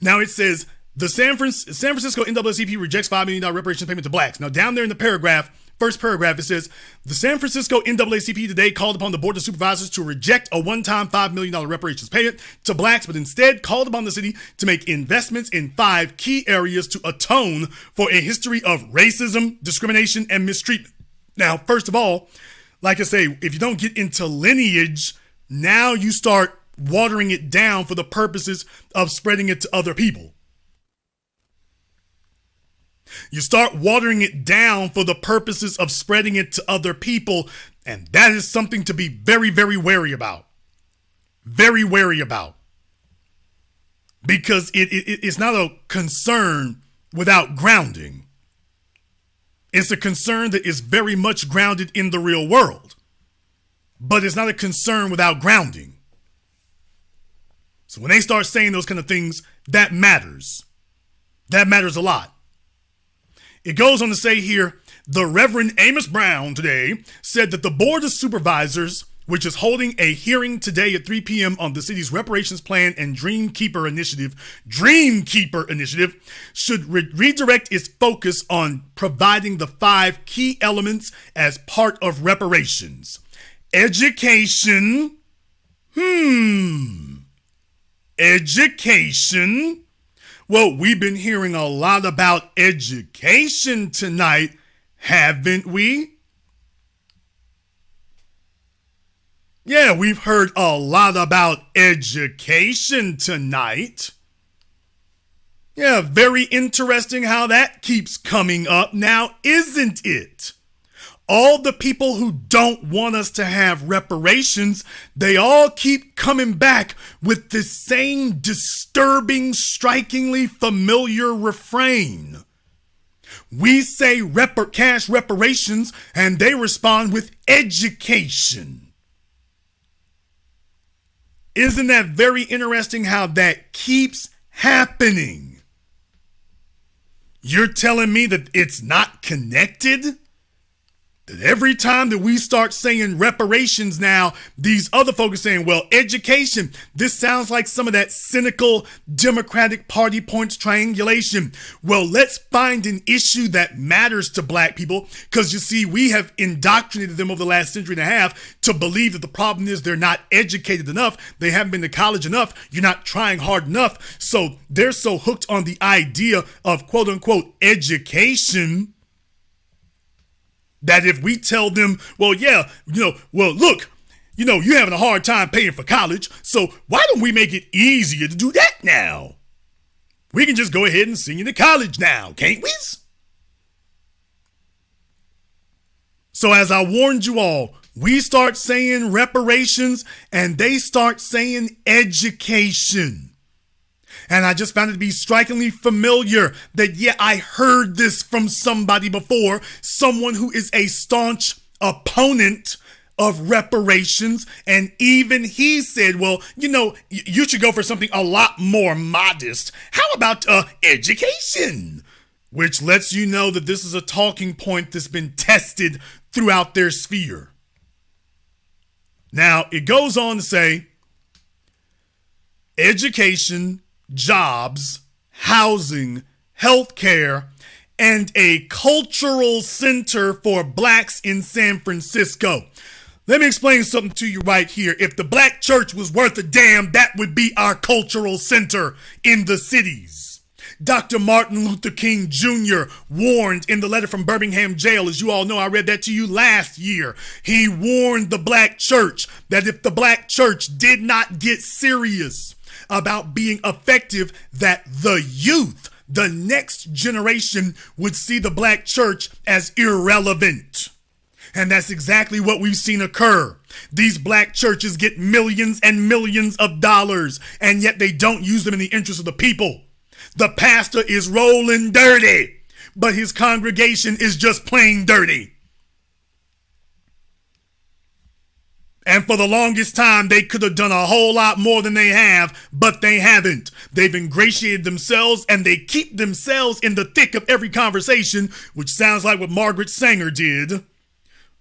Now it says, the San Francisco NAACP rejects $5 million reparations payment to blacks. Now, down there in the paragraph, first paragraph, it says, the San Francisco NAACP today called upon the Board of Supervisors to reject a one-time $5 million reparations payment to blacks, but instead called upon the city to make investments in 5 key areas to atone for a history of racism, discrimination, and mistreatment. Now, first of all, like I say, if you don't get into lineage, now you start watering it down for the purposes of spreading it to other people. You start watering it down for the purposes of spreading it to other people, and that is something to be very, very wary about. Very wary about. Because it's not a concern without grounding. It's a concern that is very much grounded in the real world. But it's not a concern without grounding. So when they start saying those kind of things, that matters. That matters a lot. It goes on to say here, the Reverend Amos Brown today said that the Board of Supervisors, which is holding a hearing today at 3 p.m. on the city's reparations plan and Dreamkeeper initiative, should redirect its focus on providing the 5 key elements as part of reparations. Education. Education. Well, we've been hearing a lot about education tonight, haven't we? Yeah, we've heard a lot about education tonight. Yeah, very interesting how that keeps coming up now, isn't it? All the people who don't want us to have reparations, they all keep coming back with this same disturbing, strikingly familiar refrain. We say cash reparations, and they respond with education. Isn't that very interesting how that keeps happening? You're telling me that it's not connected? That every time that we start saying reparations now, these other folks are saying, well, education, this sounds like some of that cynical Democratic Party points triangulation. Well, let's find an issue that matters to black people, because you see, we have indoctrinated them over the last century and a half to believe that the problem is they're not educated enough, they haven't been to college enough, you're not trying hard enough, so they're so hooked on the idea of quote unquote education that if we tell them, well, yeah, look, you're having a hard time paying for college, so why don't we make it easier to do that now? We can just go ahead and send you to college now, can't we? So as I warned you all, we start saying reparations and they start saying education. And I just found it to be strikingly familiar that, yeah, I heard this from somebody before, someone who is a staunch opponent of reparations. And even he said, well, you should go for something a lot more modest. How about education? Which lets you know that this is a talking point that's been tested throughout their sphere. Now, it goes on to say, education, jobs, housing, healthcare, and a cultural center for blacks in San Francisco. Let me explain something to you right here. If the black church was worth a damn, that would be our cultural center in the cities. Dr. Martin Luther King Jr. warned in the letter from Birmingham jail, as you all know, I read that to you last year. He warned the black church that if the black church did not get serious about being effective, that the youth, the next generation, would see the black church as irrelevant. And that's exactly what we've seen occur. These black churches get millions and millions of dollars, and yet they don't use them in the interest of the people. The pastor is rolling dirty, but his congregation is just plain dirty. And for the longest time, they could have done a whole lot more than they have, but they haven't. They've ingratiated themselves, and they keep themselves in the thick of every conversation, which sounds like what Margaret Sanger did.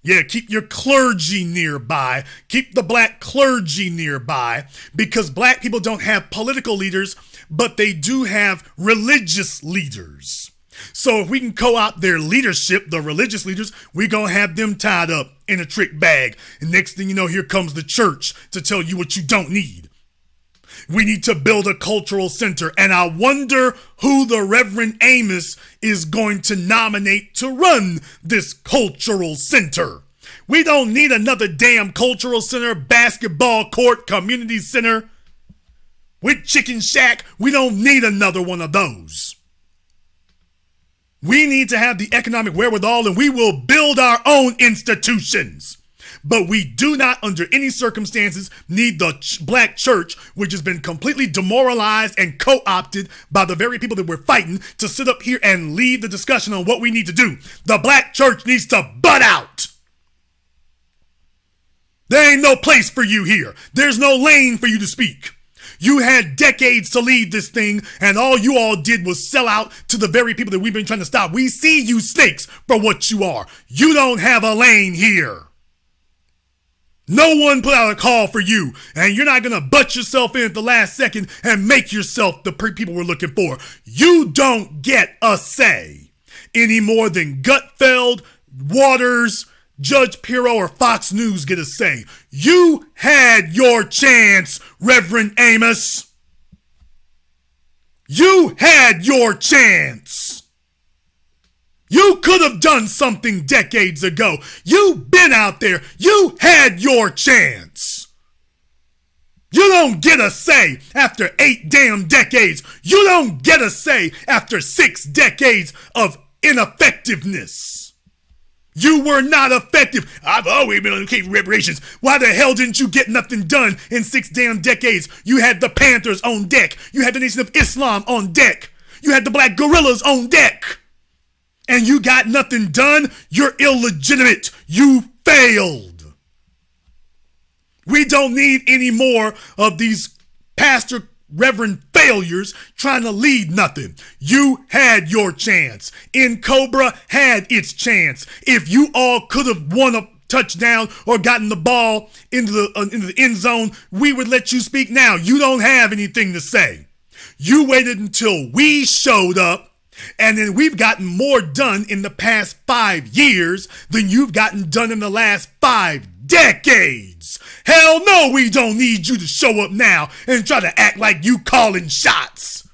Yeah, keep your clergy nearby. Keep the black clergy nearby, because black people don't have political leaders, but they do have religious leaders. So if we can co-opt their leadership, the religious leaders, we're going to have them tied up in a trick bag. And next thing you know, here comes the church to tell you what you don't need. We need to build a cultural center. And I wonder who the Reverend Amos is going to nominate to run this cultural center. We don't need another damn cultural center, basketball court, community center with chicken shack. We don't need another one of those. We need to have the economic wherewithal, and we will build our own institutions. But we do not, under any circumstances, need the black church, which has been completely demoralized and co-opted by the very people that we're fighting, to sit up here and lead the discussion on what we need to do. The black church needs to butt out. There ain't no place for you here. There's no lane for you to speak. You had decades to lead this thing, and all you all did was sell out to the very people that we've been trying to stop. We see you snakes for what you are. You don't have a lane here. No one put out a call for you, and you're not going to butt yourself in at the last second and make yourself the people we're looking for. You don't get a say any more than Gutfeld, Waters, Judge Pirro, or Fox News get a say. You had your chance, Reverend Amos. You had your chance. You could have done something decades ago. You've been out there. You had your chance. You don't get a say after 8 damn decades. You don't get a say after 6 decades of ineffectiveness. You were not effective. I've always been on the case for reparations. Why the hell didn't you get nothing done in 6 damn decades? You had the Panthers on deck. You had the Nation of Islam on deck. You had the Black Guerrillas on deck. And you got nothing done? You're illegitimate. You failed. We don't need any more of these pastor reverend failures trying to lead nothing. You had your chance. In Cobra had its chance. If you all could have won a touchdown or gotten the ball into the end zone, we would let you speak now. You don't have anything to say. You waited until we showed up, and then we've gotten more done in the past 5 years than you've gotten done in the last 5 decades. Hell no, we don't need you to show up now and try to act like you calling shots.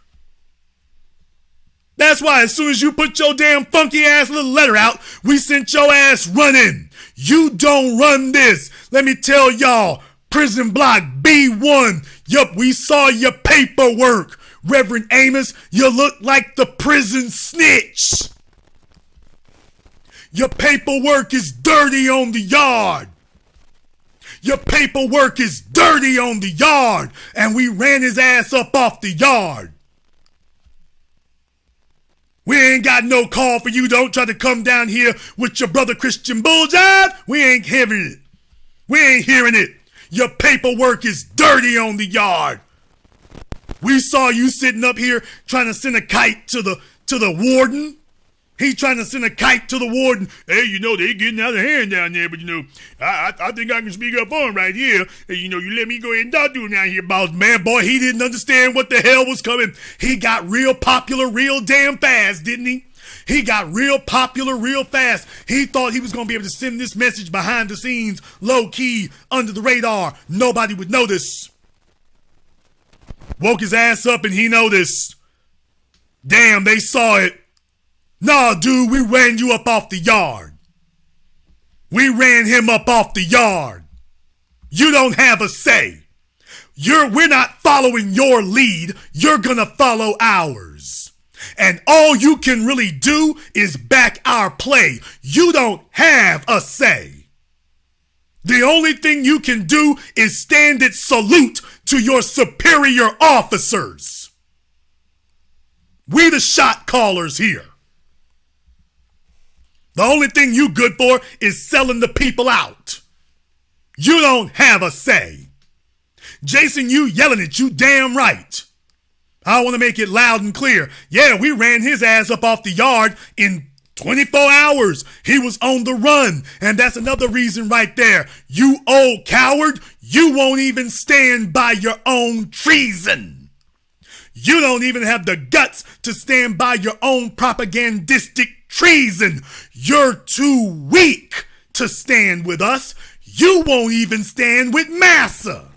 That's why as soon as you put your damn funky ass little letter out, we sent your ass running. You don't run this. Let me tell y'all, Prison Block B1, yup, we saw your paperwork. Reverend Amos, you look like the prison snitch. Your paperwork is dirty on the yard. Your paperwork is dirty on the yard, and we ran his ass up off the yard. We ain't got no call for you. Don't try to come down here with your brother Christian bulljive. We ain't hearing it. We ain't hearing it. Your paperwork is dirty on the yard. We saw you sitting up here trying to send a kite to the warden. He trying to send a kite to the warden. Hey, you know, they getting out of hand down there, but you know, I think I can speak up for him right here. Hey, you know, you let me go ahead and talk to him down here, boss man. Boy, he didn't understand what the hell was coming. He got real popular real damn fast, didn't he? He got real popular real fast. He thought he was going to be able to send this message behind the scenes, low key, under the radar. Nobody would notice. Woke his ass up and he noticed. Damn, they saw it. Nah, dude, we ran you up off the yard. We ran him up off the yard. You don't have a say. We're not following your lead. You're gonna follow ours. And all you can really do is back our play. You don't have a say. The only thing you can do is stand at salute to your superior officers. We the shot callers here. The only thing you good for is selling the people out. You don't have a say. Jason, you yelling at you damn right. I want to make it loud and clear. Yeah, we ran his ass up off the yard in 24 hours. He was on the run. And that's another reason right there. You old coward, you won't even stand by your own treason. You don't even have the guts to stand by your own propagandistic treason. You're too weak to stand with us. You won't even stand with Massa.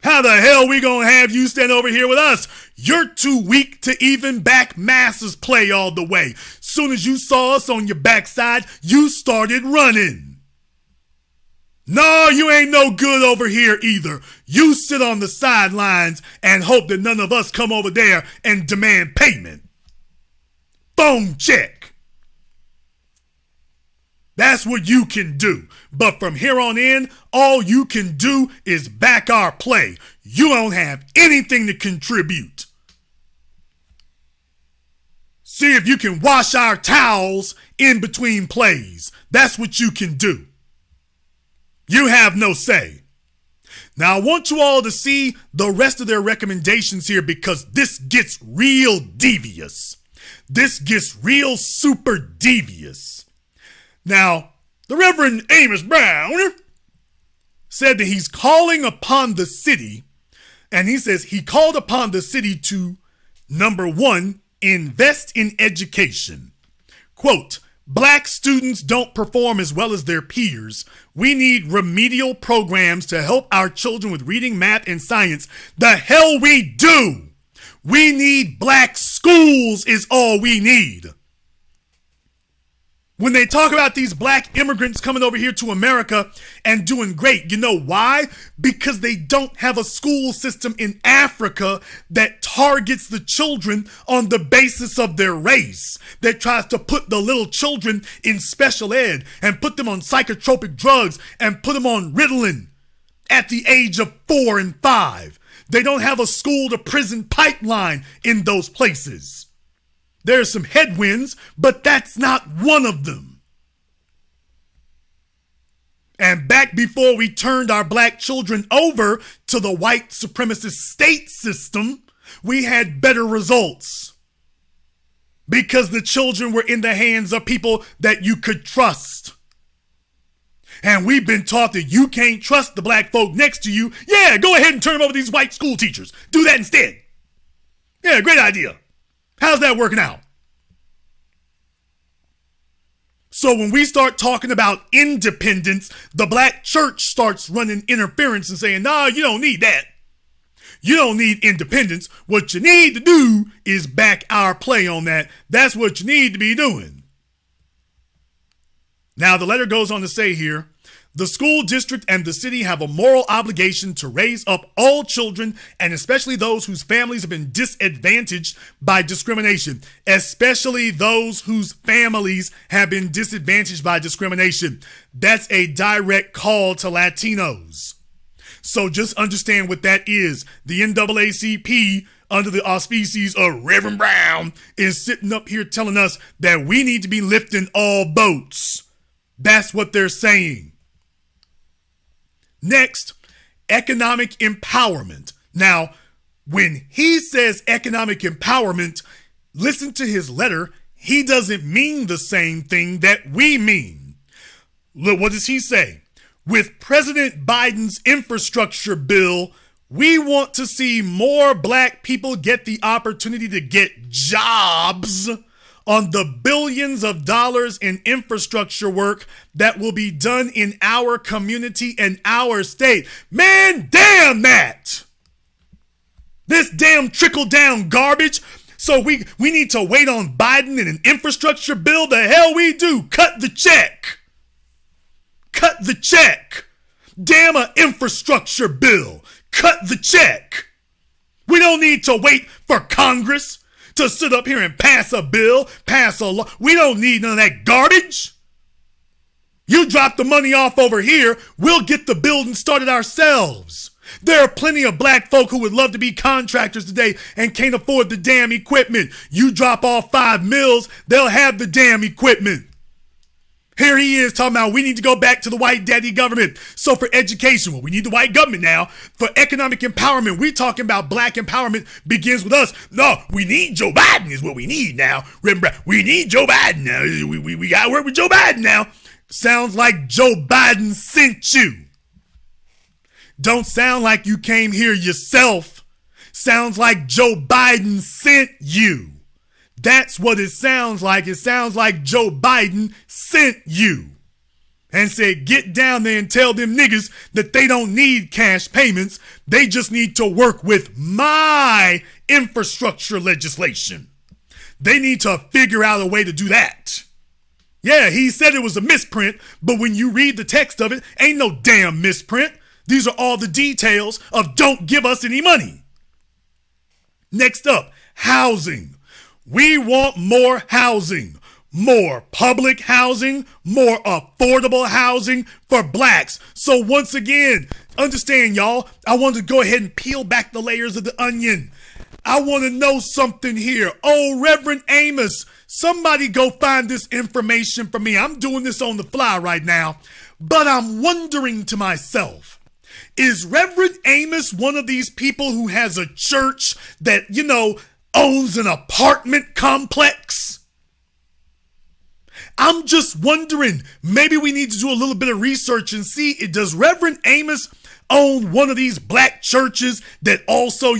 How the hell we gonna have you stand over here with us? You're too weak to even back Massa's play all the way. Soon as you saw us on your backside, you started running. No, you ain't no good over here either. You sit on the sidelines and hope that none of us come over there and demand payment. Phone check. That's what you can do. But from here on in, all you can do is back our play. You don't have anything to contribute. See if you can wash our towels in between plays. That's what you can do. You have no say. Now I want you all to see the rest of their recommendations here because this gets real devious. This gets real super devious. Now, the Reverend Amos Brown said that he's calling upon the city, and he says he called upon the city to, number one, invest in education. Quote, Black students don't perform as well as their peers. We need remedial programs to help our children with reading, math, and science. The hell we do! We need black schools is all we need. When they talk about these black immigrants coming over here to America and doing great, you know why? Because they don't have a school system in Africa that targets the children on the basis of their race, that tries to put the little children in special ed and put them on psychotropic drugs and put them on Ritalin at the age of 4 and 5. They don't have a school to prison pipeline in those places. There's some headwinds, but that's not one of them. And back before we turned our black children over to the white supremacist state system, we had better results. Because the children were in the hands of people that you could trust. And we've been taught that you can't trust the black folk next to you. Yeah, go ahead and turn them over to these white school teachers. Do that instead. Yeah, great idea. How's that working out? So when we start talking about independence, the black church starts running interference and saying, nah, you don't need that. You don't need independence. What you need to do is back our play on that. That's what you need to be doing. Now, the letter goes on to say here, the school district and the city have a moral obligation to raise up all children, and especially those whose families have been disadvantaged by discrimination. Especially those whose families have been disadvantaged by discrimination. That's a direct call to Latinos. So just understand what that is. The NAACP, under the auspices of Reverend Brown, is sitting up here telling us that we need to be lifting all boats. That's what they're saying. Next, economic empowerment. Now, when he says economic empowerment, listen to his letter. He doesn't mean the same thing that we mean. Look, what does he say? With President Biden's infrastructure bill, we want to see more black people get the opportunity to get jobs on the billions of dollars in infrastructure work that will be done in our community and our state. Man, damn that! This damn trickle-down garbage. So we need to wait on Biden and an infrastructure bill? The hell we do. Cut the check. Cut the check. Damn an infrastructure bill. Cut the check. We don't need to wait for Congress to sit up here and pass a bill, pass a law. We don't need none of that garbage. You drop the money off over here, we'll get the building started ourselves. There are plenty of black folk who would love to be contractors today and can't afford the damn equipment. You drop off $5 million, they'll have the damn equipment. Here he is talking about we need to go back to the white daddy government. So for education, well, we need the white government now. For economic empowerment, we're talking about black empowerment begins with us. No, we need Joe Biden is what we need now. We need Joe Biden now. We got to work with Joe Biden now. Sounds like Joe Biden sent you. Don't sound like you came here yourself. Sounds like Joe Biden sent you. That's what it sounds like. It sounds like Joe Biden sent you and said, get down there and tell them niggas that they don't need cash payments. They just need to work with my infrastructure legislation. They need to figure out a way to do that. Yeah, he said it was a misprint, but when you read the text of it, ain't no damn misprint. These are all the details of don't give us any money. Next up, housing. We want more housing, more public housing, more affordable housing for blacks. So once again, understand y'all, I want to go ahead and peel back the layers of the onion. I want to know something here. Oh, Reverend Amos, somebody go find this information for me. I'm doing this on the fly right now, but I'm wondering to myself, is Reverend Amos one of these people who has a church that, owns an apartment complex? I'm just wondering, maybe we need to do a little bit of research and see, does Reverend Amos own one of these black churches that also,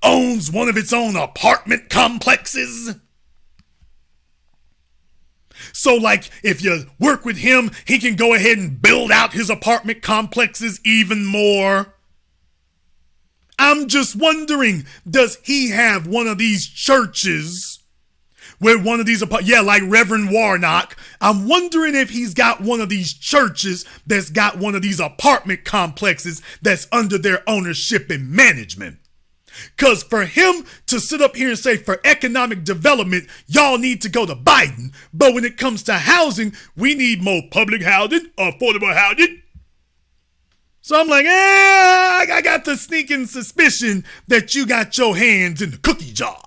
owns one of its own apartment complexes? So like if you work with him, he can go ahead and build out his apartment complexes even more. I'm just wondering, does he have one of these churches with one of these, like Reverend Warnock. I'm wondering if he's got one of these churches that's got one of these apartment complexes that's under their ownership and management. Because for him to sit up here and say for economic development, y'all need to go to Biden. But when it comes to housing, we need more public housing, affordable housing. So I'm like, I got the sneaking suspicion that you got your hands in the cookie jar.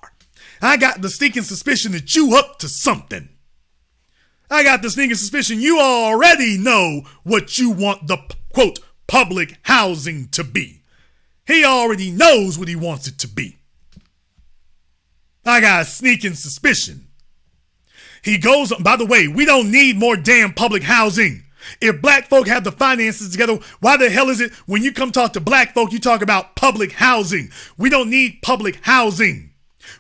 I got the sneaking suspicion that you up to something. I got the sneaking suspicion you already know what you want the, quote, public housing to be. He already knows what he wants it to be. I got a sneaking suspicion. He goes, by the way, we don't need more damn public housing. If black folk have the finances together, why the hell is it when you come talk to black folk, you talk about public housing? We don't need public housing.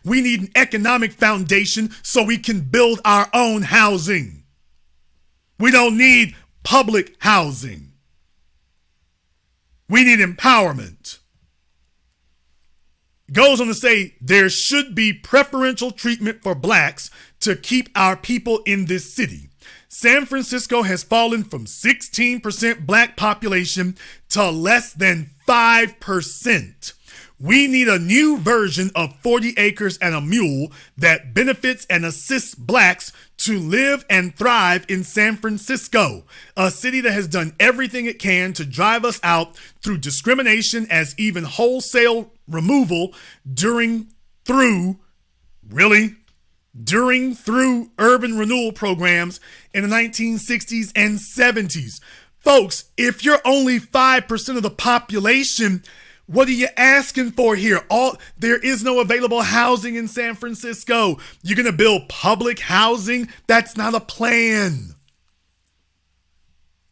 We need an economic foundation so we can build our own housing. We don't need public housing. We need empowerment. Goes on to say there should be preferential treatment for blacks to keep our people in this city. San Francisco has fallen from 16% black population to less than 5%. We need a new version of 40 acres and a mule that benefits and assists blacks to live and thrive in San Francisco, a city that has done everything it can to drive us out through discrimination, as even wholesale removal through urban renewal programs in the 1960s and 70s. Folks, if you're only 5% of the population, what are you asking for here? There is no available housing in San Francisco. You're going to build public housing? That's not a plan.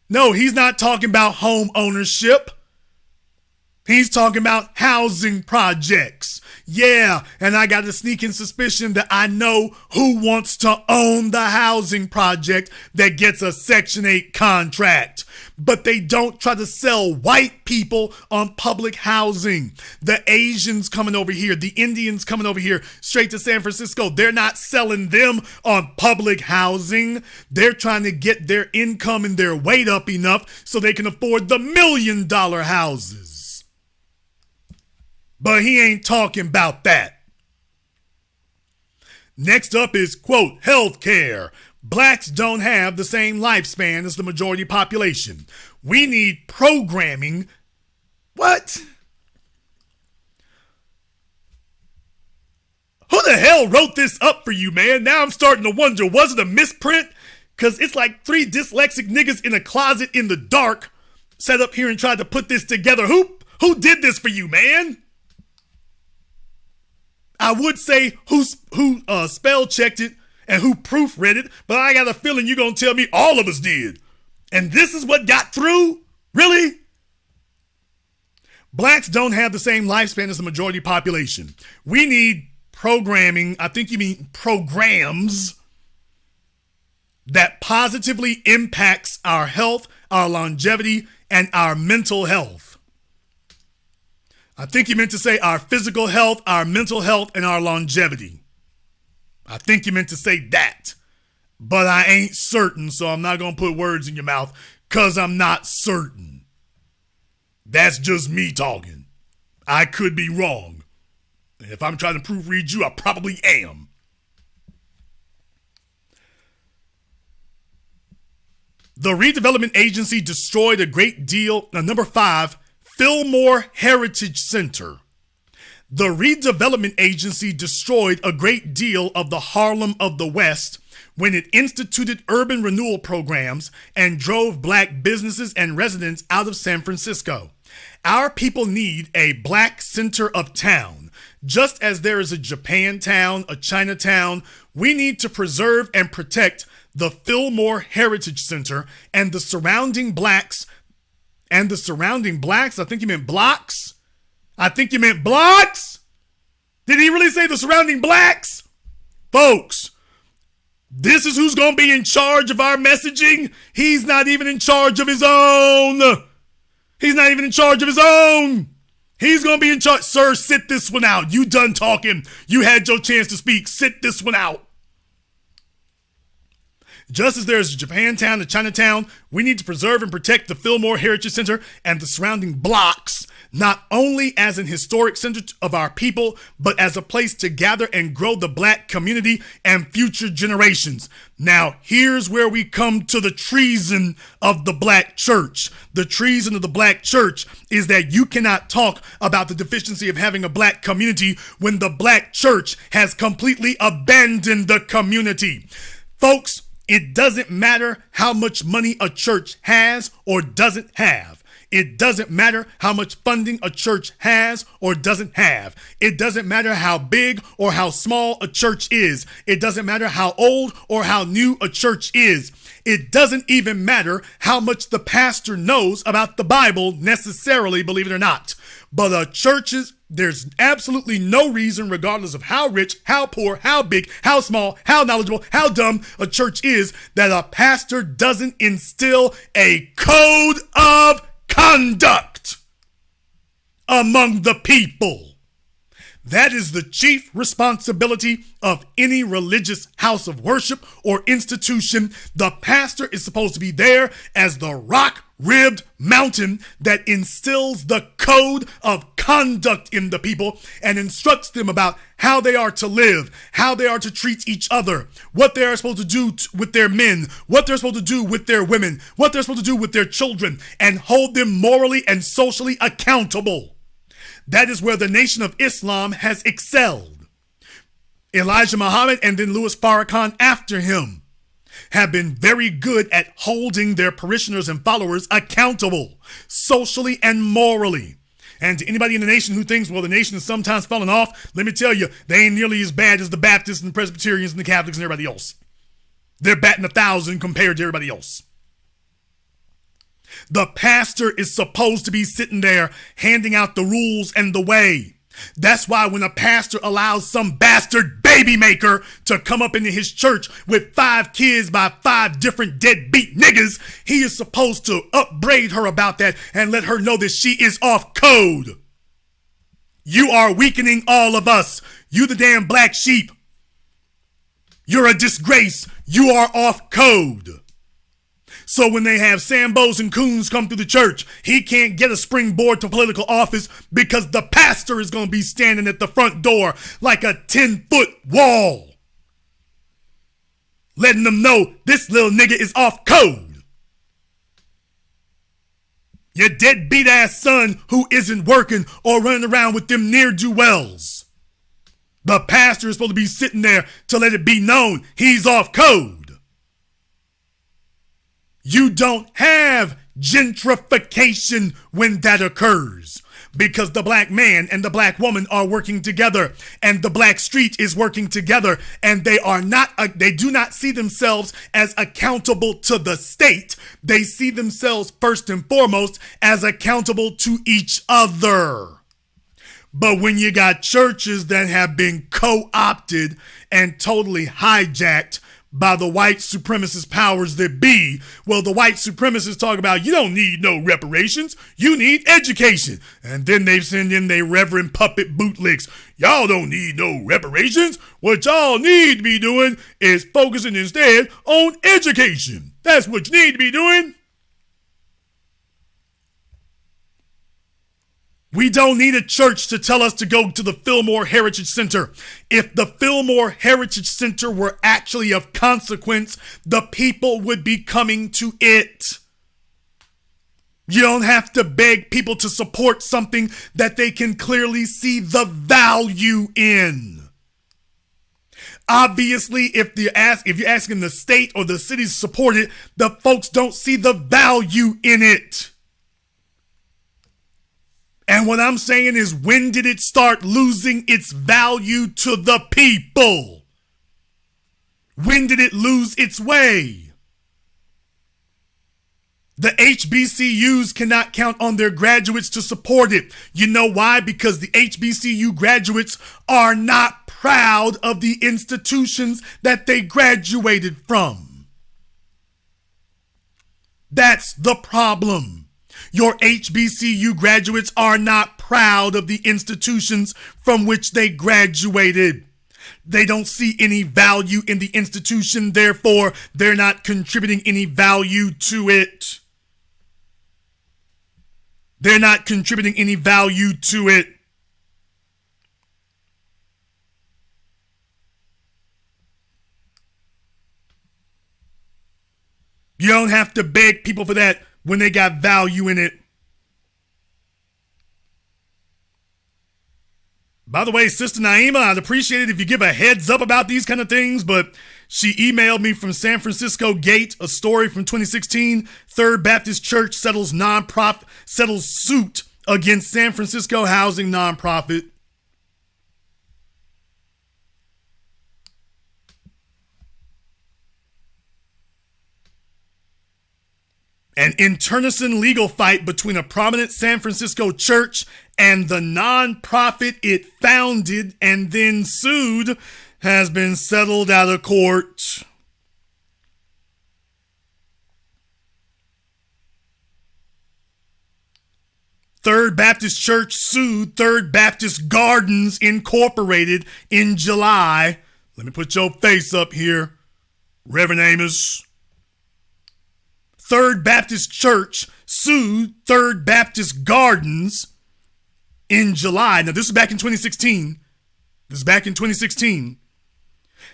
No, he's not talking about home ownership. He's talking about housing projects. Yeah, and I got a sneaking suspicion that I know who wants to own the housing project that gets a Section 8 contract. But they don't try to sell white people on public housing. The Asians coming over here, the Indians coming over here straight to San Francisco, they're not selling them on public housing. They're trying to get their income and their weight up enough so they can afford the $1 million houses. But he ain't talking about that. Next up is, quote, healthcare. Blacks don't have the same lifespan as the majority population. We need programming. What? Who the hell wrote this up for you, man? Now I'm starting to wonder, was it a misprint? Because it's like 3 dyslexic niggas in a closet in the dark sat up here and tried to put this together. Who did this for you, man? I would say who spell checked it and who proofread it, but I got a feeling you're going to tell me all of us did. And this is what got through? Really? Blacks don't have the same lifespan as the majority population. We need programming, I think you mean programs, that positively impacts our health, our longevity, and our mental health. I think you meant to say our physical health, our mental health, and our longevity. I think you meant to say that. But I ain't certain, so I'm not going to put words in your mouth because I'm not certain. That's just me talking. I could be wrong. And if I'm trying to proofread you, I probably am. The Redevelopment Agency destroyed a great deal. Number 5, Fillmore Heritage Center. The Redevelopment Agency destroyed a great deal of the Harlem of the West when it instituted urban renewal programs and drove black businesses and residents out of San Francisco. Our people need a black center of town. Just as there is a Japantown, a Chinatown, we need to preserve and protect the Fillmore Heritage Center and the surrounding blacks. And the surrounding blacks? I think you meant blocks. I think you meant blocks. Did he really say the surrounding blacks? Folks, this is who's going to be in charge of our messaging. He's not even in charge of his own. He's not even in charge of his own. He's going to be in charge. Sir, sit this one out. You done talking. You had your chance to speak. Sit this one out. Just as there's Japantown and Chinatown, we need to preserve and protect the Fillmore Heritage Center and the surrounding blocks, not only as an historic center of our people, but as a place to gather and grow the black community and future generations. Now, here's where we come to the treason of the black church. The treason of the black church is that you cannot talk about the deficiency of having a black community when the black church has completely abandoned the community. Folks, it doesn't matter how much money a church has or doesn't have. It doesn't matter how much funding a church has or doesn't have. It doesn't matter how big or how small a church is. It doesn't matter how old or how new a church is. It doesn't even matter how much the pastor knows about the Bible necessarily, believe it or not. But churches, there's absolutely no reason, regardless of how rich, how poor, how big, how small, how knowledgeable, how dumb a church is, that a pastor doesn't instill a code of conduct among the people. That is the chief responsibility of any religious house of worship or institution. The pastor is supposed to be there as the rock-ribbed mountain that instills the code of conduct in the people and instructs them about how they are to live, how they are to treat each other, what they are supposed to do with their men, what they're supposed to do with their women, what they're supposed to do with their children, and hold them morally and socially accountable. That is where the Nation of Islam has excelled. Elijah Muhammad and then Louis Farrakhan after him have been very good at holding their parishioners and followers accountable, socially and morally. And to anybody in the nation who thinks, well, the nation is sometimes falling off, let me tell you, they ain't nearly as bad as the Baptists and the Presbyterians and the Catholics and everybody else. They're batting 1,000 compared to everybody else. The pastor is supposed to be sitting there handing out the rules and the way. That's why when a pastor allows some bastard baby maker to come up into his church with 5 kids by 5 different deadbeat niggas, he is supposed to upbraid her about that and let her know that she is off code. You are weakening all of us. You the damn black sheep. You're a disgrace. You are off code. So when they have Sambos and Coons come through the church, he can't get a springboard to political office because the pastor is going to be standing at the front door like a 10-foot wall, letting them know this little nigga is off code. Your deadbeat ass son who isn't working or running around with them ne'er-do-wells. The pastor is supposed to be sitting there to let it be known he's off code. You don't have gentrification when that occurs because the black man and the black woman are working together and the black street is working together, and they do not see themselves as accountable to the state. They see themselves first and foremost as accountable to each other. But when you got churches that have been co-opted and totally hijacked by the white supremacist powers that be, well, the white supremacists talk about you don't need no reparations, you need education. And then they send in their reverend puppet bootlicks. Y'all don't need no reparations. What y'all need to be doing is focusing instead on education. That's what you need to be doing. We don't need a church to tell us to go to the Fillmore Heritage Center. If the Fillmore Heritage Center were actually of consequence, the people would be coming to it. You don't have to beg people to support something that they can clearly see the value in. Obviously, if you're asking the state or the city to support it, the folks don't see the value in it. And what I'm saying is, when did it start losing its value to the people? When did it lose its way? The HBCUs cannot count on their graduates to support it. You know why? Because the HBCU graduates are not proud of the institutions that they graduated from. That's the problem. Your HBCU graduates are not proud of the institutions from which they graduated. They don't see any value in the institution. Therefore, they're not contributing any value to it. They're not contributing any value to it. You don't have to beg people for that when they got value in it. By the way, Sister Naima, I'd appreciate it if you give a heads up about these kind of things, but she emailed me from San Francisco Gate, a story from 2016. Third Baptist Church settles suit against San Francisco housing nonprofit. An internecine legal fight between a prominent San Francisco church and the nonprofit it founded and then sued has been settled out of court. Third Baptist Church sued Third Baptist Gardens Incorporated in July. Let me put your face up here, Reverend Amos. Third Baptist Church sued Third Baptist Gardens in July. Now, this is back in 2016.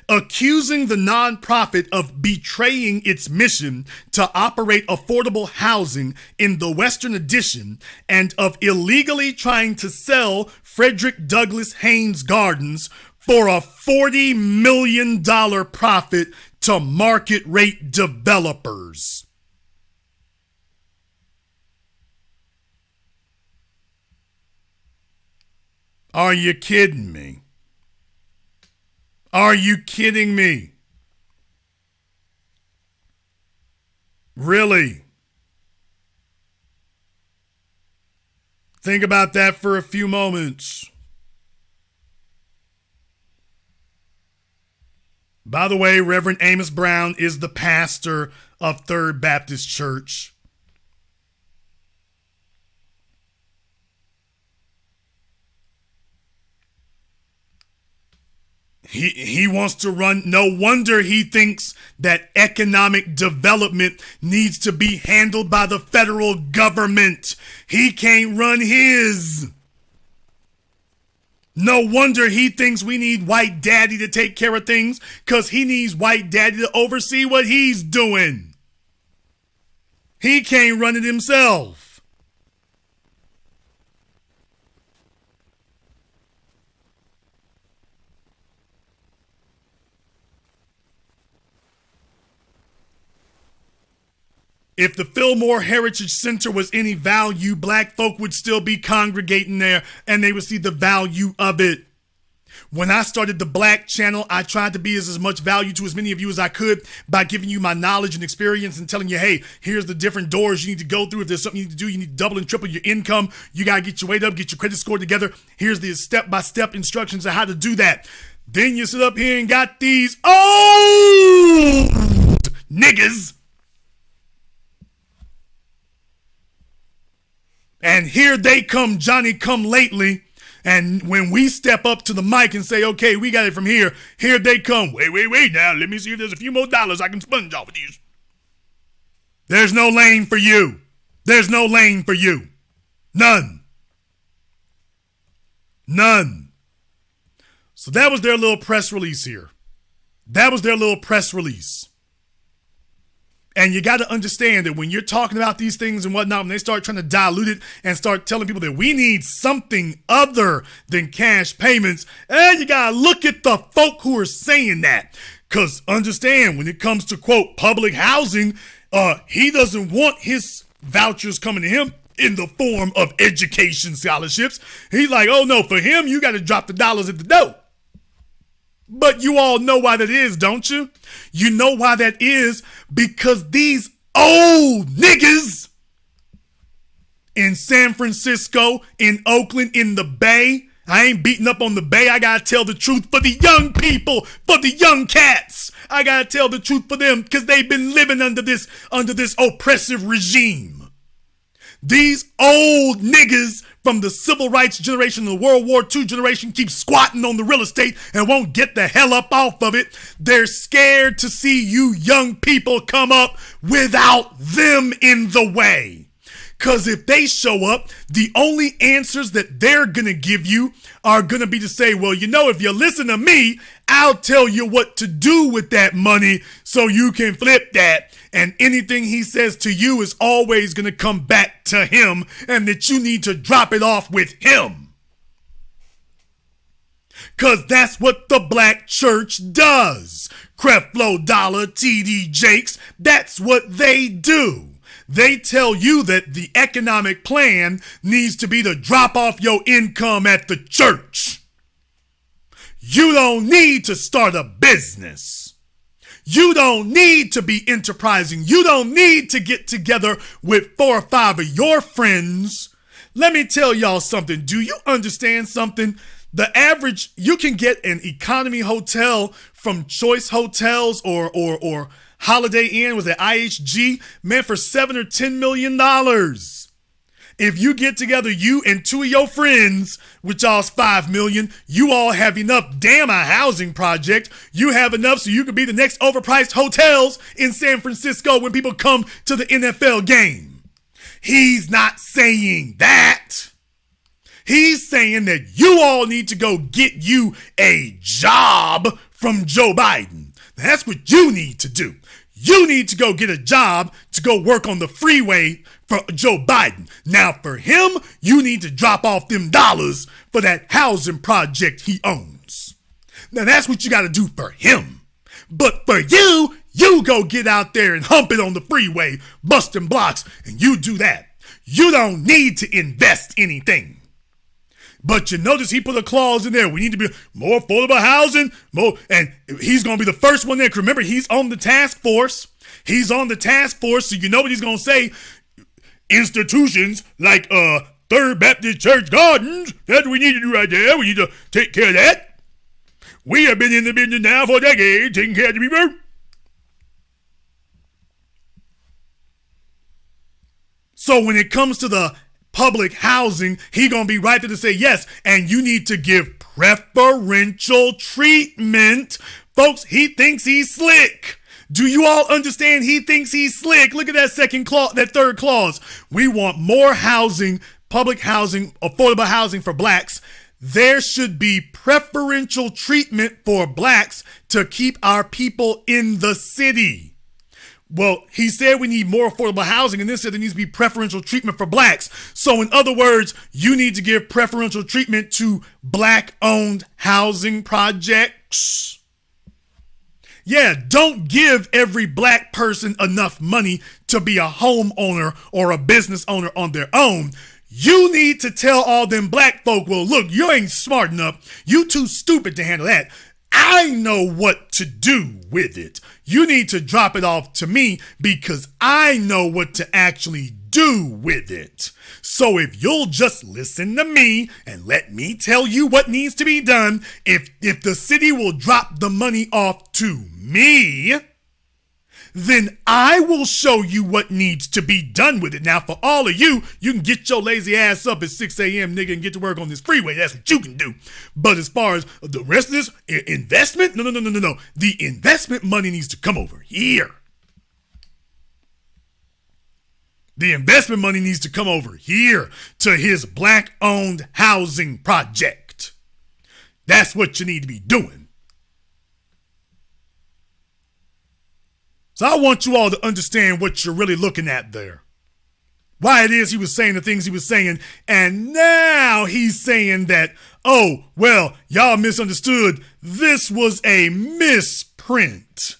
Accusing the nonprofit of betraying its mission to operate affordable housing in the Western Addition and of illegally trying to sell Frederick Douglass Haynes Gardens for a $40 million profit to market rate developers. Are you kidding me? Are you kidding me? Really? Think about that for a few moments. By the way, Reverend Amos Brown is the pastor of Third Baptist Church. He wants to run. No wonder he thinks that economic development needs to be handled by the federal government. He can't run his. No wonder he thinks we need white daddy to take care of things, because he needs white daddy to oversee what he's doing. He can't run it himself. If the Fillmore Heritage Center was any value, black folk would still be congregating there and they would see the value of it. When I started the Black Channel, I tried to be as much value to as many of you as I could by giving you my knowledge and experience and telling you, hey, here's the different doors you need to go through. If there's something you need to do, you need to double and triple your income. You got to get your weight up, get your credit score together. Here's the step-by-step instructions on how to do that. Then you sit up here and got these old niggas. And here they come, Johnny come lately. And when we step up to the mic and say, okay, we got it from here, here they come. Wait now. Let me see if there's a few more dollars I can sponge off of these. There's no lane for you. There's no lane for you. None. None. So that was their little press release here. That was their little press release. And you got to understand that when you're talking about these things and whatnot, when they start trying to dilute it and start telling people that we need something other than cash payments, you got to look at the folk who are saying that. Because understand, when it comes to, quote, public housing, he doesn't want his vouchers coming to him in the form of education scholarships. He's like, oh, no, for him, you got to drop the dollars at the door. But you all know why that is, don't you? You know why that is because these old niggas in San Francisco, in Oakland, in the Bay, I ain't beating up on the Bay. I gotta tell the truth for the young people, for the young cats. I gotta tell the truth for them because they've been living under this oppressive regime. These old niggas from the civil rights generation and the World War II generation keep squatting on the real estate and won't get the hell up off of it. They're scared to see you young people come up without them in the way. Because if they show up, the only answers that they're going to give you are going to be to say, well, you know, if you listen to me, I'll tell you what to do with that money so you can flip that. And anything he says to you is always going to come back to him, and that you need to drop it off with him. Because that's what the black church does. Creflo Dollar, TD Jakes, that's what they do. They tell you that the economic plan needs to be to drop off your income at the church. You don't need to start a business. You don't need to be enterprising. You don't need to get together with 4 or 5 of your friends. Let me tell y'all something. Do you understand something? The average, you can get an economy hotel from Choice Hotels or Holiday Inn, was at IHG, man, for $7 or $10 million. If you get together, you and 2 of your friends, which all's $5 million, you all have enough. Damn, a housing project. You have enough so you can be the next overpriced hotels in San Francisco when people come to the NFL game. He's not saying that. He's saying that you all need to go get you a job from Joe Biden. That's what you need to do. You need to go get a job to go work on the freeway for Joe Biden. Now, for him, you need to drop off them dollars for that housing project he owns. Now, that's what you got to do for him. But for you, you go get out there and hump it on the freeway, busting blocks, and you do that. You don't need to invest anything. But you notice he put a clause in there. We need to be more affordable housing, and he's going to be the first one there. Remember, he's on the task force. He's on the task force, so you know what he's going to say. Institutions like Third Baptist Church Gardens, that's what we need to do right there. We need to take care of that. We have been in the business now for decades, taking care of the people. So when it comes to the public housing, he gonna be right there to say yes, and you need to give preferential treatment. Folks, he thinks he's slick. Do you all understand? He thinks he's slick. Look at that that third clause. We want more housing, public housing, affordable housing for blacks. There should be preferential treatment for blacks to keep our people in the city. Well, he said we need more affordable housing, and then said there needs to be preferential treatment for blacks. So in other words, you need to give preferential treatment to black-owned housing projects. Yeah, don't give every black person enough money to be a homeowner or a business owner on their own. You need to tell all them black folk, well, look, you ain't smart enough. You too stupid to handle that. I know what to do with it. You need to drop it off to me because I know what to actually do with it. So if you'll just listen to me and let me tell you what needs to be done, if the city will drop the money off to me, then I will show you what needs to be done with it. Now, for all of you, you can get your lazy ass up at 6 a.m., nigga, and get to work on this freeway. That's what you can do. But as far as the rest of this investment, no. The investment money needs to come over here. The investment money needs to come over here to his black-owned housing project. That's what you need to be doing. So I want you all to understand what you're really looking at there. Why it is he was saying the things he was saying, and now he's saying that, oh, well, y'all misunderstood. This was a misprint.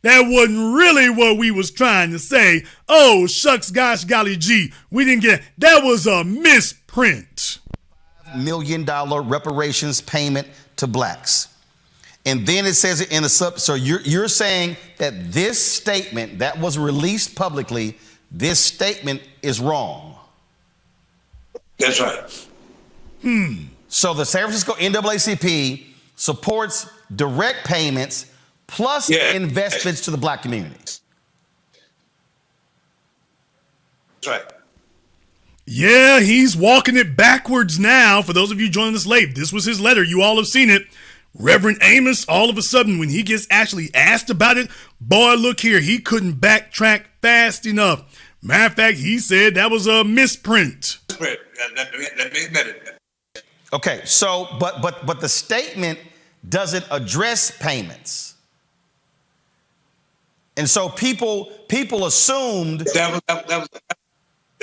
That wasn't really what we was trying to say. Oh, shucks, gosh, golly gee, we didn't get it. That was a misprint. $5 million reparations payment to blacks. And then it says it in the so you're saying that this statement that was released publicly, this statement is wrong. That's right. So the San Francisco NAACP supports direct payments plus investments to the black community. That's right. Yeah, he's walking it backwards now. For those of you joining us late, this was his letter. You all have seen it. Reverend Amos, all of a sudden, when he gets actually asked about it, boy, look here, he couldn't backtrack fast enough. Matter of fact, he said that was a misprint. Let me admit it. Okay, so but the statement doesn't address payments, and so people assumed that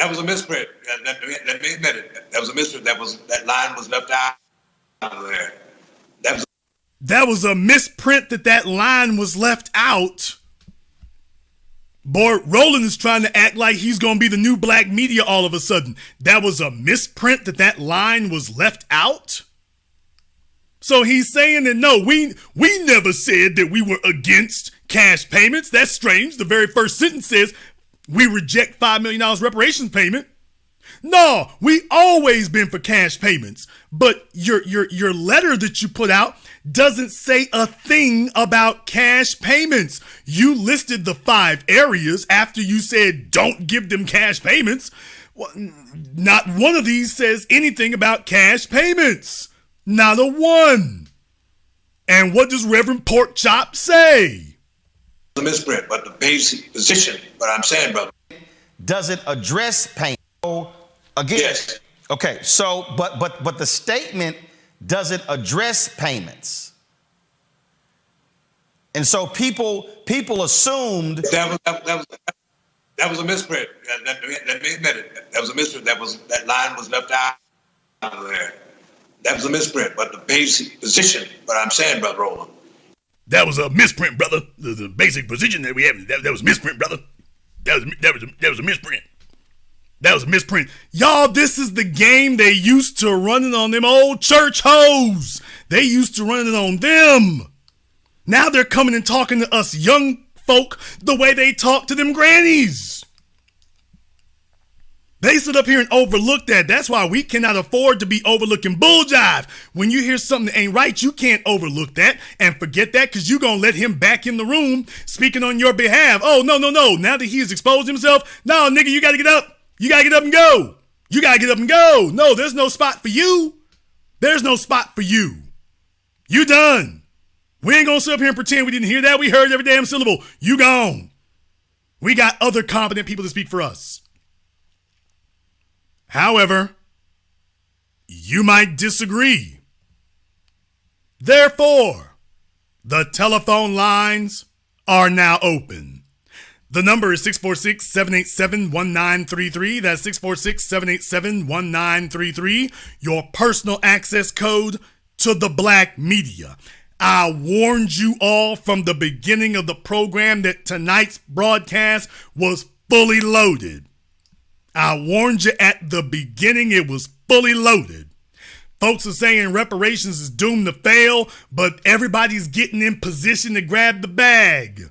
was a misprint. Let me admit it. That was a misprint. That line was left out of there. That was a misprint that line was left out. Boy, Roland is trying to act like he's going to be the new black media all of a sudden. That was a misprint that line was left out? So he's saying that no, we never said that we were against cash payments. That's strange. The very first sentence says we reject $5 million reparations payment. No, we always been for cash payments. But your letter that you put out doesn't say a thing about cash payments. You listed the 5 areas after you said don't give them cash payments. Well, not one of these says anything about cash payments. Not a one. And what does Reverend Porkchop say? A misprint, but the basic position, what I'm saying, brother, doesn't address payment. Again, yes. Okay, so but the statement doesn't address payments, and so people assumed that was a misprint. Let me admit it. That was a misprint. That line was left out of there. That was a misprint, but the basic position, what I'm saying, brother Roland. That was a misprint, brother. The basic position that we have, that was misprint, brother. That was a misprint. That was a misprint. Y'all, this is the game they used to running on them old church hoes. They used to running on them. Now they're coming and talking to us young folk the way they talk to them grannies. They sit up here and overlook that. That's why we cannot afford to be overlooking bull jive. When you hear something that ain't right, you can't overlook that and forget that because you're going to let him back in the room speaking on your behalf. Oh, no. Now that he has exposed himself, no, nigga, you got to get up. You got to get up and go. You got to get up and go. No, there's no spot for you. There's no spot for you. You done. We ain't going to sit up here and pretend we didn't hear that. We heard every damn syllable. You gone. We got other competent people to speak for us. However, you might disagree. Therefore, the telephone lines are now open. The number is 646-787-1933. That's 646-787-1933. Your personal access code to the black media. I warned you all from the beginning of the program that tonight's broadcast was fully loaded. I warned you at the beginning it was fully loaded. Folks are saying reparations is doomed to fail, but everybody's getting in position to grab the bag.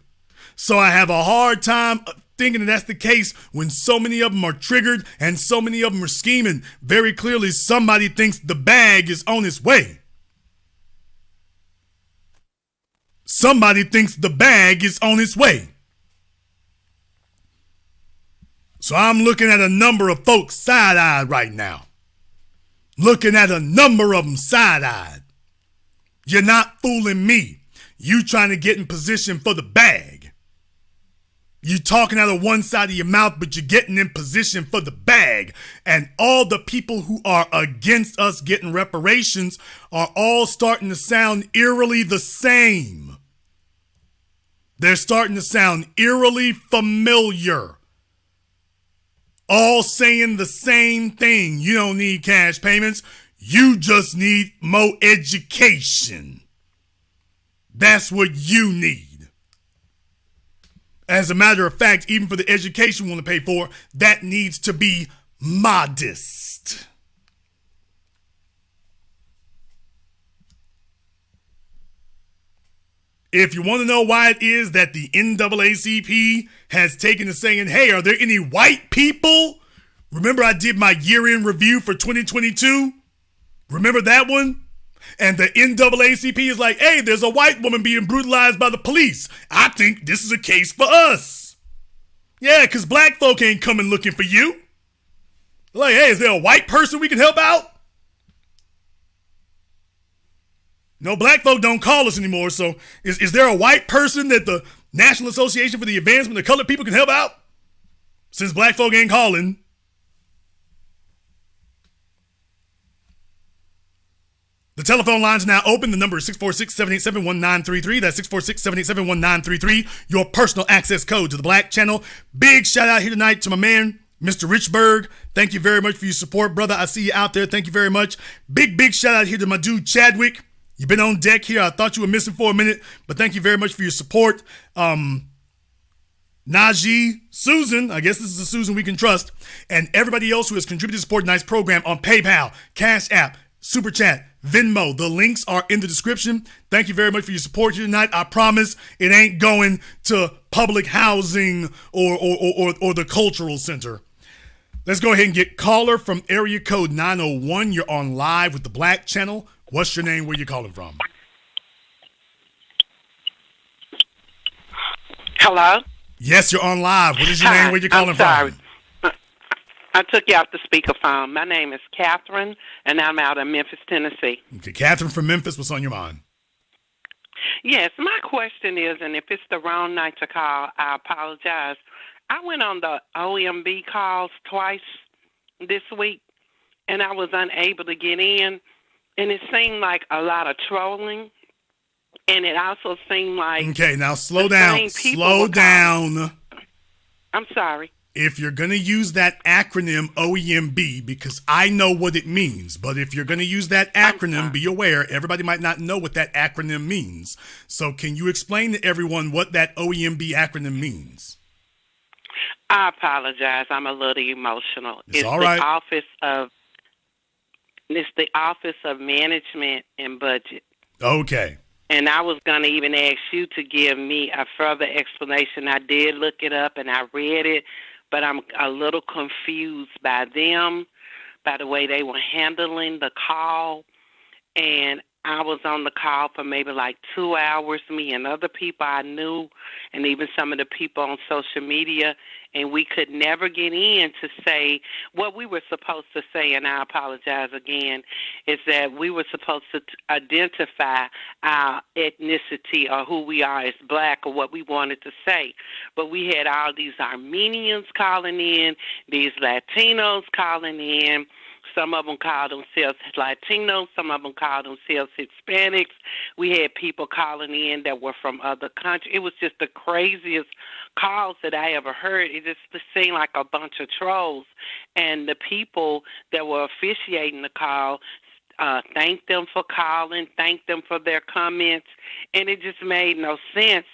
So I have a hard time thinking that that's the case when so many of them are triggered and so many of them are scheming. Very clearly, somebody thinks the bag is on its way. Somebody thinks the bag is on its way. So I'm looking at a number of folks side-eyed right now. Looking at a number of them side-eyed. You're not fooling me. You trying to get in position for the bag. You talking out of one side of your mouth, but you're getting in position for the bag. And all the people who are against us getting reparations are all starting to sound eerily the same. They're starting to sound eerily familiar. All saying the same thing. You don't need cash payments. You just need more education. That's what you need. As a matter of fact, even for the education we want to pay for, that needs to be modest. If you want to know why it is that the NAACP has taken to saying, hey, are there any white people? Remember I did my year-end review for 2022? Remember that one? And the NAACP is like, hey, there's a white woman being brutalized by the police. I think this is a case for us. Yeah, because black folk ain't coming looking for you. Like, hey, is there a white person we can help out? No, black folk don't call us anymore, so is there a white person that the National Association for the Advancement of Colored People can help out? Since black folk ain't calling. The telephone lines are now open. The number is 646-787-1933. That's 646-787-1933. Your personal access code to the Black Channel. Big shout out here tonight to my man, Mr. Richburg. Thank you very much for your support, brother. I see you out there. Thank you very much. Big shout out here to my dude, Chadwick. You've been on deck here. I thought you were missing for a minute, but thank you very much for your support. Najee, Susan, I guess this is the Susan we can trust, and everybody else who has contributed to support tonight's program on PayPal, Cash App, Super Chat, Venmo. The links are in the description. Thank you very much for your support here tonight. I promise it ain't going to public housing or the cultural center. Let's go ahead and get caller from area code 901. You're on live with the Black Channel. What's your name? Where you calling from? Hello? Yes, you're on live. What is your name? Where you calling from? I took you off the speakerphone. My name is Catherine, and I'm out of Memphis, Tennessee. Okay, Catherine from Memphis. What's on your mind? Yes, my question is, and if it's the wrong night to call, I apologize. I went on the OMB calls twice this week, and I was unable to get in, and it seemed like a lot of trolling, and it also seemed like... Okay, now slow down. Slow down. I'm sorry. If you're going to use that acronym OEMB, because I know what it means, but if you're going to use that acronym, be aware, everybody might not know what that acronym means. So can you explain to everyone what that OEMB acronym means? I apologize. I'm a little emotional. It's all right. It's the Office of Management and Budget. Okay. And I was going to even ask you to give me a further explanation. I did look it up and I read it, but I'm a little confused by them, by the way they were handling the call. And I was on the call for maybe like 2 hours, me and other people I knew, and even some of the people on social media, and we could never get in to say what we were supposed to say, and I apologize again, is that we were supposed to identify our ethnicity or who we are as black or what we wanted to say. But we had all these Armenians calling in, these Latinos calling in. Some of them called themselves Latinos. Some of them called themselves Hispanics. We had people calling in that were from other countries. It was just the craziest calls that I ever heard. It just seemed like a bunch of trolls. And the people that were officiating the call thanked them for calling, thanked them for their comments, and it just made no sense.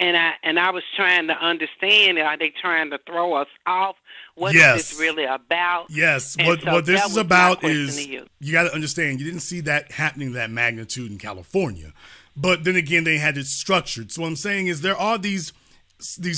And I was trying to understand, are they trying to throw us off? What is this really about? Yes. What this is about is, you got to understand, you didn't see that happening to that magnitude in California. But then again, they had it structured. So what I'm saying is there are these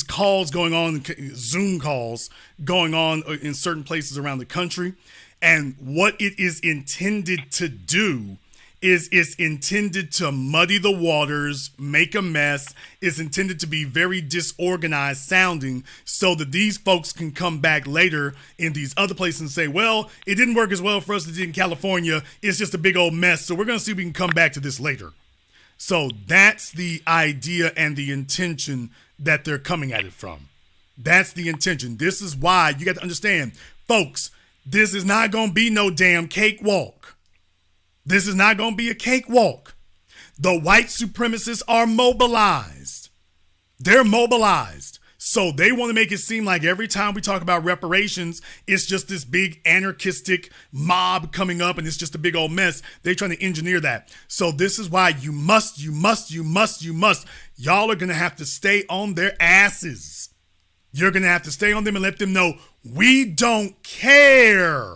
calls going on, Zoom calls going on in certain places around the country. And what it is intended to do is it's intended to muddy the waters, make a mess. It's intended to be very disorganized sounding so that these folks can come back later in these other places and say, well, it didn't work as well for us as it did in California. It's just a big old mess. So we're going to see if we can come back to this later. So that's the idea and the intention that they're coming at it from. That's the intention. This is why you got to understand, folks, this is not going to be no damn cakewalk. This is not going to be a cakewalk. The white supremacists are mobilized. They're mobilized. So they want to make it seem like every time we talk about reparations, it's just this big anarchistic mob coming up and it's just a big old mess. They're trying to engineer that. So this is why you must. Y'all are going to have to stay on their asses. You're going to have to stay on them and let them know we don't care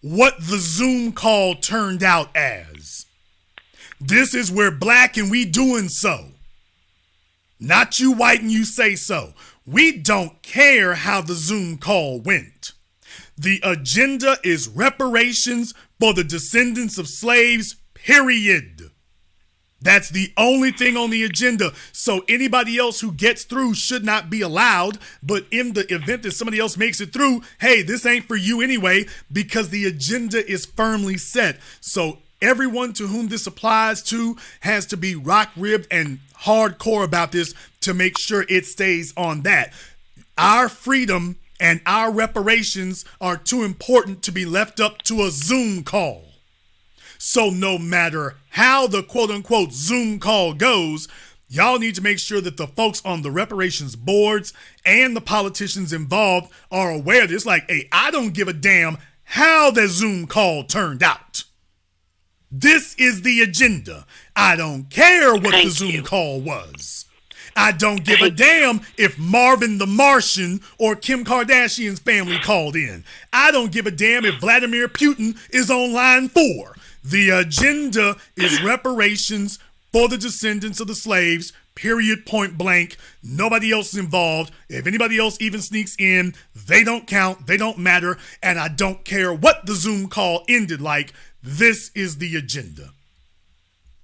what the Zoom call turned out as. This is where black and we doing so. Not you white and you say so. We don't care how the Zoom call went. The agenda is reparations for the descendants of slaves, period. That's the only thing on the agenda. So anybody else who gets through should not be allowed. But in the event that somebody else makes it through, hey, this ain't for you anyway, because the agenda is firmly set. So everyone to whom this applies to has to be rock-ribbed and hardcore about this to make sure it stays on that. Our freedom and our reparations are too important to be left up to a Zoom call. So no matter how the quote-unquote Zoom call goes, y'all need to make sure that the folks on the reparations boards and the politicians involved are aware of this. Like, hey, I don't give a damn how the Zoom call turned out. This is the agenda. I don't care what the Zoom call was. I don't give a damn if Marvin the Martian or Kim Kardashian's family called in. I don't give a damn if Vladimir Putin is on line 4. The agenda is reparations for the descendants of the slaves, period, point blank. Nobody else is involved. If anybody else even sneaks in, they don't count, they don't matter, and I don't care what the Zoom call ended like. This is the agenda.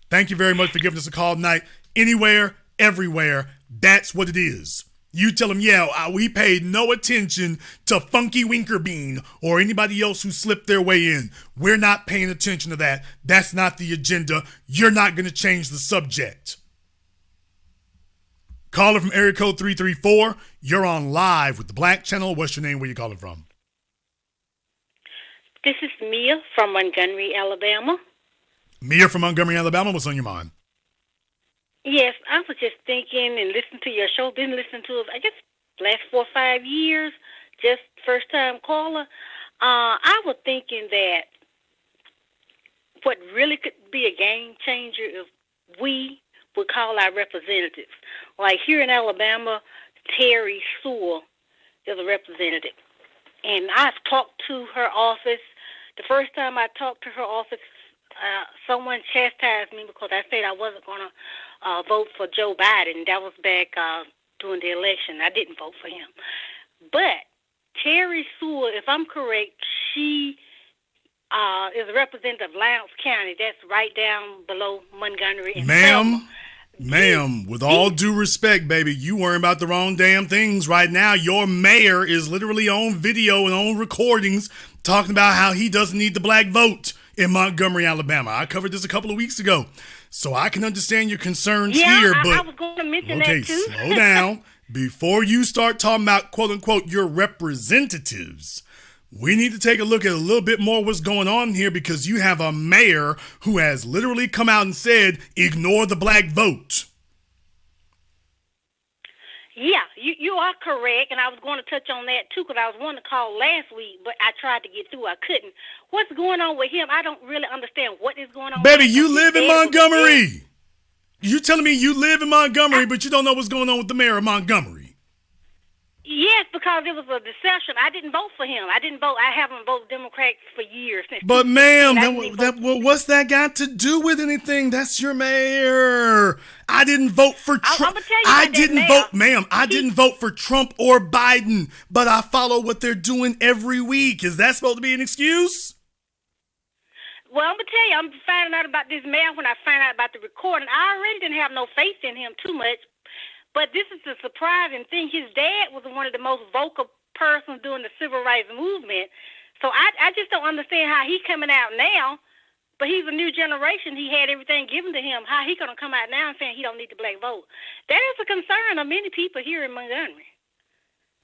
Thank you very much for giving us a call tonight. Anywhere, everywhere, that's what it is. You tell them, yeah, we paid no attention to Funky Winkerbean or anybody else who slipped their way in. We're not paying attention to that. That's not the agenda. You're not going to change the subject. Caller from area code 334. You're on live with the Black Channel. What's your name? Where you calling from? This is Mia from Montgomery, Alabama. Mia from Montgomery, Alabama. What's on your mind? Yes, I was just thinking and listening to your show. Been listening to it, I guess, last 4 or 5 years. Just first time caller. I was thinking that what really could be a game changer if we would call our representatives. Like here in Alabama, Terry Sewell is a representative, and I've talked to her office. The first time I talked to her office, someone chastised me because I said I wasn't going to vote for Joe Biden. That was back during the election. I didn't vote for him. But Terry Sewell, if I'm correct, she is a representative of Lowndes County. That's right down below Montgomery. And Ma'am, with all due respect, baby, you worrying about the wrong damn things right now. Your mayor is literally on video and on recordings talking about how he doesn't need the black vote in Montgomery, Alabama. I covered this a couple of weeks ago. So I can understand your concerns here, but I was going to mention that too. Slow down. Before you start talking about, quote unquote, your representatives, we need to take a look at a little bit more what's going on here, because you have a mayor who has literally come out and said, ignore the black vote. Yeah, you are correct, and I was going to touch on that too because I was wanting to call last week, but I tried to get through. I couldn't. What's going on with him? I don't really understand what is going on. Baby, you live in Montgomery. You telling me you live in Montgomery, but you don't know what's going on with the mayor of Montgomery? Yes, because it was a deception. I didn't vote for him. I didn't vote. I haven't voted Democrat for years. But ma'am, what's that got to do with anything? That's your mayor. I didn't vote for Trump. I didn't vote, ma'am. I didn't vote for Trump or Biden, but I follow what they're doing every week. Is that supposed to be an excuse? Well, I'm going to tell you, I'm finding out about this mayor when I find out about the recording. I already didn't have no faith in him too much. But this is the surprising thing. His dad was one of the most vocal persons during the civil rights movement. So I just don't understand how he's coming out now, but he's a new generation. He had everything given to him. How he going to come out now and saying he don't need the black vote? That is a concern of many people here in Montgomery.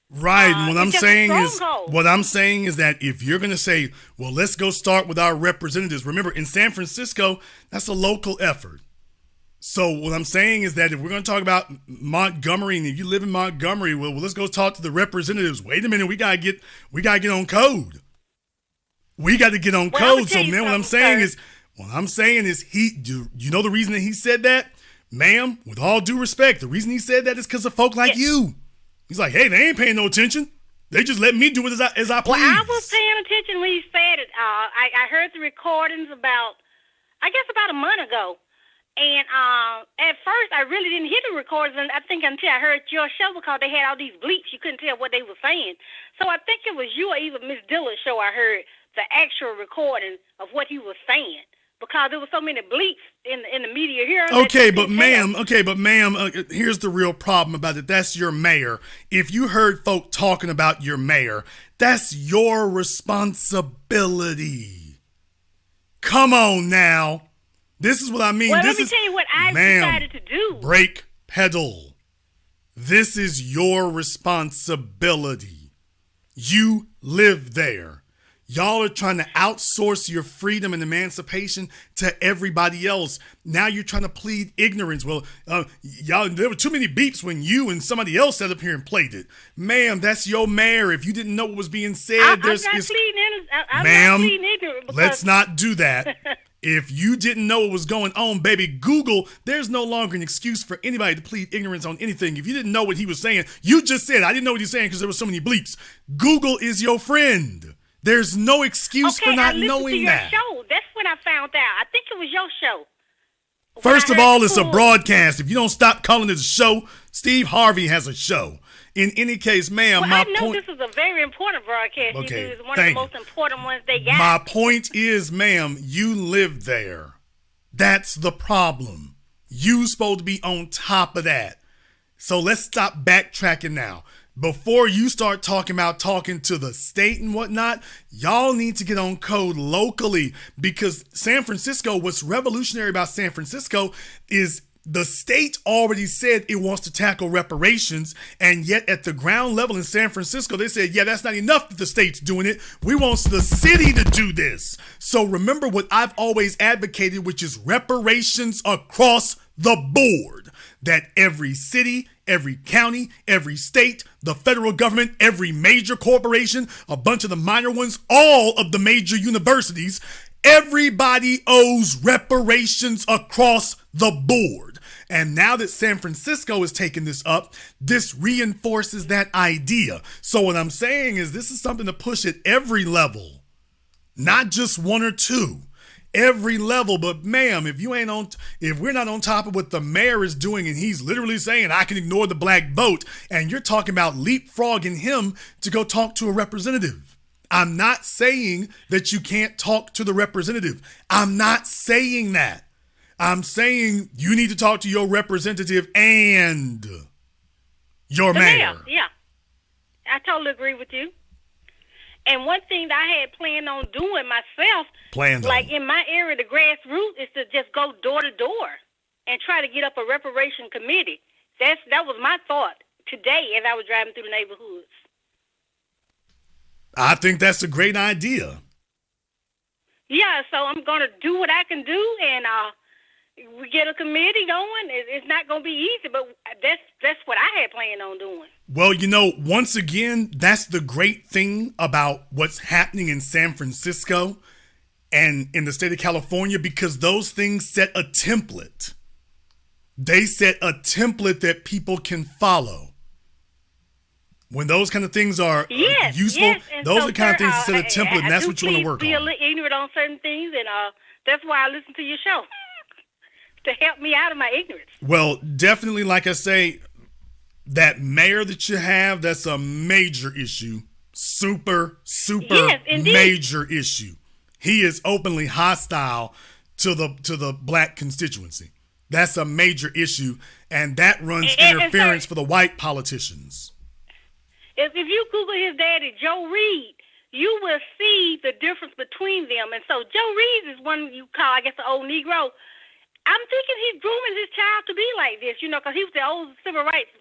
Right. What I'm saying is that if you're going to say, well, let's go start with our representatives. Remember, in San Francisco, that's a local effort. So what I'm saying is that if we're going to talk about Montgomery, and if you live in Montgomery, well, let's go talk to the representatives. Wait a minute, we gotta get on code. We got to get on code. So man, what I'm saying is you know the reason that he said that, ma'am, with all due respect, the reason he said that is because of folk like you. He's like, hey, they ain't paying no attention. They just let me do it as I please. Well, I was paying attention when he said it. I heard the recordings about a month ago. And at first, I really didn't hear the recordings, and I think until I heard your show, because they had all these bleeps, you couldn't tell what they were saying. So I think it was you or even Miss Diller's show I heard the actual recording of what he was saying. because there were so many bleeps in the media here. Okay, but ma'am, here's the real problem about it. That's your mayor. If you heard folk talking about your mayor, that's your responsibility. Come on now. This is what I mean. Well, this let me tell you what I decided to do. Brake pedal. This is your responsibility. You live there. Y'all are trying to outsource your freedom and emancipation to everybody else. Now you're trying to plead ignorance. Well, y'all, there were too many beeps when you and somebody else sat up here and played it. Ma'am, that's your mayor. If you didn't know what was being said, I'm not pleading ignorant. Because... Let's not do that. If you didn't know what was going on, baby, Google, there's no longer an excuse for anybody to plead ignorance on anything. If you didn't know what he was saying, you just said, I didn't know what he was saying because there were so many bleeps. Google is your friend. There's no excuse for not knowing that. Show. That's when I found out. I think it was your show. First of all, it's a broadcast. If you don't stop calling it a show, Steve Harvey has a show. In any case, ma'am, I know this is a very important broadcast. Okay, it's one of the most important ones they got. My point is, ma'am, you live there. That's the problem. You supposed to be on top of that. So let's stop backtracking now. Before you start talking to the state and whatnot, y'all need to get on code locally, because San Francisco, what's revolutionary about San Francisco is the state already said it wants to tackle reparations, and yet at the ground level in San Francisco, they said, yeah, that's not enough that the state's doing it. We want the city to do this. So remember what I've always advocated, which is reparations across the board. That every city, every county, every state, the federal government, every major corporation, a bunch of the minor ones, all of the major universities, everybody owes reparations across the board. And now that San Francisco is taking this up, this reinforces that idea. So what I'm saying is this is something to push at every level, not just one or two. Every level. But ma'am, if we're not on top of what the mayor is doing, and he's literally saying I can ignore the black vote, and you're talking about leapfrogging him to go talk to a representative. I'm not saying that you can't talk to the representative. I'm not saying that. I'm saying you need to talk to your representative and your mayor. Yeah, I totally agree with you. And one thing that I had planned on doing myself, in my area, the grassroots, is to just go door to door and try to get up a reparation committee. That was my thought today as I was driving through the neighborhoods. I think that's a great idea. Yeah, so I'm going to do what I can do, and we get a committee going. It's not going to be easy, but that's what I had planned on doing. Well, once again, that's the great thing about what's happening in San Francisco and in the state of California, because those things set a template. They set a template that people can follow. When those kind of things are useful, those are the kind of things that set a template, and that's what you want to work on. I do be a little ignorant on certain things, and that's why I listen to your show, to help me out of my ignorance. Well, definitely, like I say, that mayor that you have, that's a major issue. Super major issue. He is openly hostile to the black constituency. That's a major issue, and that runs interference for the white politicians. If you Google his daddy, Joe Reed, you will see the difference between them. And so Joe Reed is one you call, I guess, an old Negro. I'm thinking he's grooming his child to be like this, because he was the old civil rights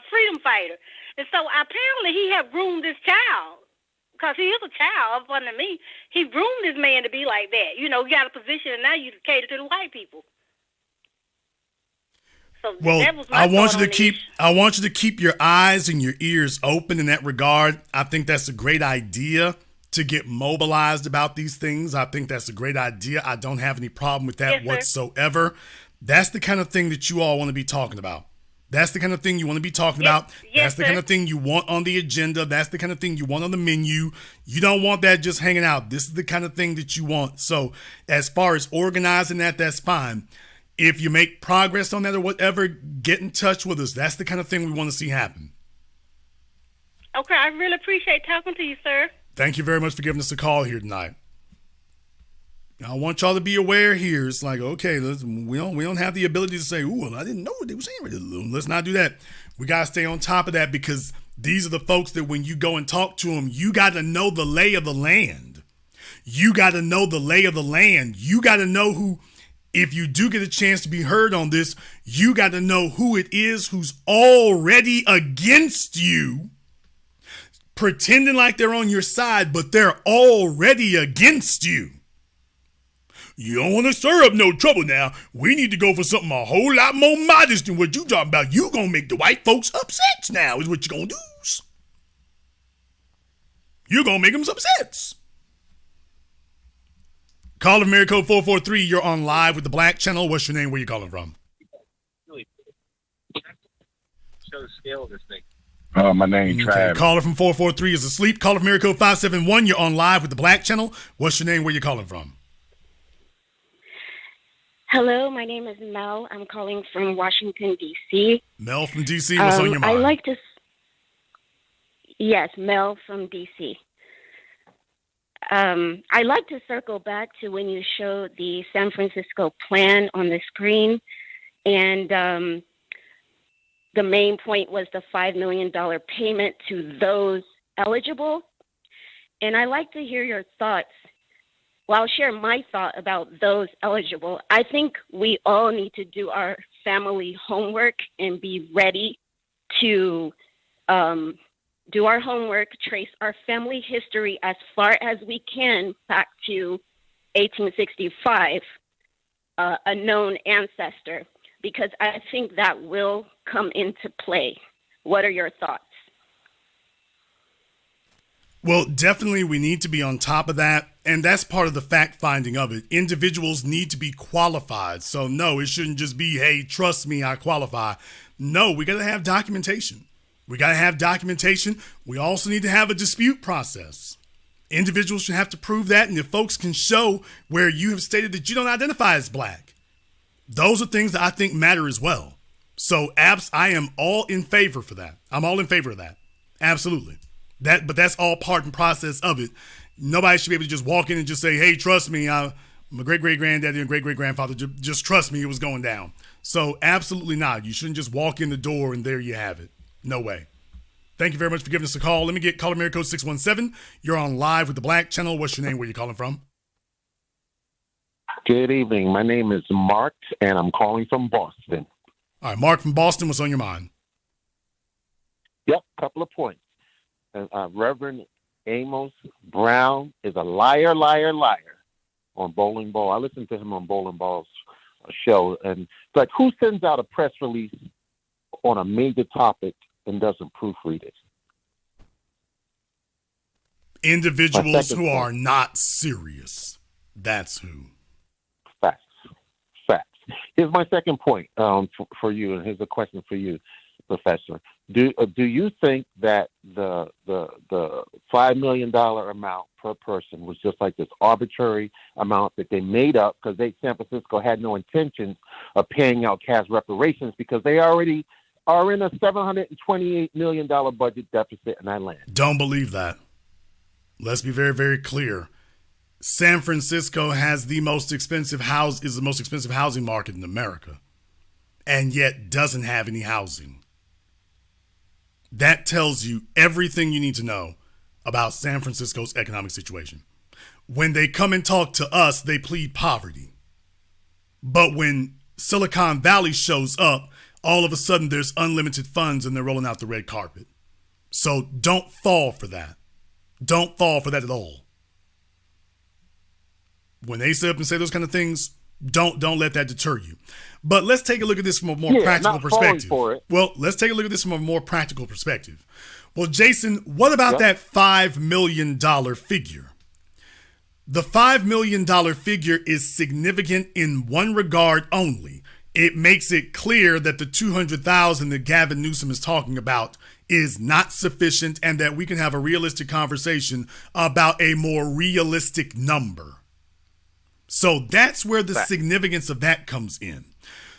freedom fighter. And so apparently he have groomed this child, because he is a child up under me. He groomed this man to be like that. You got a position, and now you cater to the white people. So that was my I want you to keep your eyes and your ears open in that regard. I think that's a great idea to get mobilized about these things. I think that's a great idea. I don't have any problem with that whatsoever. That's the kind of thing that you all want to be talking about. That's the kind of thing you want to be talking about. That's the kind of thing you want on the agenda. That's the kind of thing you want on the menu. You don't want that just hanging out. This is the kind of thing that you want. So as far as organizing that, that's fine. If you make progress on that or whatever, get in touch with us. That's the kind of thing we want to see happen. Okay, I really appreciate talking to you, sir. Thank you very much for giving us a call here tonight. I want y'all to be aware here. It's like, okay, we don't have the ability to say, "Ooh, well, I didn't know what they were saying." Let's not do that. We gotta stay on top of that, because these are the folks that when you go and talk to them, you got to know the lay of the land. You got to know the lay of the land. You got to know who, if you do get a chance to be heard on this, you got to know who it is who's already against you, pretending like they're on your side, but they're already against you. You don't want to stir up no trouble now. We need to go for something a whole lot more modest than what you talking about. You gonna make the white folks upset now is what you gonna do. You're gonna make them upset. Call of America 443. You're on live with the Black Channel. What's your name? Where you calling from? Show the scale of this thing. My name Travis. Caller from 443 is asleep. Call of America 571. You're on live with the Black Channel. What's your name? Where you calling from? Hello, my name is Mel. I'm calling from Washington, D.C. Mel from D.C., what's on your mind? Yes, Mel from D.C. I'd like to circle back to when you showed the San Francisco plan on the screen, and the main point was the $5 million payment to those eligible. And I'd like to hear your thoughts. Well, I'll share my thought about those eligible. I think we all need to do our family homework and be ready to do our homework, trace our family history as far as we can back to 1865, a known ancestor, because I think that will come into play. What are your thoughts? Well, definitely we need to be on top of that, and that's part of the fact-finding of it. Individuals need to be qualified. So, no, it shouldn't just be, hey, trust me, I qualify. No, we got to have documentation. We got to have documentation. We also need to have a dispute process. Individuals should have to prove that, and if folks can show where you have stated that you don't identify as black, those are things that I think matter as well. So, I am all in favor for that. I'm all in favor of that. Absolutely. But that's all part and process of it. Nobody should be able to just walk in and just say, hey, trust me, my great-great-granddaddy and great-great-grandfather, just trust me, it was going down. So absolutely not. You shouldn't just walk in the door and there you have it. No way. Thank you very much for giving us a call. Let me get caller area code 617. You're on live with the Black Channel. What's your name? Where you calling from? Good evening. My name is Mark, and I'm calling from Boston. All right, Mark from Boston. What's on your mind? Yep, couple of points. Reverend Amos Brown is a liar on Bowling Ball. I listened to him on Bowling Ball's show, and it's like, who sends out a press release on a major topic and doesn't proofread it? Individuals who are not serious. That's who. Facts. Here's my second point for you, and here's a question for you, Professor. Do you think that the $5 million amount per person was just like this arbitrary amount that they made up because San Francisco had no intentions of paying out cash reparations because they already are in a $728 million budget deficit in that land? Don't believe that. Let's be very, very clear. San Francisco has the most expensive housing market in America, and yet doesn't have any housing. That tells you everything you need to know about San Francisco's economic situation. When they come and talk to us, they plead poverty. But when Silicon Valley shows up, all of a sudden there's unlimited funds and they're rolling out the red carpet. So don't fall for that. Don't fall for that at all. When they sit up and say those kind of things, don't let that deter you. But let's take a look at this from a more practical perspective. Well, let's take a look at this from a more practical perspective. Well, Jason, what about that $5 million figure? The $5 million figure is significant in one regard only. It makes it clear that the $200,000 that Gavin Newsom is talking about is not sufficient and that we can have a realistic conversation about a more realistic number. So that's where the significance of that comes in.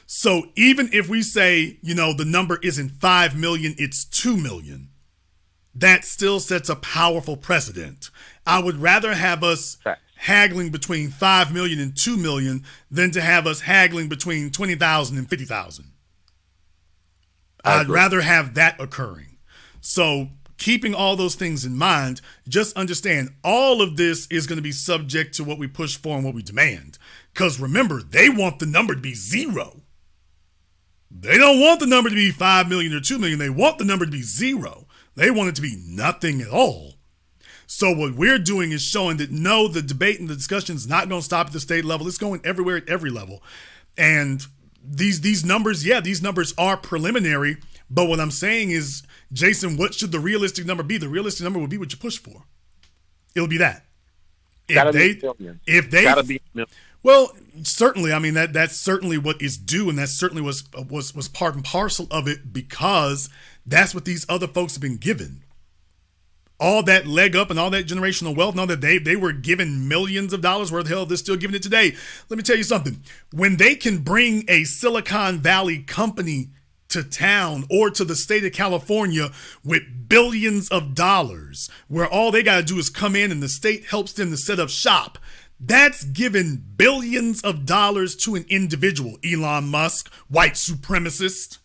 So even if we say, the number isn't 5 million, it's 2 million, that still sets a powerful precedent. I would rather have us haggling between 5 million and 2 million than to have us haggling between 20,000 and 50,000. I'd rather have that occurring. So keeping all those things in mind, just understand all of this is going to be subject to what we push for and what we demand. Because remember, they want the number to be 0. They don't want the number to be 5 million or 2 million. They want the number to be 0. They want it to be nothing at all. So what we're doing is showing that no, the debate and the discussion is not going to stop at the state level. It's going everywhere at every level. And these numbers, these numbers are preliminary. But what I'm saying is, Jason, what should the realistic number be? The realistic number would be what you push for. It'll be that. Well, certainly. I mean, that's certainly what is due, and that certainly was part and parcel of it, because that's what these other folks have been given. All that leg up and all that generational wealth, and all that they were given millions of dollars. Where the hell they're still giving it today? Let me tell you something. When they can bring a Silicon Valley company to town or to the state of California with billions of dollars, where all they got to do is come in and the state helps them to set up shop, that's giving billions of dollars to an individual. Elon Musk, white supremacist.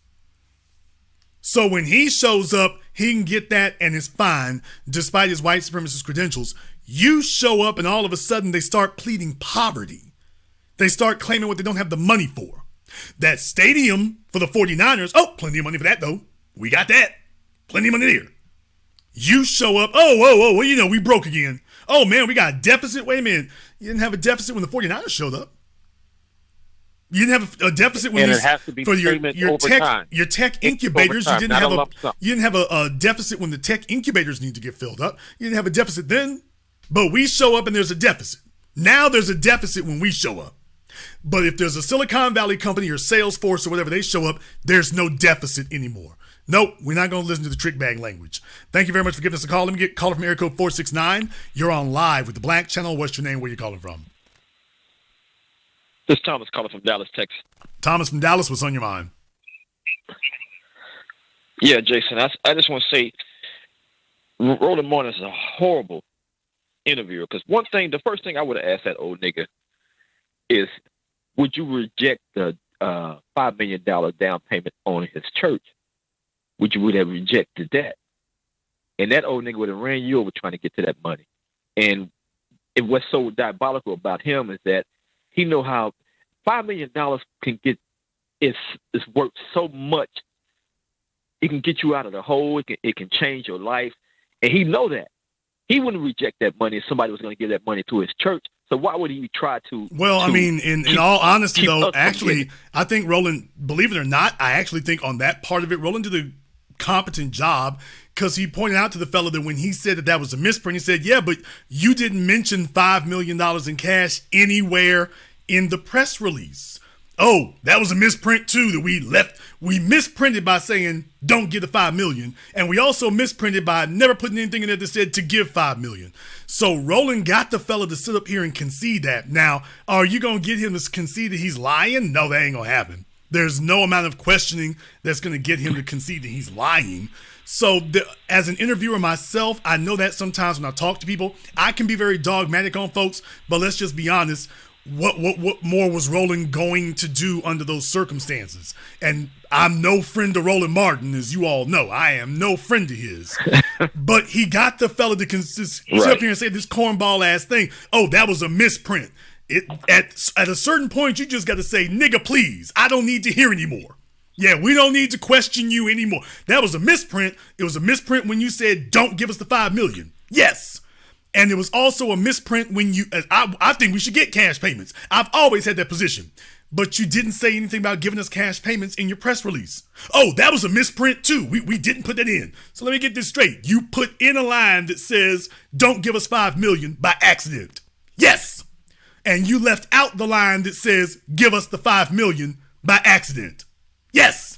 So when he shows up, he can get that and it's fine, despite his white supremacist credentials. You show up and all of a sudden they start pleading poverty. They start claiming what they don't have the money for. That stadium for the 49ers, plenty of money for that though. We got that. Plenty of money there. You show up, well, we broke again. Oh man, we got a deficit. Wait a minute. You didn't have a deficit when the 49ers showed up. You didn't have a deficit when it has to be your tech incubators. You didn't have a deficit when the tech incubators need to get filled up. You didn't have a deficit then, but we show up and there's a deficit. Now there's a deficit when we show up. But if there's a Silicon Valley company or Salesforce or whatever, they show up, there's no deficit anymore. Nope, we're not going to listen to the trick bag language. Thank you very much for giving us a call. Let me get a caller from area code 469. You're on live with the Black Channel. What's your name? Where you calling from? This is Thomas calling from Dallas, Texas. Thomas from Dallas, what's on your mind? Yeah, Jason, I just want to say Roland Martin is a horrible interviewer, because the first thing I would have asked that old nigga is, would you reject the $5 million down payment on his church? Would have rejected that? And that old nigga would have ran you over trying to get to that money. And what's so diabolical about him is that he know how $5 million can get, it's worth so much. It can get you out of the hole. It can change your life. And he know that. He wouldn't reject that money if somebody was going to give that money to his church. So why would he try to? Well, I mean, in all honesty, though, actually, I think Roland, believe it or not, I actually think on that part of it, Roland did a competent job, because he pointed out to the fellow that when he said that was a misprint, he said, yeah, but you didn't mention $5 million in cash anywhere in the press release. Oh, that was a misprint too, that we misprinted by saying don't give the $5 million, and we also misprinted by never putting anything in there that said to give $5 million. So Roland got the fella to sit up here and concede that. Now, are you gonna get him to concede that he's lying? No, that ain't gonna happen. There's no amount of questioning that's gonna get him to concede that he's lying. So as an interviewer myself, I know that sometimes when I talk to people, I can be very dogmatic on folks, but let's just be honest. What more was Roland going to do under those circumstances? And I'm no friend to Roland Martin, as you all know. I am no friend of his. But he got the fella to sit up here and say this cornball ass thing. Oh, that was a misprint. At a certain point, you just got to say, nigga, please. I don't need to hear anymore. Yeah, we don't need to question you anymore. That was a misprint. It was a misprint when you said, don't give us the $5 million. Yes. And it was also a misprint when I think we should get cash payments. I've always had that position. But you didn't say anything about giving us cash payments in your press release. Oh, that was a misprint too. We didn't put that in. So let me get this straight. You put in a line that says, don't give us $5 million by accident. Yes. And you left out the line that says, give us the $5 million by accident. Yes.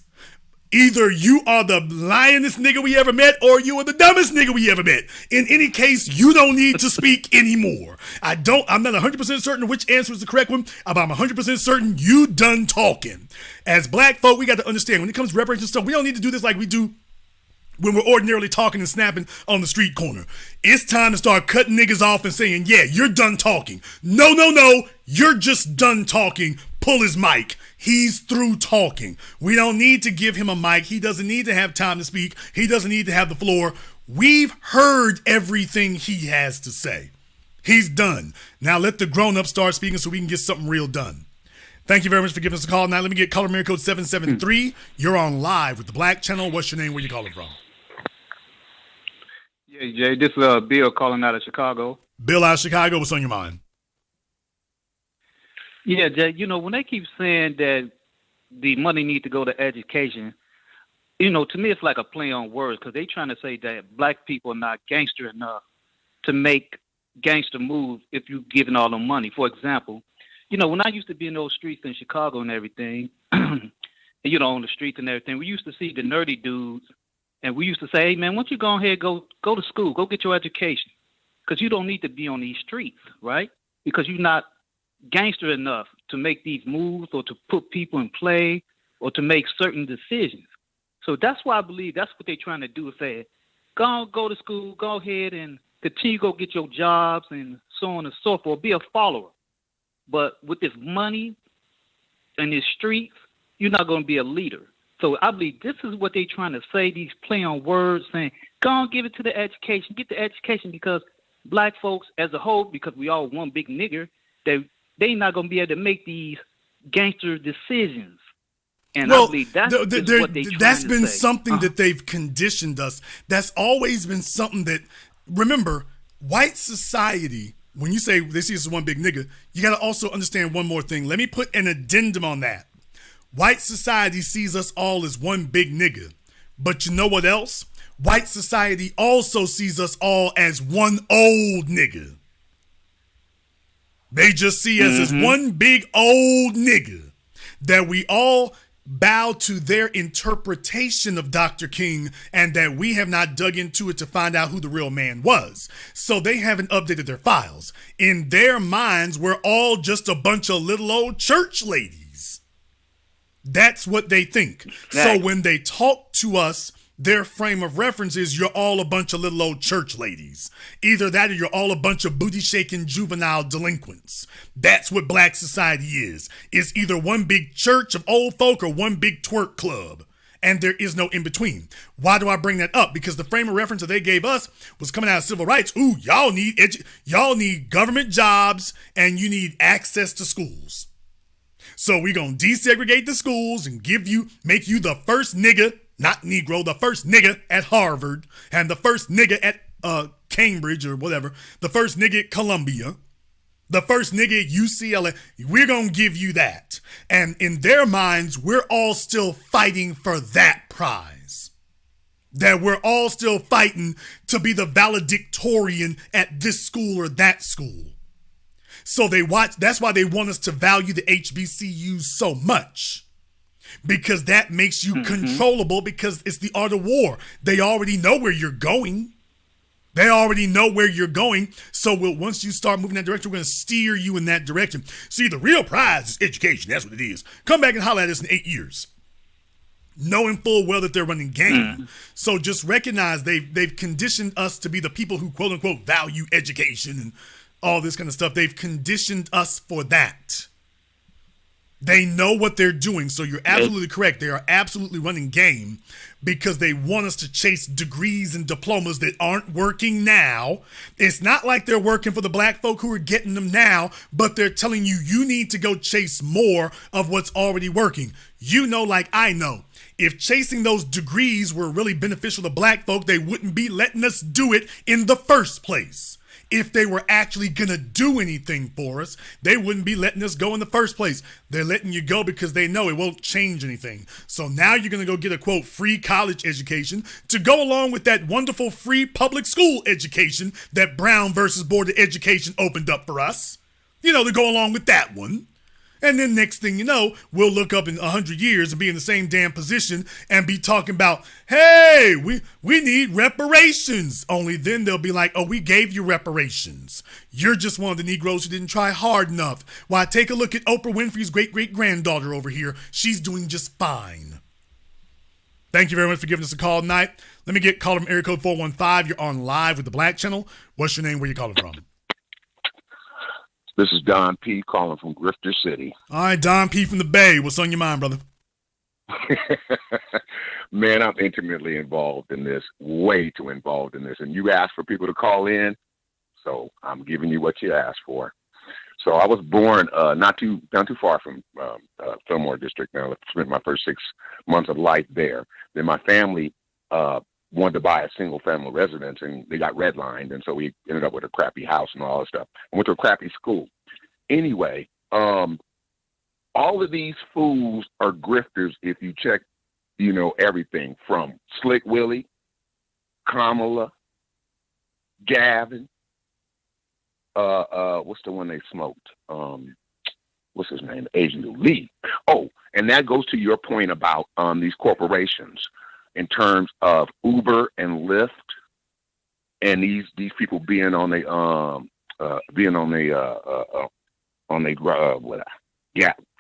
Either you are the lionest nigga we ever met, or you are the dumbest nigga we ever met. In any case, you don't need to speak anymore. I'm not 100% certain which answer is the correct one, but I'm 100% certain you done talking. As black folk, we got to understand, when it comes to reparations stuff, we don't need to do this like we do when we're ordinarily talking and snapping on the street corner. It's time to start cutting niggas off and saying, yeah, you're done talking. No, you're just done talking. Pull his mic. He's through talking. We don't need to give him a mic. He doesn't need to have time to speak. He doesn't need to have the floor. We've heard everything he has to say. He's done. Now let the grown-ups start speaking so we can get something real done. Thank you very much for giving us a call. Now let me get caller mirror code 773. You're on live with the Black Channel. What's your name? Where you calling from? Yeah, Jay, this is Bill calling out of Chicago. Bill out of Chicago, what's on your mind? Yeah, Jay, when they keep saying that the money need to go to education, to me it's like a play on words because they trying to say that black people are not gangster enough to make gangster moves if you giving all them money. For example, when I used to be in those streets in Chicago and everything, on the streets and everything, we used to see the nerdy dudes. And we used to say, hey, man, why don't you go ahead, go to school, go get your education. Because you don't need to be on these streets, right? Because you're not gangster enough to make these moves or to put people in play or to make certain decisions. So that's why I believe that's what they're trying to do is say, go to school, go ahead and continue to go get your jobs and so on and so forth, be a follower. But with this money and these streets, you're not going to be a leader. So I believe this is what they're trying to say, these play on words, saying, go on, give it to the education, get the education, because black folks as a whole, because we all one big nigger, they not going to be able to make these gangster decisions. And I believe that's what they're trying to say. That's been something that they've conditioned us. That's always been something that, remember, white society, when you say they see us as one big nigger, you got to also understand one more thing. Let me put an addendum on that. White society sees us all as one big nigga. But you know what else? White society also sees us all as one old nigga. They just see us as one big old nigga. That we all bow to their interpretation of Dr. King and that we have not dug into it to find out who the real man was. So they haven't updated their files. In their minds, we're all just a bunch of little old church ladies. That's what they think. Exactly. So when they talk to us, their frame of reference is you're all a bunch of little old church ladies. Either that or you're all a bunch of booty-shaking juvenile delinquents. That's what black society is. It's either one big church of old folk or one big twerk club. And there is no in-between. Why do I bring that up? Because the frame of reference that they gave us was coming out of civil rights. Ooh, y'all need government jobs and you need access to schools. So we're going to desegregate the schools and make you the first nigga, not Negro, the first nigga at Harvard and the first nigga at Cambridge or whatever, the first nigga at Columbia, the first nigga at UCLA. We're going to give you that. And in their minds, we're all still fighting for that prize. That we're all still fighting to be the valedictorian at this school or that school. So that's why they want us to value the HBCUs so much. Because that makes you controllable because it's the art of war. They already know where you're going. So once you start moving that direction, we're going to steer you in that direction. See, the real prize is education. That's what it is. Come back and holler at us in 8 years. Knowing full well that they're running game. So just recognize they've conditioned us to be the people who quote unquote value education and all this kind of stuff. They've conditioned us for that. They know what they're doing. So you're absolutely correct. They are absolutely running game because they want us to chase degrees and diplomas that aren't working now. It's not like they're working for the black folk who are getting them now, but they're telling you need to go chase more of what's already working. Like I know, if chasing those degrees were really beneficial to black folk, they wouldn't be letting us do it in the first place. If they were actually going to do anything for us, they wouldn't be letting us go in the first place. They're letting you go because they know it won't change anything. So now you're going to go get a, quote, free college education to go along with that wonderful free public school education that Brown versus Board of Education opened up for us. To go along with that one. And then next thing you know, we'll look up in 100 years and be in the same damn position and be talking about, hey, we need reparations. Only then they'll be like, oh, we gave you reparations. You're just one of the Negroes who didn't try hard enough. Why, take a look at Oprah Winfrey's great-great-granddaughter over here. She's doing just fine. Thank you very much for giving us a call tonight. Let me get caller from area code 415. You're on live with the Black Channel. What's your name? Where you calling from? This is Don P. calling from Grifter City. All right, Don P. from the Bay. What's on your mind, brother? Man, I'm intimately involved in this, way too involved in this. And you asked for people to call in, so I'm giving you what you asked for. So I was born not too far from Fillmore District. Now I spent my first 6 months of life there. Then my family wanted to buy a single family residence, and they got redlined, and so we ended up with a crappy house and all that stuff. I went to a crappy school. Anyway, all of these fools are grifters if you check, everything from Slick Willie, Kamala, Gavin, what's the one they smoked? What's his name? Agent Lee. Oh, and that goes to your point about these corporations in terms of Uber and Lyft, and these people being on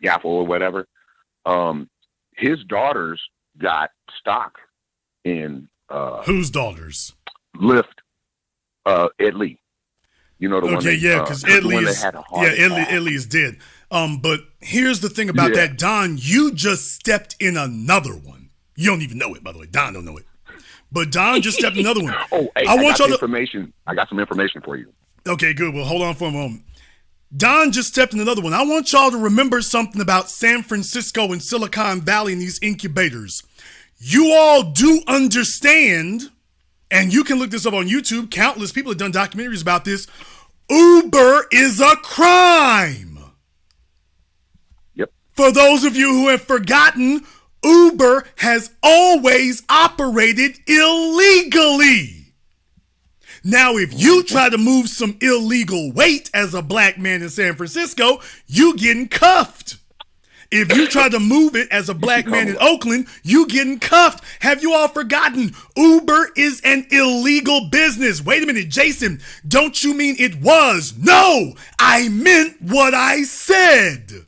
Gaffle or whatever. His daughters got stock in whose daughters? Lyft. Ed Lee. You know the one. Okay, yeah, because Ed Lee is dead. But here's the thing about that, Don. You just stepped in another one. You don't even know it, by the way. Don don't know it. But Don just stepped in another one. Oh, hey, I got some information for you. Okay, good. Well, hold on for a moment. Don just stepped in another one. I want y'all to remember something about San Francisco and Silicon Valley and these incubators. You all do understand, and you can look this up on YouTube. Countless people have done documentaries about this. Uber is a crime. Yep. For those of you who have forgotten, Uber has always operated illegally. Now, if you try to move some illegal weight as a black man in San Francisco, you getting cuffed. If you try to move it as a black man in Oakland, you getting cuffed. Have you all forgotten? Uber is an illegal business. Wait a minute, Jason, don't you mean it was? No, I meant what I said.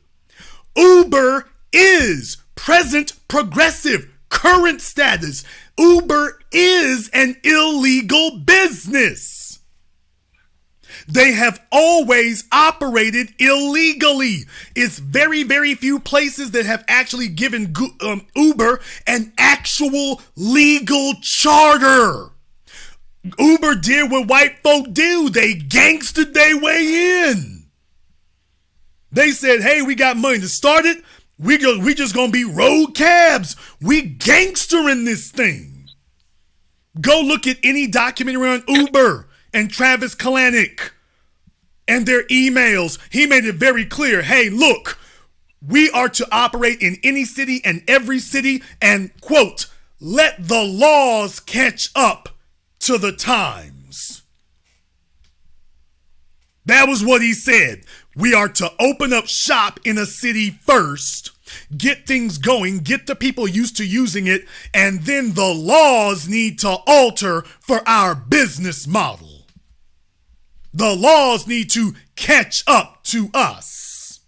Uber is present progressive current status. Uber is an illegal business. They have always operated illegally. It's very, very few places that have actually given Uber an actual legal charter. Uber did what white folk do. They gangstered their way in. They said, hey, we got money to start it. We just gonna be road cabs. We gangstering this thing. Go look at any documentary on Uber and Travis Kalanick and their emails. He made it very clear. Hey, look, we are to operate in any city and every city and, quote, let the laws catch up to the times. That was what he said. We are to open up shop in a city first, get things going, get the people used to using it, and then the laws need to alter for our business model. The laws need to catch up to us.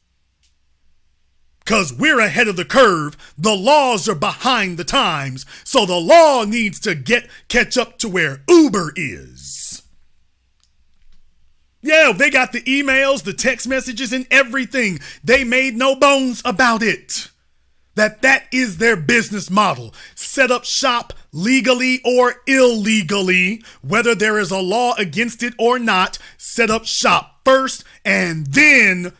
Because we're ahead of the curve, the laws are behind the times, so the law needs to catch up to where Uber is. Yeah, they got the emails, the text messages, and everything. They made no bones about it. That is their business model. Set up shop legally or illegally, whether there is a law against it or not. Set up shop first and then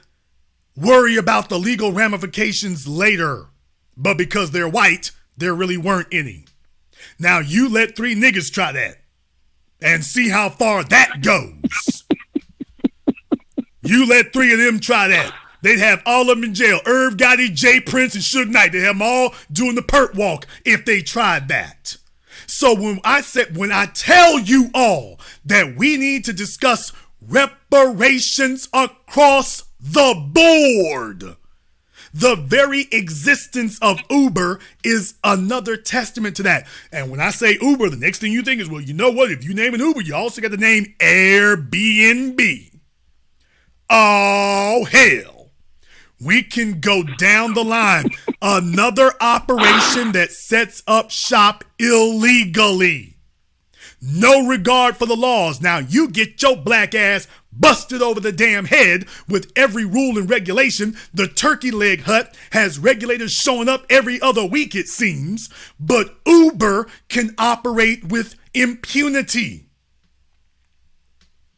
worry about the legal ramifications later. But because they're white, there really weren't any. Now you let 3 niggas try that and see how far that goes. You let 3 of them try that. They'd have all of them in jail. Irv Gotti, Jay Prince, and Suge Knight. They'd have them all doing the perp walk if they tried that. So when I tell you all that we need to discuss reparations across the board, the very existence of Uber is another testament to that. And when I say Uber, the next thing you think is, well, you know what? If you name an Uber, you also got the name Airbnb. Oh, hell. We can go down the line. Another operation that sets up shop illegally. No regard for the laws. Now you get your black ass busted over the damn head with every rule and regulation. The turkey leg hut has regulators showing up every other week, it seems. But Uber can operate with impunity.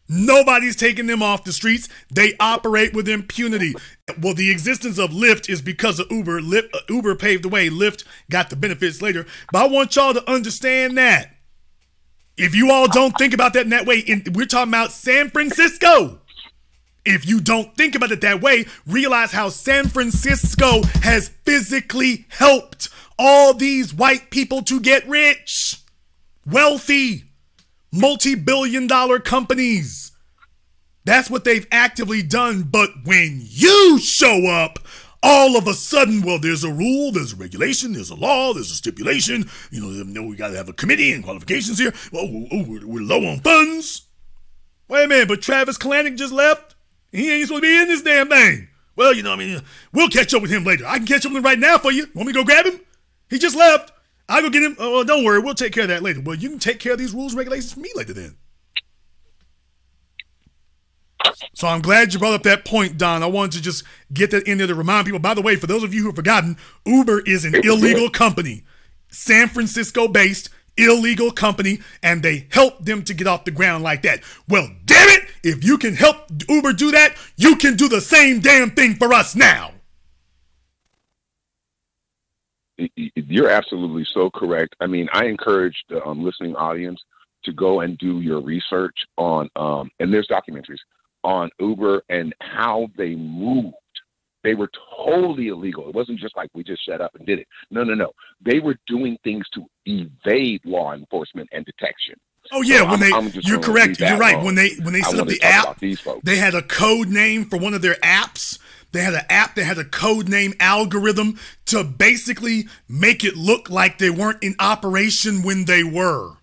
Nobody's taking them off the streets. They operate with impunity. Well, the existence of Lyft is because of Uber. Uber paved the way. Lyft got the benefits later. But I want y'all to understand that. If you all don't think about that in that way, we're talking about San Francisco. If you don't think about it that way, realize how San Francisco has physically helped all these white people to get rich, wealthy, multi-billion-dollar companies. That's what they've actively done. But when you show up, all of a sudden, well, there's a rule, there's a regulation, there's a law, there's a stipulation. You know, we got to have a committee and qualifications here. Well, we're low on funds. Wait a minute, but Travis Kalanick just left? He ain't supposed to be in this damn thing. Well, we'll catch up with him later. I can catch up with him right now for you. Want me to go grab him? He just left. I'll go get him. Oh, don't worry, we'll take care of that later. Well, you can take care of these rules and regulations for me later then. So I'm glad you brought up that point, Don. I wanted to just get that in there to remind people. By the way, for those of you who have forgotten, Uber is an illegal company, San Francisco-based illegal company, and they help them to get off the ground like that. Well, damn it, if you can help Uber do that, you can do the same damn thing for us now. You're absolutely so correct. I mean, I encourage the listening audience to go and do your research on, and there's documentaries on Uber and how they moved. They were totally illegal. It wasn't just like we just shut up and did it. No. They were doing things to evade law enforcement and detection. Oh yeah, So you're correct. You're right. When they set up the app, they had a code name for one of their apps. They had an app that had a code name algorithm to basically make it look like they weren't in operation when they were.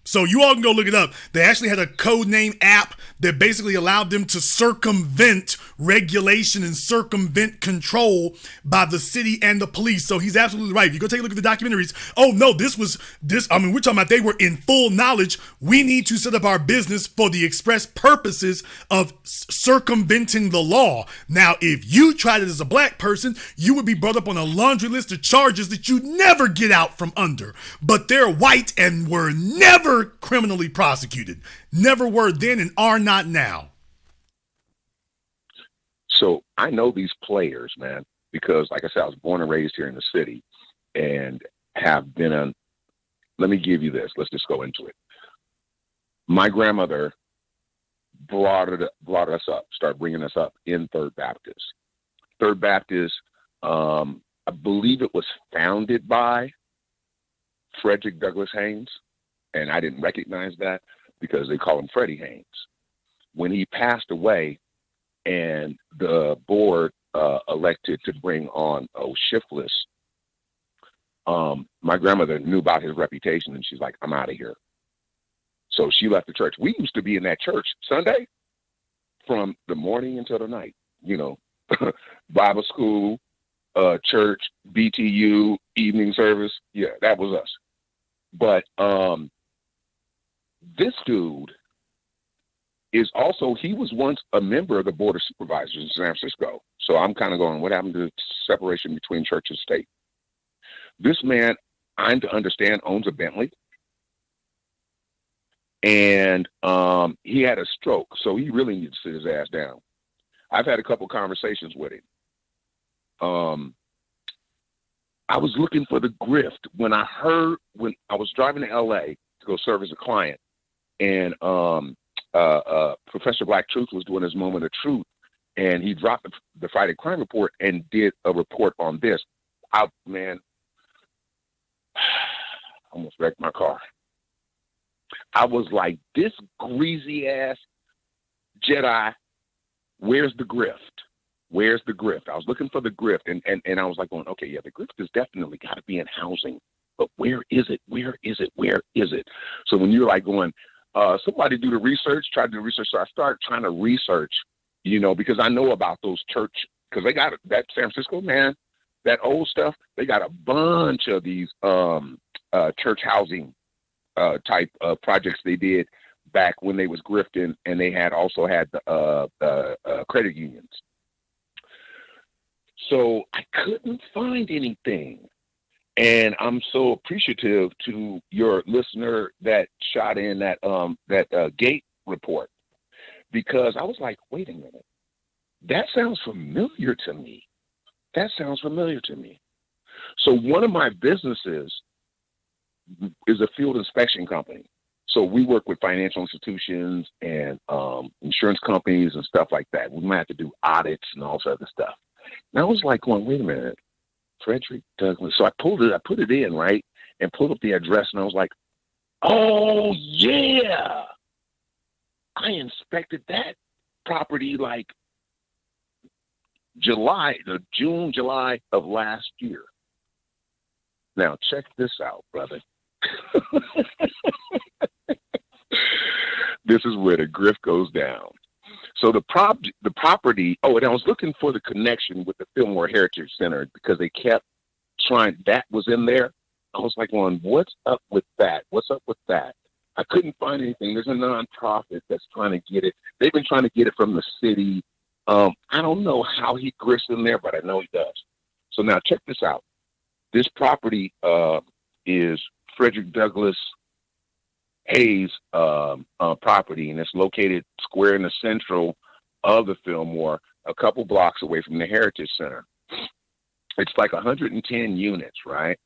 So you all can go look it up. They actually had a code name app that basically allowed them to circumvent regulation and circumvent control by the city and the police. So he's absolutely right. If you go take a look at the documentaries, oh no, we're talking about they were in full knowledge. We need to set up our business for the express purposes of circumventing the law. Now, if you tried it as a black person, you would be brought up on a laundry list of charges that you'd never get out from under. But they're white and were never criminally prosecuted. Never were then and are not now. So I know these players, man, because like I said, I was born and raised here in the city and have been on. Let me give you this. Let's just go into it. My grandmother brought us up, started bringing us up in Third Baptist. Third Baptist, I believe it was founded by Frederick Douglass Haynes. And I didn't recognize that because they call him Freddie Haynes. When he passed away and the board elected to bring on Shiftless, my grandmother knew about his reputation and she's like, I'm out of here. So she left the church. We used to be in that church Sunday from the morning until the night, Bible school, church, BTU, evening service. Yeah, that was us. But this dude is also, he was once a member of the Board of Supervisors in San Francisco. So I'm kind of going, what happened to the separation between church and state? This man, I'm to understand, owns a Bentley. And he had a stroke, so he really needs to sit his ass down. I've had a couple conversations with him. I was looking for the grift when I was driving to LA to go serve as a client, and Professor Black Truth was doing his moment of truth, and he dropped the Friday Crime Report and did a report on this. Man, almost wrecked my car. I was like, this greasy ass Jedi, where's the grift? Where's the grift? I was looking for the grift, and I was like going, okay, yeah, the grift has definitely got to be in housing, but where is it? Where is it? Where is it? So when you're like going, somebody do the research, try to do the research. So I started trying to research, because I know about those church because they got that San Francisco, man, that old stuff. They got a bunch of these church housing type projects they did back when they was grifting, and they also had the credit unions. So I couldn't find anything. And I'm so appreciative to your listener that shot in that gate report, because I was like, wait a minute, that sounds familiar to me. So one of my businesses is a field inspection company. So we work with financial institutions and insurance companies and stuff like that. We might have to do audits and all this other stuff. And I was like, going, wait a minute, Frederick Douglass. So I put it in, right, and pulled up the address, and I was like, oh, yeah. I inspected that property like June, July of last year. Now, check this out, brother. This is where the grift goes down. So the property, and I was looking for the connection with the Fillmore Heritage Center because they kept trying, that was in there. I was like, what's up with that? I couldn't find anything. There's a nonprofit that's trying to get it. They've been trying to get it from the city. I don't know how he grifts in there, but I know he does. So now check this out. This property is Frederick Douglass Hayes property, and it's located square in the central of the Fillmore, a couple blocks away from the Heritage Center. It's like 110 units, right?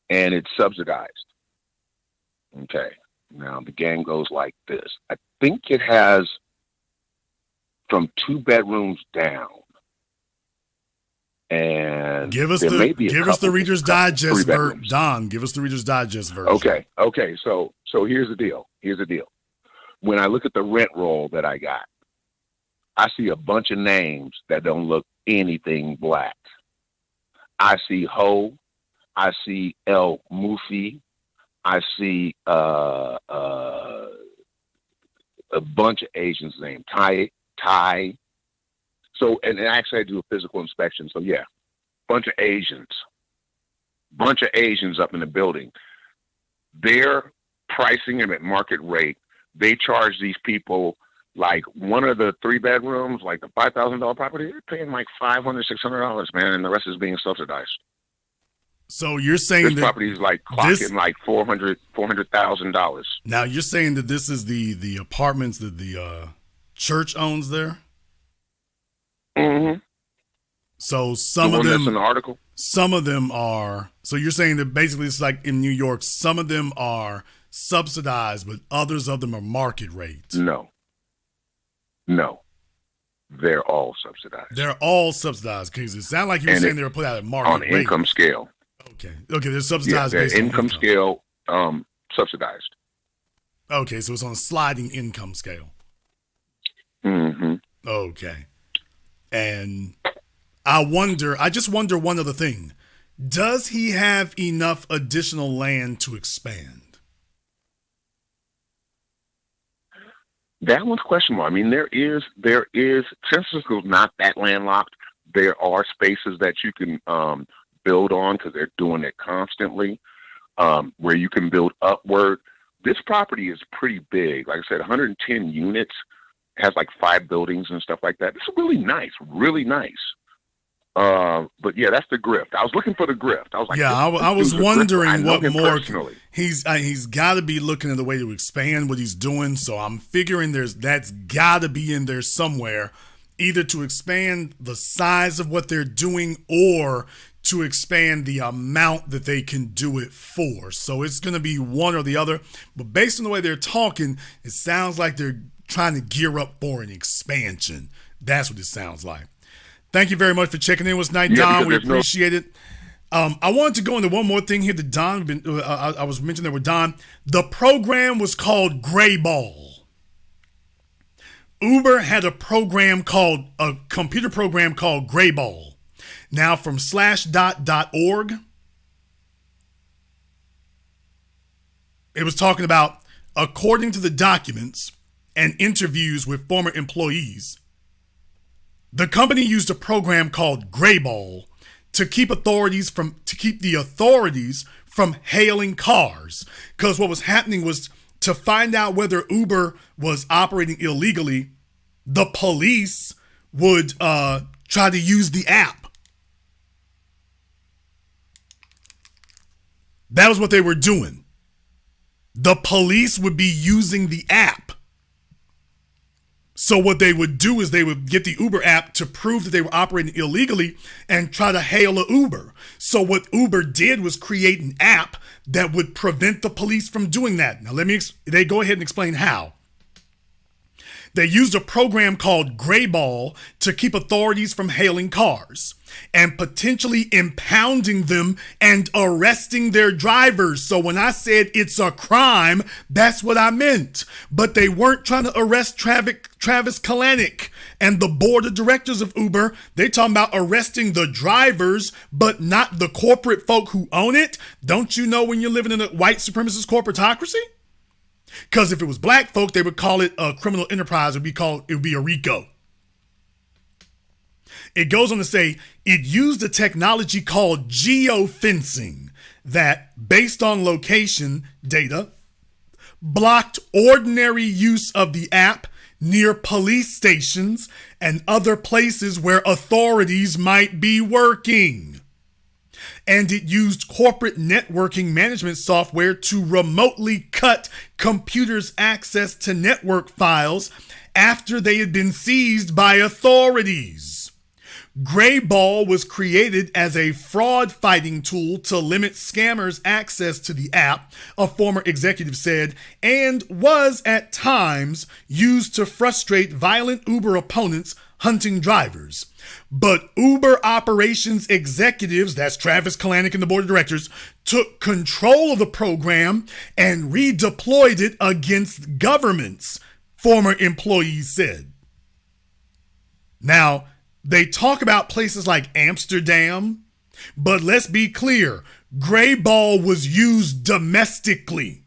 And it's subsidized. Okay. Now the game goes like this. I think it has from 2 bedrooms down. And give us the Reader's Digest version. Don, give us the Reader's Digest version. Okay. So here's the deal. When I look at the rent roll that I got, I see a bunch of names that don't look anything black. I see Ho, I see El Mufi, I see a bunch of Asians named Thai. So, and actually I do a physical inspection. So yeah, bunch of Asians up in the building. They're pricing them at market rate. They charge these people, like one of the 3 bedrooms, like the $5,000 property, they're paying like $500, $600, man. And the rest is being subsidized. So you're saying this property is like clocking like $400,000. Now you're saying that this is the apartments that the church owns there? Mm-hmm. So some of them, that's in the article. Some of them are. So you're saying that basically it's like in New York, some of them are subsidized, but others of them are market rate. No, they're all subsidized. They're all subsidized because it sounded like you were saying they were put out at market on rate. income scale. Okay, they're subsidized they're based on income scale, subsidized. Okay, so it's on a sliding income scale. Mm-hmm. Okay. And I just wonder one other thing. Does he have enough additional land to expand? That one's questionable. I mean, there is, San Francisco's not that landlocked. There are spaces that you can build on because they're doing it constantly, where you can build upward. This property is pretty big. Like I said, 110 units. Has like 5 buildings and stuff like that. It's really nice. But yeah, that's the grift. I was looking for the grift. I was like, I was wondering what more. Personally. He's got to be looking at the way to expand what he's doing. So I'm figuring that's got to be in there somewhere, either to expand the size of what they're doing or to expand the amount that they can do it for. So it's going to be one or the other. But based on the way they're talking, it sounds like they're trying to gear up for an expansion. That's what it sounds like. Thank you very much for checking in with us tonight, Don. We appreciate it. I wanted to go into one more thing here that Don, I was mentioning there with Don. The program was called Gray Ball. Uber had a computer program called Gray Ball. Now from slashdot.org, it was talking about, according to the documents and interviews with former employees, The company used a program called Grayball to keep the authorities from hailing cars. Because what was happening was, to find out whether Uber was operating illegally, the police would try to use the app. That was what they were doing. The police would be using the app. So what they would do is they would get the Uber app to prove that they were operating illegally and try to hail a Uber. So what Uber did was create an app that would prevent the police from doing that. Now they go ahead and explain how. They used a program called Grayball to keep authorities from hailing cars and potentially impounding them and arresting their drivers. So when I said it's a crime, that's what I meant. But they weren't trying to arrest Travis Kalanick and the board of directors of Uber. They talking about arresting the drivers, but not the corporate folk who own it. Don't you know when you're living in a white supremacist corporatocracy? Because if it was black folk, they would call it a criminal enterprise. It would be a RICO. It goes on to say it used a technology called geofencing that, based on location data, blocked ordinary use of the app near police stations and other places where authorities might be working. And it used corporate networking management software to remotely cut computers' access to network files after they had been seized by authorities. Grayball was created as a fraud fighting tool to limit scammers' access to the app, a former executive said, and was at times used to frustrate violent Uber opponents hunting drivers. But Uber operations executives, that's Travis Kalanick and the board of directors, took control of the program and redeployed it against governments, former employees said. Now, they talk about places like Amsterdam, but let's be clear, Grayball was used domestically.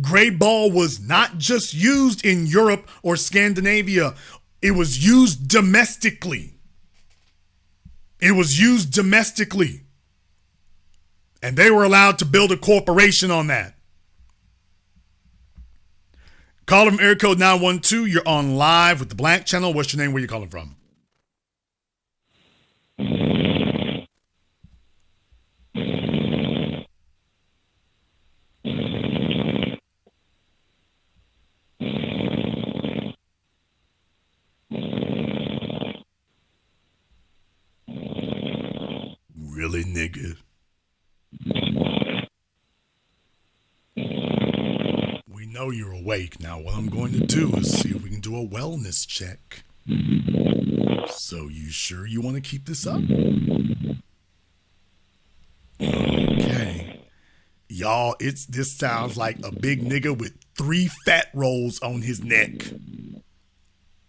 Grayball was not just used in Europe or Scandinavia. It was used domestically. It was used domestically. And they were allowed to build a corporation on that. Caller from area code 912. You're on live with the Black Channel. What's your name? Where you calling from? Really, nigga? We know you're awake. Now, what I'm going to do is see if we can do a wellness check. So, you sure you want to keep this up? Okay. Y'all, this sounds like a big nigga with 3 fat rolls on his neck.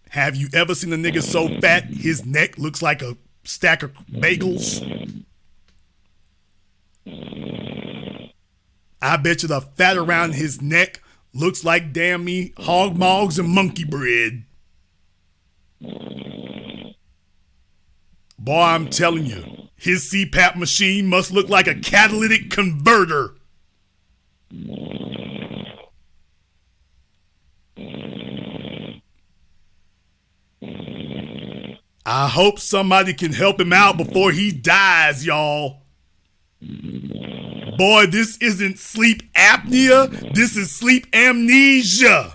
Have you ever seen a nigga so fat his neck looks like a stack of bagels? I bet you the fat around his neck looks like damn me hog mogs and monkey bread. Boy, I'm telling you, his CPAP machine must look like a catalytic converter. I hope somebody can help him out before he dies, y'all. Boy, this isn't sleep apnea. This is sleep amnesia.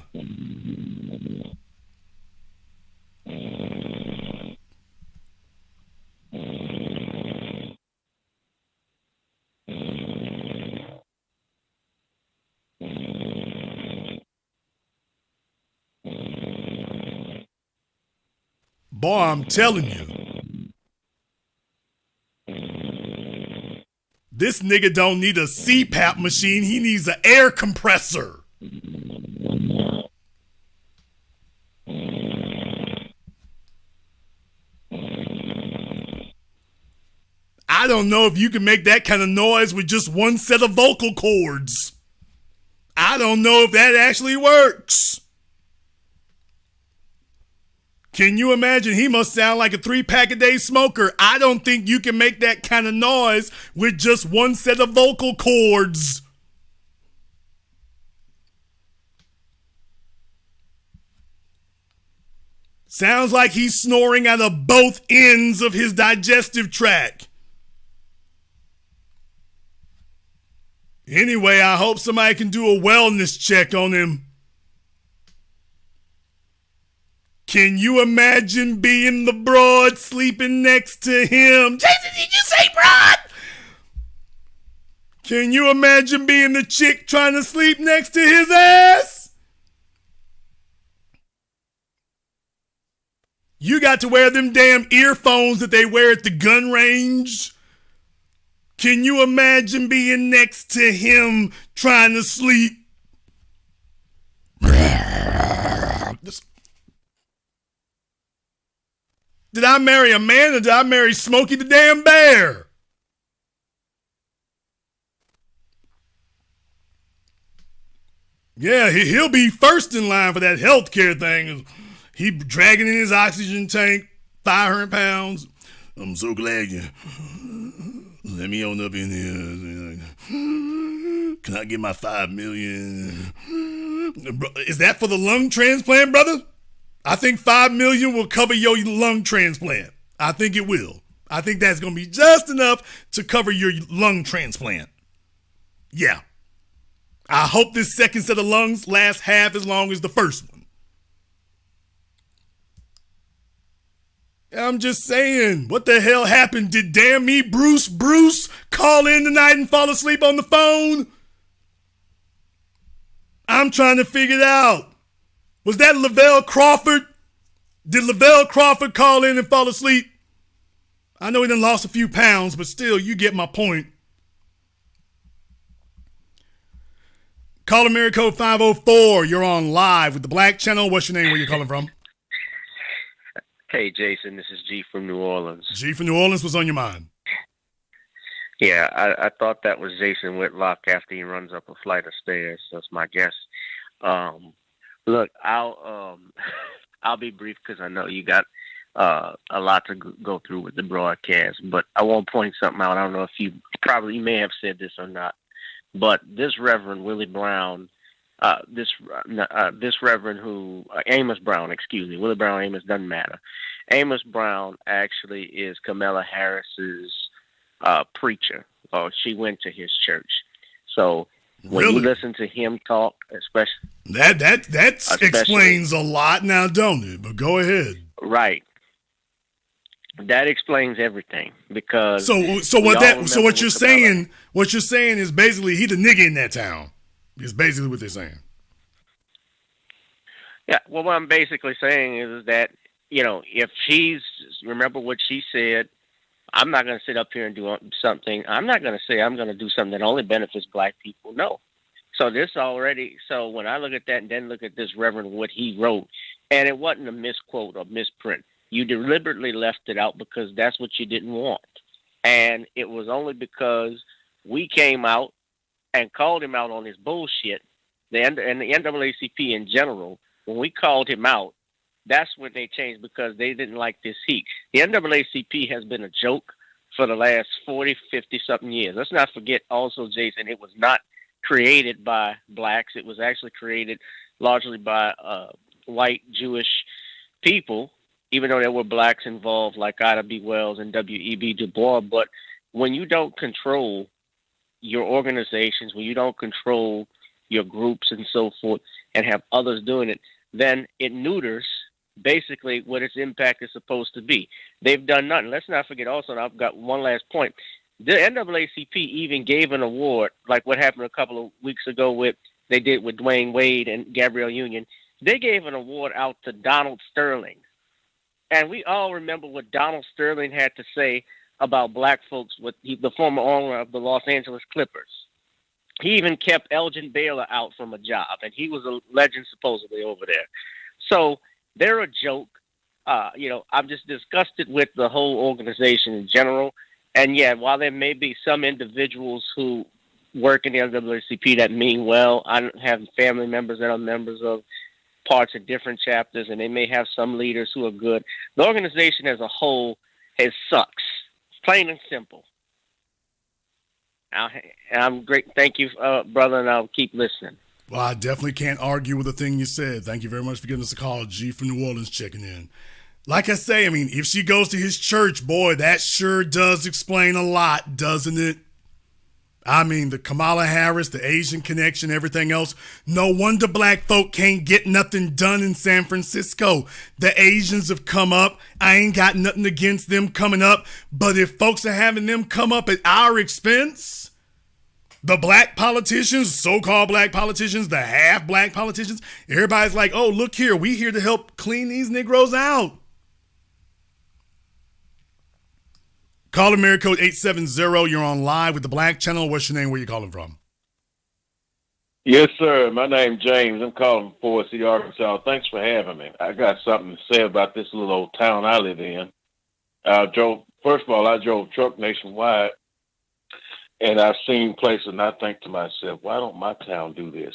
Boy, I'm telling you. This nigga don't need a CPAP machine. He needs an air compressor. I don't know if you can make that kind of noise with just one set of vocal cords. I don't know if that actually works. Can you imagine? He must sound like a 3-pack-a-day smoker. I don't think you can make that kind of noise with just one set of vocal cords. Sounds like he's snoring out of both ends of his digestive tract. Anyway, I hope somebody can do a wellness check on him. Can you imagine being the broad sleeping next to him? Jason, did you say broad? Can you imagine being the chick trying to sleep next to his ass? You got to wear them damn earphones that they wear at the gun range. Can you imagine being next to him trying to sleep? Did I marry a man or did I marry Smokey the damn bear? Yeah, he'll be first in line for that healthcare thing. He dragging in his oxygen tank, 500 pounds. I'm so glad you let me on up in here. Can I get my $5 million? Is that for the lung transplant, brother? I think $5 million will cover your lung transplant. I think it will. I think that's going to be just enough to cover your lung transplant. Yeah. I hope this second set of lungs lasts half as long as the first one. I'm just saying, what the hell happened? Did damn me Bruce call in tonight and fall asleep on the phone? I'm trying to figure it out. Was that Lavelle Crawford? Did Lavelle Crawford call in and fall asleep? I know he done lost a few pounds, but still, you get my point. Call Area code 504. You're on live with the Black Channel. What's your name? Where you calling from? Hey, Jason. This is G from New Orleans. G from New Orleans. What's on your mind? Yeah, I thought that was Jason Whitlock after he runs up a flight of stairs. That's my guess. Look, I'll be brief because I know you got a lot to go through with the broadcast. But I want to point something out. I don't know if you may have said this or not, but this Reverend Willie Brown, this Reverend Amos Brown, excuse me, Willie Brown, Amos, doesn't matter. Amos Brown actually is Kamala Harris's preacher, or she went to his church. So when you listen to him talk, especially that explains a lot now, don't it? But go ahead. Right. That explains everything because what you're saying is basically he the nigga in that town. Is basically what they're saying. Yeah, well, what I'm basically saying is that, if remember what she said, I'm not going to sit up here and do something. I'm not going to say I'm going to do something that only benefits black people. No. So when I look at that and then look at this Reverend, what he wrote, and it wasn't a misquote or misprint. You deliberately left it out because that's what you didn't want. And it was only because we came out and called him out on his bullshit, and the NAACP in general, when we called him out, that's when they changed because they didn't like this heat. The NAACP has been a joke for the last 40, 50-something years. Let's not forget also, Jason, it was not created by blacks. It was actually created largely by white Jewish people, even though there were blacks involved like Ida B. Wells and W.E.B. Du Bois. But when you don't control your organizations, when you don't control your groups and so forth and have others doing it, then it neuters basically what its impact is supposed to be. They've done nothing. Let's not forget also, and I've got one last point, the NAACP even gave an award, like what happened a couple of weeks ago they did with Dwayne Wade and Gabrielle Union. They gave an award out to Donald Sterling. And we all remember what Donald Sterling had to say about black folks, the former owner of the Los Angeles Clippers. He even kept Elgin Baylor out from a job, and he was a legend supposedly over there. So they're a joke. I'm just disgusted with the whole organization in general. And yeah, while there may be some individuals who work in the NAACP that mean well, I have family members that are members of parts of different chapters, and they may have some leaders who are good. The organization as a whole sucks, plain and simple. I'm great. Thank you, brother, and I'll keep listening. Well, I definitely can't argue with the thing you said. Thank you very much for giving us a call. G from New Orleans checking in. Like I say, I mean, if she goes to his church, boy, that sure does explain a lot, doesn't it? I mean, the Kamala Harris, the Asian connection, everything else. No wonder black folk can't get nothing done in San Francisco. The Asians have come up. I ain't got nothing against them coming up. But if folks are having them come up at our expense, the black politicians, so-called black politicians, the half-black politicians, everybody's like, oh, look here, we here to help clean these Negroes out. Call America code 870. You're on live with the Black Channel. What's your name? Where you calling from? Yes, sir. My name's James. I'm calling from Forest City, Arkansas. Thanks for having me. I got something to say about this little old town I live in. First of all, I drove truck nationwide, and I've seen places, and I think to myself, why don't my town do this?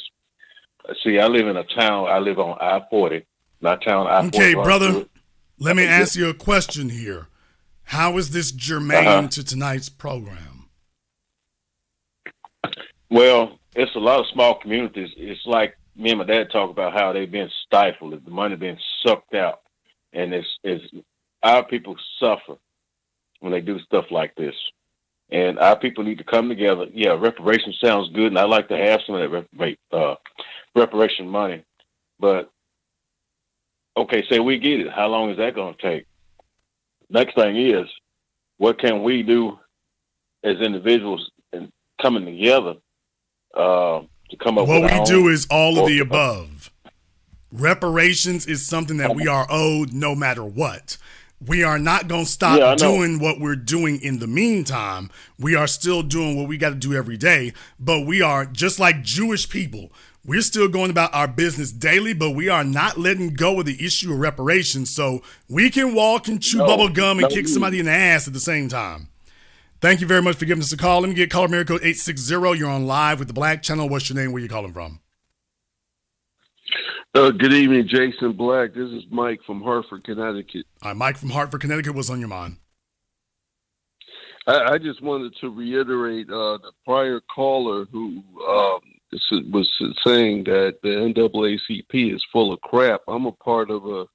See, I live in a town. I live on I-40. My town, I-40. Okay, brother, let me ask you a question here. How is this germane to tonight's program? Well, it's a lot of small communities. It's like me and my dad talk about how they've been stifled, the money being sucked out, and it's our people suffer when they do stuff like this. And our people need to come together. Yeah, reparations sounds good, and I like to have some of that reparation money. But okay, say we get it. How long is that going to take? Next thing is, what can we do as individuals and coming together to come up with what we do is all of the above. Reparations is something that we are owed no matter what. We are not going to stop doing what we're doing in the meantime. We are still doing what we got to do every day, but we are just like Jewish people. We're still going about our business daily, but we are not letting go of the issue of reparations so we can walk and chew bubble gum and kick somebody in the ass at the same time. Thank you very much for giving us a call. Let me get caller America code 860. You're on live with the Black Channel. What's your name? Where you calling from? Good evening, Jason Black. This is Mike from Hartford, Connecticut. All right, Mike from Hartford, Connecticut. What's on your mind? I just wanted to reiterate the prior caller who was saying that the NAACP is full of crap. I'm a part of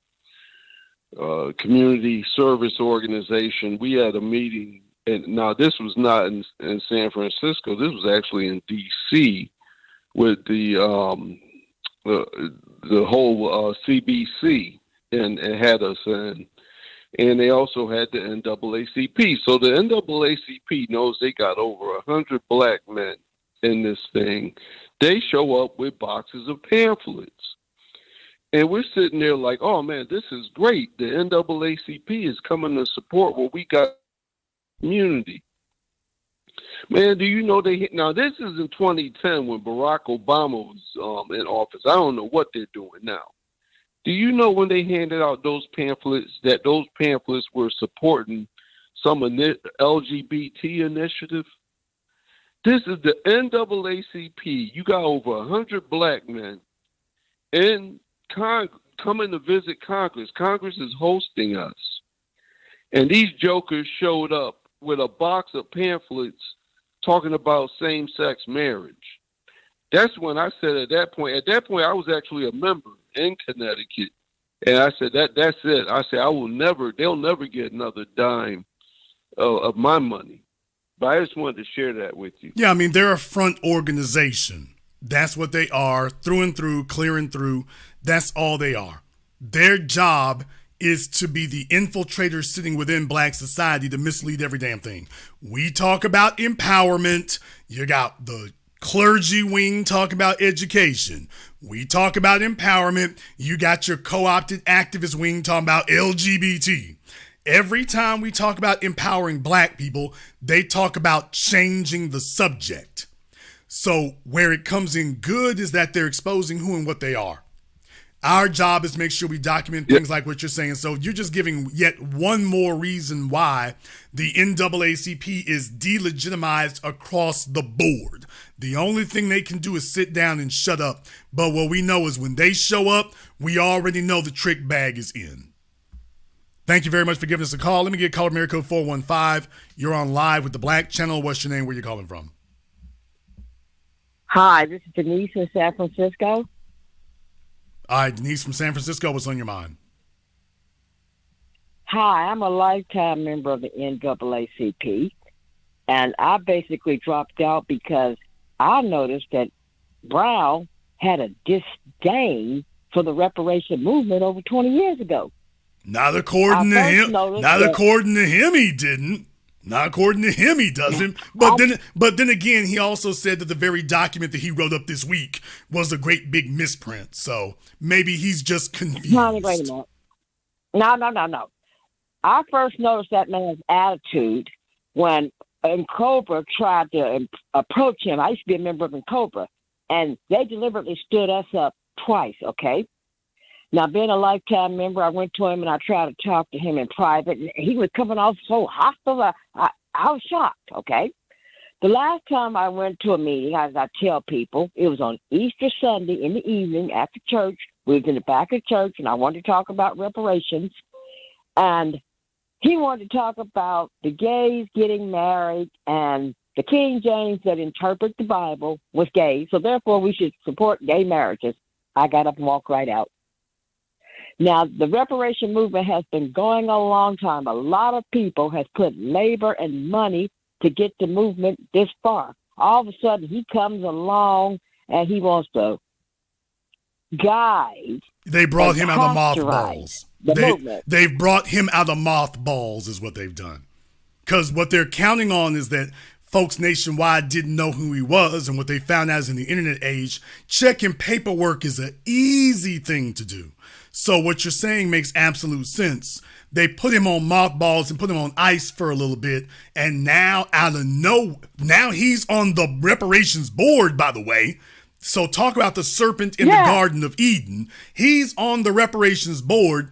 a community service organization. We had a meeting, and now this was not in San Francisco. This was actually in D.C. with the whole CBC and had us in. And they also had the NAACP. So the NAACP knows they got over 100 black men in this thing. They show up with boxes of pamphlets. And we're sitting there like, oh, man, this is great. The NAACP is coming to support what we got in the community. Man, do you know now this is in 2010 when Barack Obama was in office. I don't know what they're doing now. Do you know when they handed out those pamphlets that those pamphlets were supporting some LGBT initiative? This is the NAACP. You got over 100 black men in coming to visit Congress. Congress is hosting us. And these jokers showed up with a box of pamphlets talking about same-sex marriage. That's when I said at that point I was actually a member in Connecticut. And I said, that's it. I said, they'll never get another dime of my money. But I just wanted to share that with you. Yeah, I mean, they're a front organization. That's what they are, through and through, clear and through. That's all they are. Their job is to be the infiltrators sitting within black society to mislead every damn thing. We talk about empowerment. You got the clergy wing talking about education. We talk about empowerment. You got your co-opted activist wing talking about LGBT. Every time we talk about empowering black people, they talk about changing the subject. So where it comes in good is that they're exposing who and what they are. Our job is to make sure we document things like what you're saying. So you're just giving yet one more reason why the NAACP is delegitimized across the board. The only thing they can do is sit down and shut up. But what we know is when they show up, we already know the trick bag is in. Thank you very much for giving us a call. Let me get caller Mary code 415. You're on live with the Black Channel. What's your name? Where you calling from? Hi, this is Denise in San Francisco. All right, Denise from San Francisco, what's on your mind? Hi, I'm a lifetime member of the NAACP, and I basically dropped out because I noticed that Brown had a disdain for the reparation movement over 20 years ago. Not according to him. Not according to him, he didn't. Not according to him, he doesn't. But then again, he also said that the very document that he wrote up this week was a great big misprint. So maybe he's just confused. No, wait a minute. No. I first noticed that man's attitude when Cobra tried to approach him. I used to be a member of Cobra, and they deliberately stood us up twice, okay? Now, being a lifetime member, I went to him and I tried to talk to him in private, and he was coming off so hostile. I was shocked, okay? The last time I went to a meeting, as I tell people, it was on Easter Sunday in the evening after church. We was in the back of church, and I wanted to talk about reparations. And he wanted to talk about the gays getting married, and the King James that interpret the Bible was gay, so therefore we should support gay marriages. I got up and walked right out. Now, the reparation movement has been going a long time. A lot of people have put labor and money to get the movement this far. All of a sudden, he comes along and he wants to guide. They brought him out of mothballs. Movement. They've brought him out of mothballs is what they've done. Because what they're counting on is that folks nationwide didn't know who he was, and what they found out is in the internet age, checking paperwork is an easy thing to do. So what you're saying makes absolute sense. They put him on mothballs and put him on ice for a little bit, and now now he's on the reparations board, by the way. So talk about the serpent in the Garden of Eden. He's on the reparations board.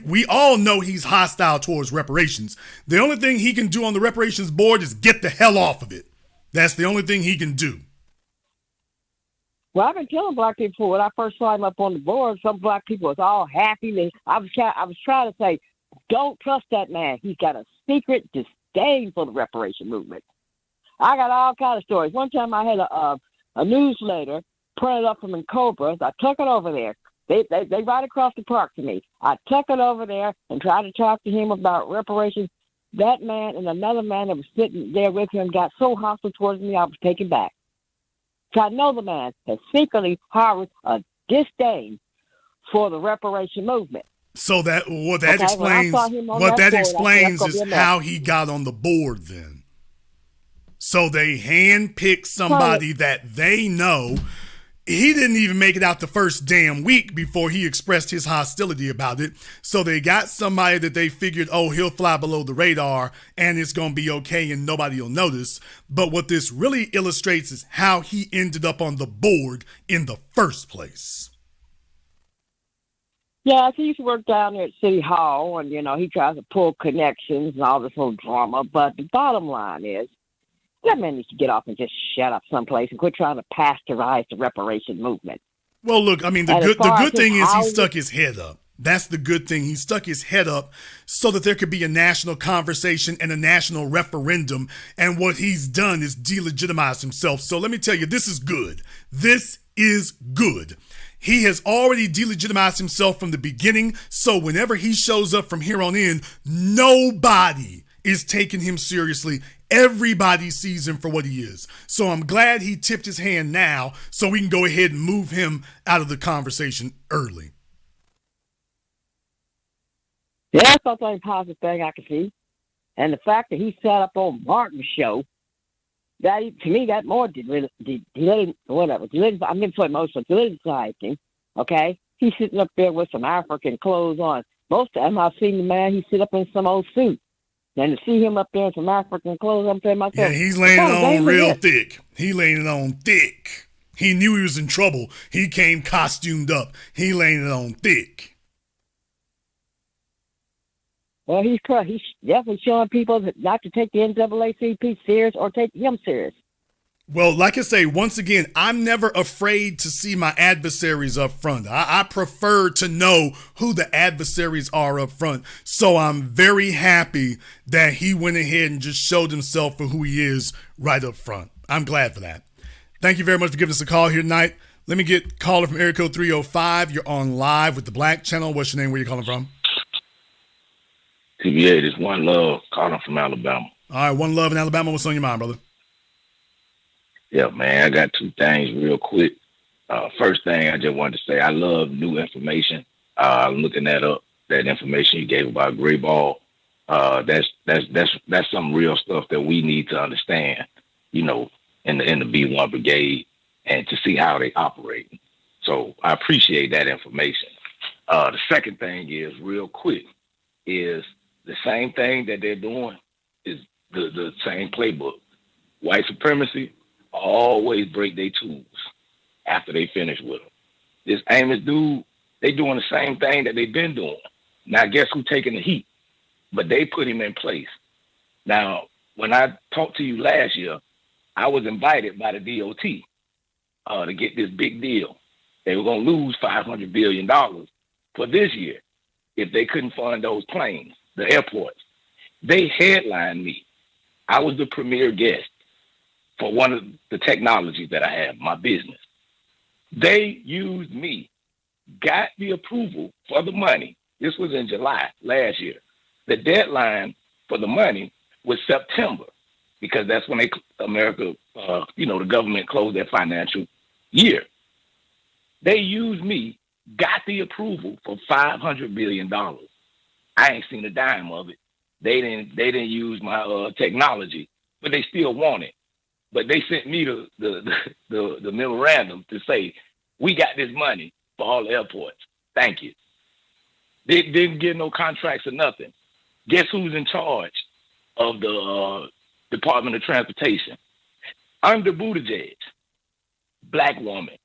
We all know he's hostile towards reparations. The only thing he can do on the reparations board is get the hell off of it. That's the only thing he can do. Well, I've been telling black people when I first saw him up on the board, some black people was all happy. I was trying to say, don't trust that man. He's got a secret disdain for the reparation movement. I got all kinds of stories. One time I had a newsletter printed up from Cobras. I took it over there. They right across the park to me. I took it over there and tried to talk to him about reparations. That man and another man that was sitting there with him got so hostile towards me, I was taken back. So I know the man has secretly harbored a disdain for the reparation movement. So that explains is how he got on the board then. So they handpicked somebody that they know. He didn't even make it out the first damn week before he expressed his hostility about it. So they got somebody that they figured, he'll fly below the radar and it's going to be okay and nobody will notice. But what this really illustrates is how he ended up on the board in the first place. Yeah, he used to work down there at City Hall, and, he tries to pull connections and all this little drama. But the bottom line is, that man needs to get off and just shut up someplace and quit trying to pasteurize the reparation movement. Well, look, I mean, the good thing is he stuck his head up. That's the good thing. He stuck his head up so that there could be a national conversation and a national referendum. And what he's done is delegitimize himself. So let me tell you, this is good. This is good. He has already delegitimized himself from the beginning. So whenever he shows up from here on in, nobody is taking him seriously. Everybody sees him for what he is. So I'm glad he tipped his hand now so we can go ahead and move him out of the conversation early. Yeah, that's the only positive thing I can see. And the fact that he sat up on Martin's show, that to me, that more delegitimatized him, okay? He's sitting up there with some African clothes on. Most of the time I've seen the man, he sit up in some old suit. And to see him up there in some African clothes, I'm saying myself. Yeah, he's laying it on real thick. He laying it on thick. He knew he was in trouble. He came costumed up. He laying it on thick. Well, he's definitely showing people not to take the NAACP serious or take him serious. Well, like I say, once again, I'm never afraid to see my adversaries up front. I prefer to know who the adversaries are up front. So I'm very happy that he went ahead and just showed himself for who he is right up front. I'm glad for that. Thank you very much for giving us a call here tonight. Let me get caller from area code 305. You're on live with the Black Channel. What's your name? Where you calling from? TBA, this One Love calling from Alabama. All right, One Love in Alabama. What's on your mind, brother? Yeah, man, I got two things real quick. First thing, I just wanted to say I love new information. I'm looking that up, that information you gave about gray ball. That's some real stuff that we need to understand, you know, in the B1 Brigade and to see how they operate. So I appreciate that information. The second thing is real quick is the same thing that they're doing is the same playbook. White supremacy always break their tools after they finish with them. This Amos dude, they doing the same thing that they've been doing. Now, guess who taking the heat? But they put him in place. Now, when I talked to you last year, I was invited by the DOT to get this big deal. They were going to lose $500 billion for this year if they couldn't fund those planes, the airports. They headlined me. I was the premier guest for one of the technologies that I have, my business. They used me, got the approval for the money. This was in July last year. The deadline for the money was September because that's when the government closed their financial year. They used me, got the approval for $500 billion. I ain't seen a dime of it. They didn't use my technology, but they still want it. But they sent me the memorandum to say, we got this money for all the airports. Thank you. They didn't get no contracts or nothing. Guess who's in charge of the Department of Transportation? Under Buttigieg, black woman,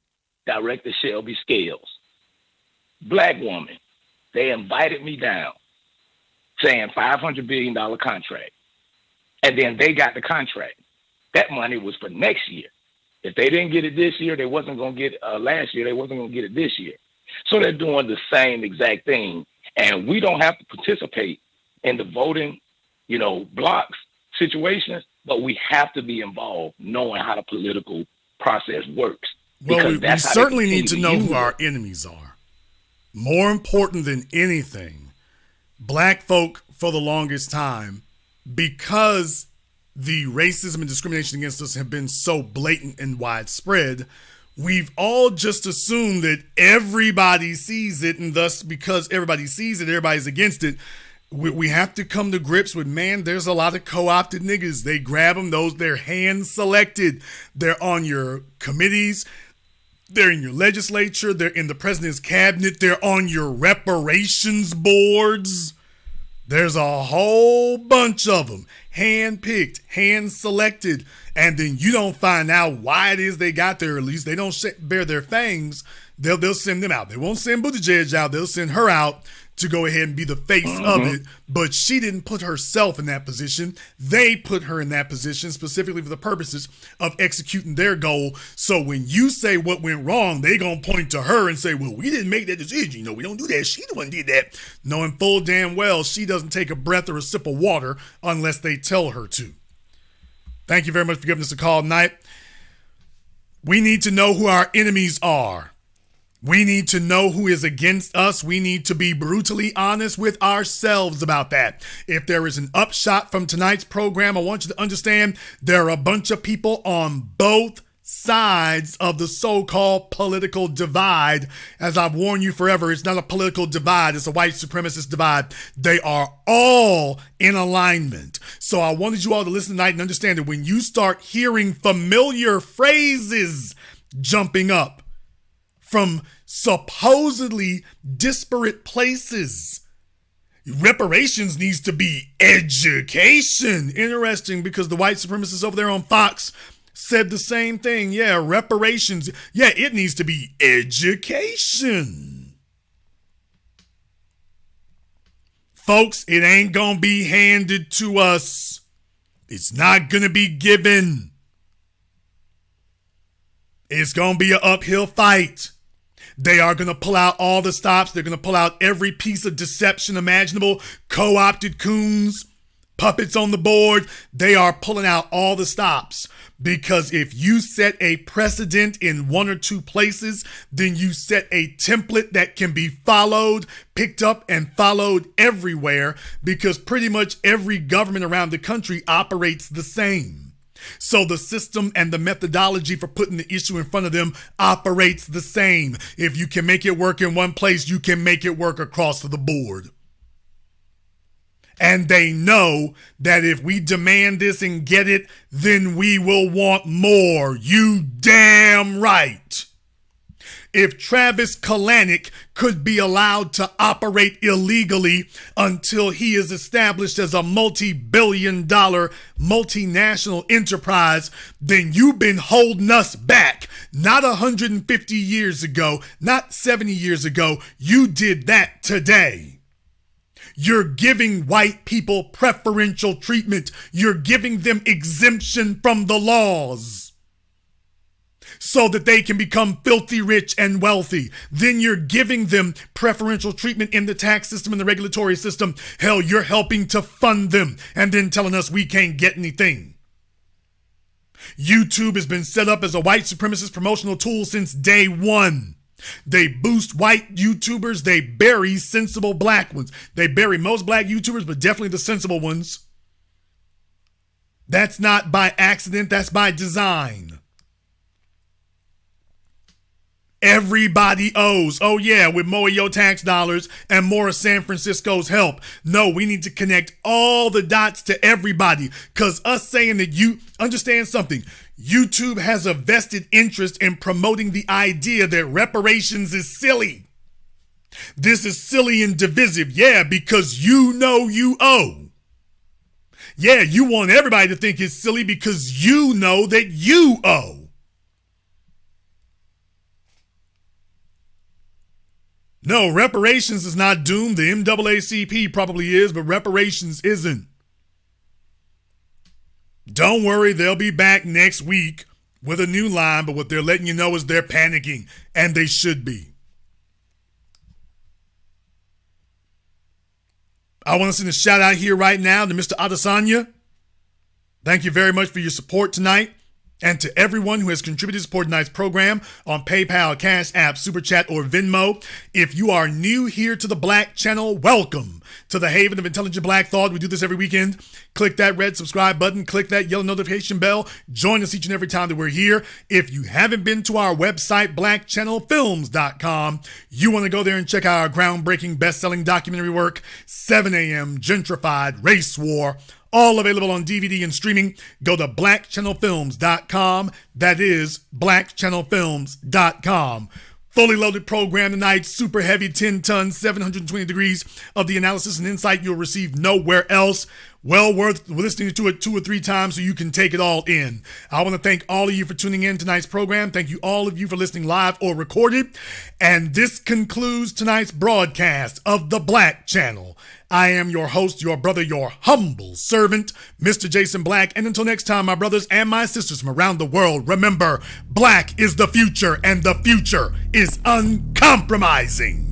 Director Shelby Scales. Black woman. They invited me down saying $500 billion contract. And then they got the contract. That money was for next year. If they didn't get it this year, they wasn't going to get it last year. They wasn't going to get it this year. So they're doing the same exact thing. And we don't have to participate in the voting, blocks situations, but we have to be involved knowing how the political process works. Well, we certainly need to know who our enemies are. More important than anything, black folk for the longest time, because the racism and discrimination against us have been so blatant and widespread, we've all just assumed that everybody sees it, and thus, because everybody sees it, everybody's against it. We have to come to grips with, man, there's a lot of co-opted niggas. They grab them, they're hand-selected. They're on your committees. They're in your legislature. They're in the president's cabinet. They're on your reparations boards. There's a whole bunch of them, hand-picked, hand-selected, and then you don't find out why it is they got there. At least they don't bear their fangs. They'll send them out. They won't send Buttigieg out. They'll send her out to go ahead and be the face of it. But she didn't put herself in that position. They put her in that position specifically for the purposes of executing their goal. So when you say what went wrong, they gonna point to her and say, well, we didn't make that decision. We don't do that. She the one did that. Knowing full damn well she doesn't take a breath or a sip of water unless they tell her to. Thank you very much for giving us a call tonight. We need to know who our enemies are. We need to know who is against us. We need to be brutally honest with ourselves about that. If there is an upshot from tonight's program, I want you to understand there are a bunch of people on both sides of the so-called political divide. As I've warned you forever, it's not a political divide, it's a white supremacist divide. They are all in alignment. So I wanted you all to listen tonight and understand that when you start hearing familiar phrases jumping up from supposedly disparate places, reparations needs to be education. Interesting, because the white supremacists over there on Fox said the same thing. Yeah, reparations. Yeah, it needs to be education. Folks, it ain't gonna be handed to us. It's not gonna be given. It's gonna be an uphill fight. They are gonna pull out all the stops. They're gonna pull out every piece of deception imaginable. Co-opted coons, puppets on the board. They are pulling out all the stops. Because if you set a precedent in one or two places, then you set a template that can be followed, picked up, and followed everywhere, because pretty much every government around the country operates the same. So the system and the methodology for putting the issue in front of them operates the same. If you can make it work in one place, you can make it work across the board. And they know that if we demand this and get it, then we will want more. You damn right. If Travis Kalanick could be allowed to operate illegally until he is established as a multi-billion-dollar multinational enterprise, then you've been holding us back. Not 150 years ago, not 70 years ago. You did that today. You're giving white people preferential treatment. You're giving them exemption from the laws so that they can become filthy rich and wealthy. Then you're giving them preferential treatment in the tax system and the regulatory system. Hell, you're helping to fund them and then telling us we can't get anything. YouTube has been set up as a white supremacist promotional tool since day one. They boost white YouTubers. They bury sensible black ones. They bury most black YouTubers, but definitely the sensible ones. That's not by accident. That's by design. Everybody owes. Oh yeah, with more of your tax dollars and more of San Francisco's help. No, we need to connect all the dots to everybody. Because us saying that you understand something, YouTube has a vested interest in promoting the idea that reparations is silly. This is silly and divisive. Yeah, because you know you owe. Yeah, you want everybody to think it's silly because you know that you owe. No, reparations is not doomed. The NAACP probably is, but reparations isn't. Don't worry, they'll be back next week with a new line, but what they're letting you know is they're panicking, and they should be. I want to send a shout out here right now to Mr. Adesanya. Thank you very much for your support tonight. And to everyone who has contributed to support tonight's program on PayPal, CashApp, Super Chat, or Venmo. If you are new here to the Black Channel, welcome to the haven of intelligent black thought. We do this every weekend. Click that red subscribe button. Click that yellow notification bell. Join us each and every time that we're here. If you haven't been to our website, blackchannelfilms.com, you want to go there and check out our groundbreaking, best-selling documentary work, 7 a.m. Gentrified Race War. All available on DVD and streaming. Go to blackchannelfilms.com. That is blackchannelfilms.com. Fully loaded program tonight. Super heavy, 10 tons, 720 degrees of the analysis and insight you'll receive nowhere else. Well worth listening to it 2 or 3 times so you can take it all in. I want to thank all of you for tuning in to tonight's program. Thank you all of you for listening live or recorded. And this concludes tonight's broadcast of the Black Channel. I am your host, your brother, your humble servant, Mr. Jason Black. And until next time, my brothers and my sisters from around the world, remember, black is the future and the future is uncompromising.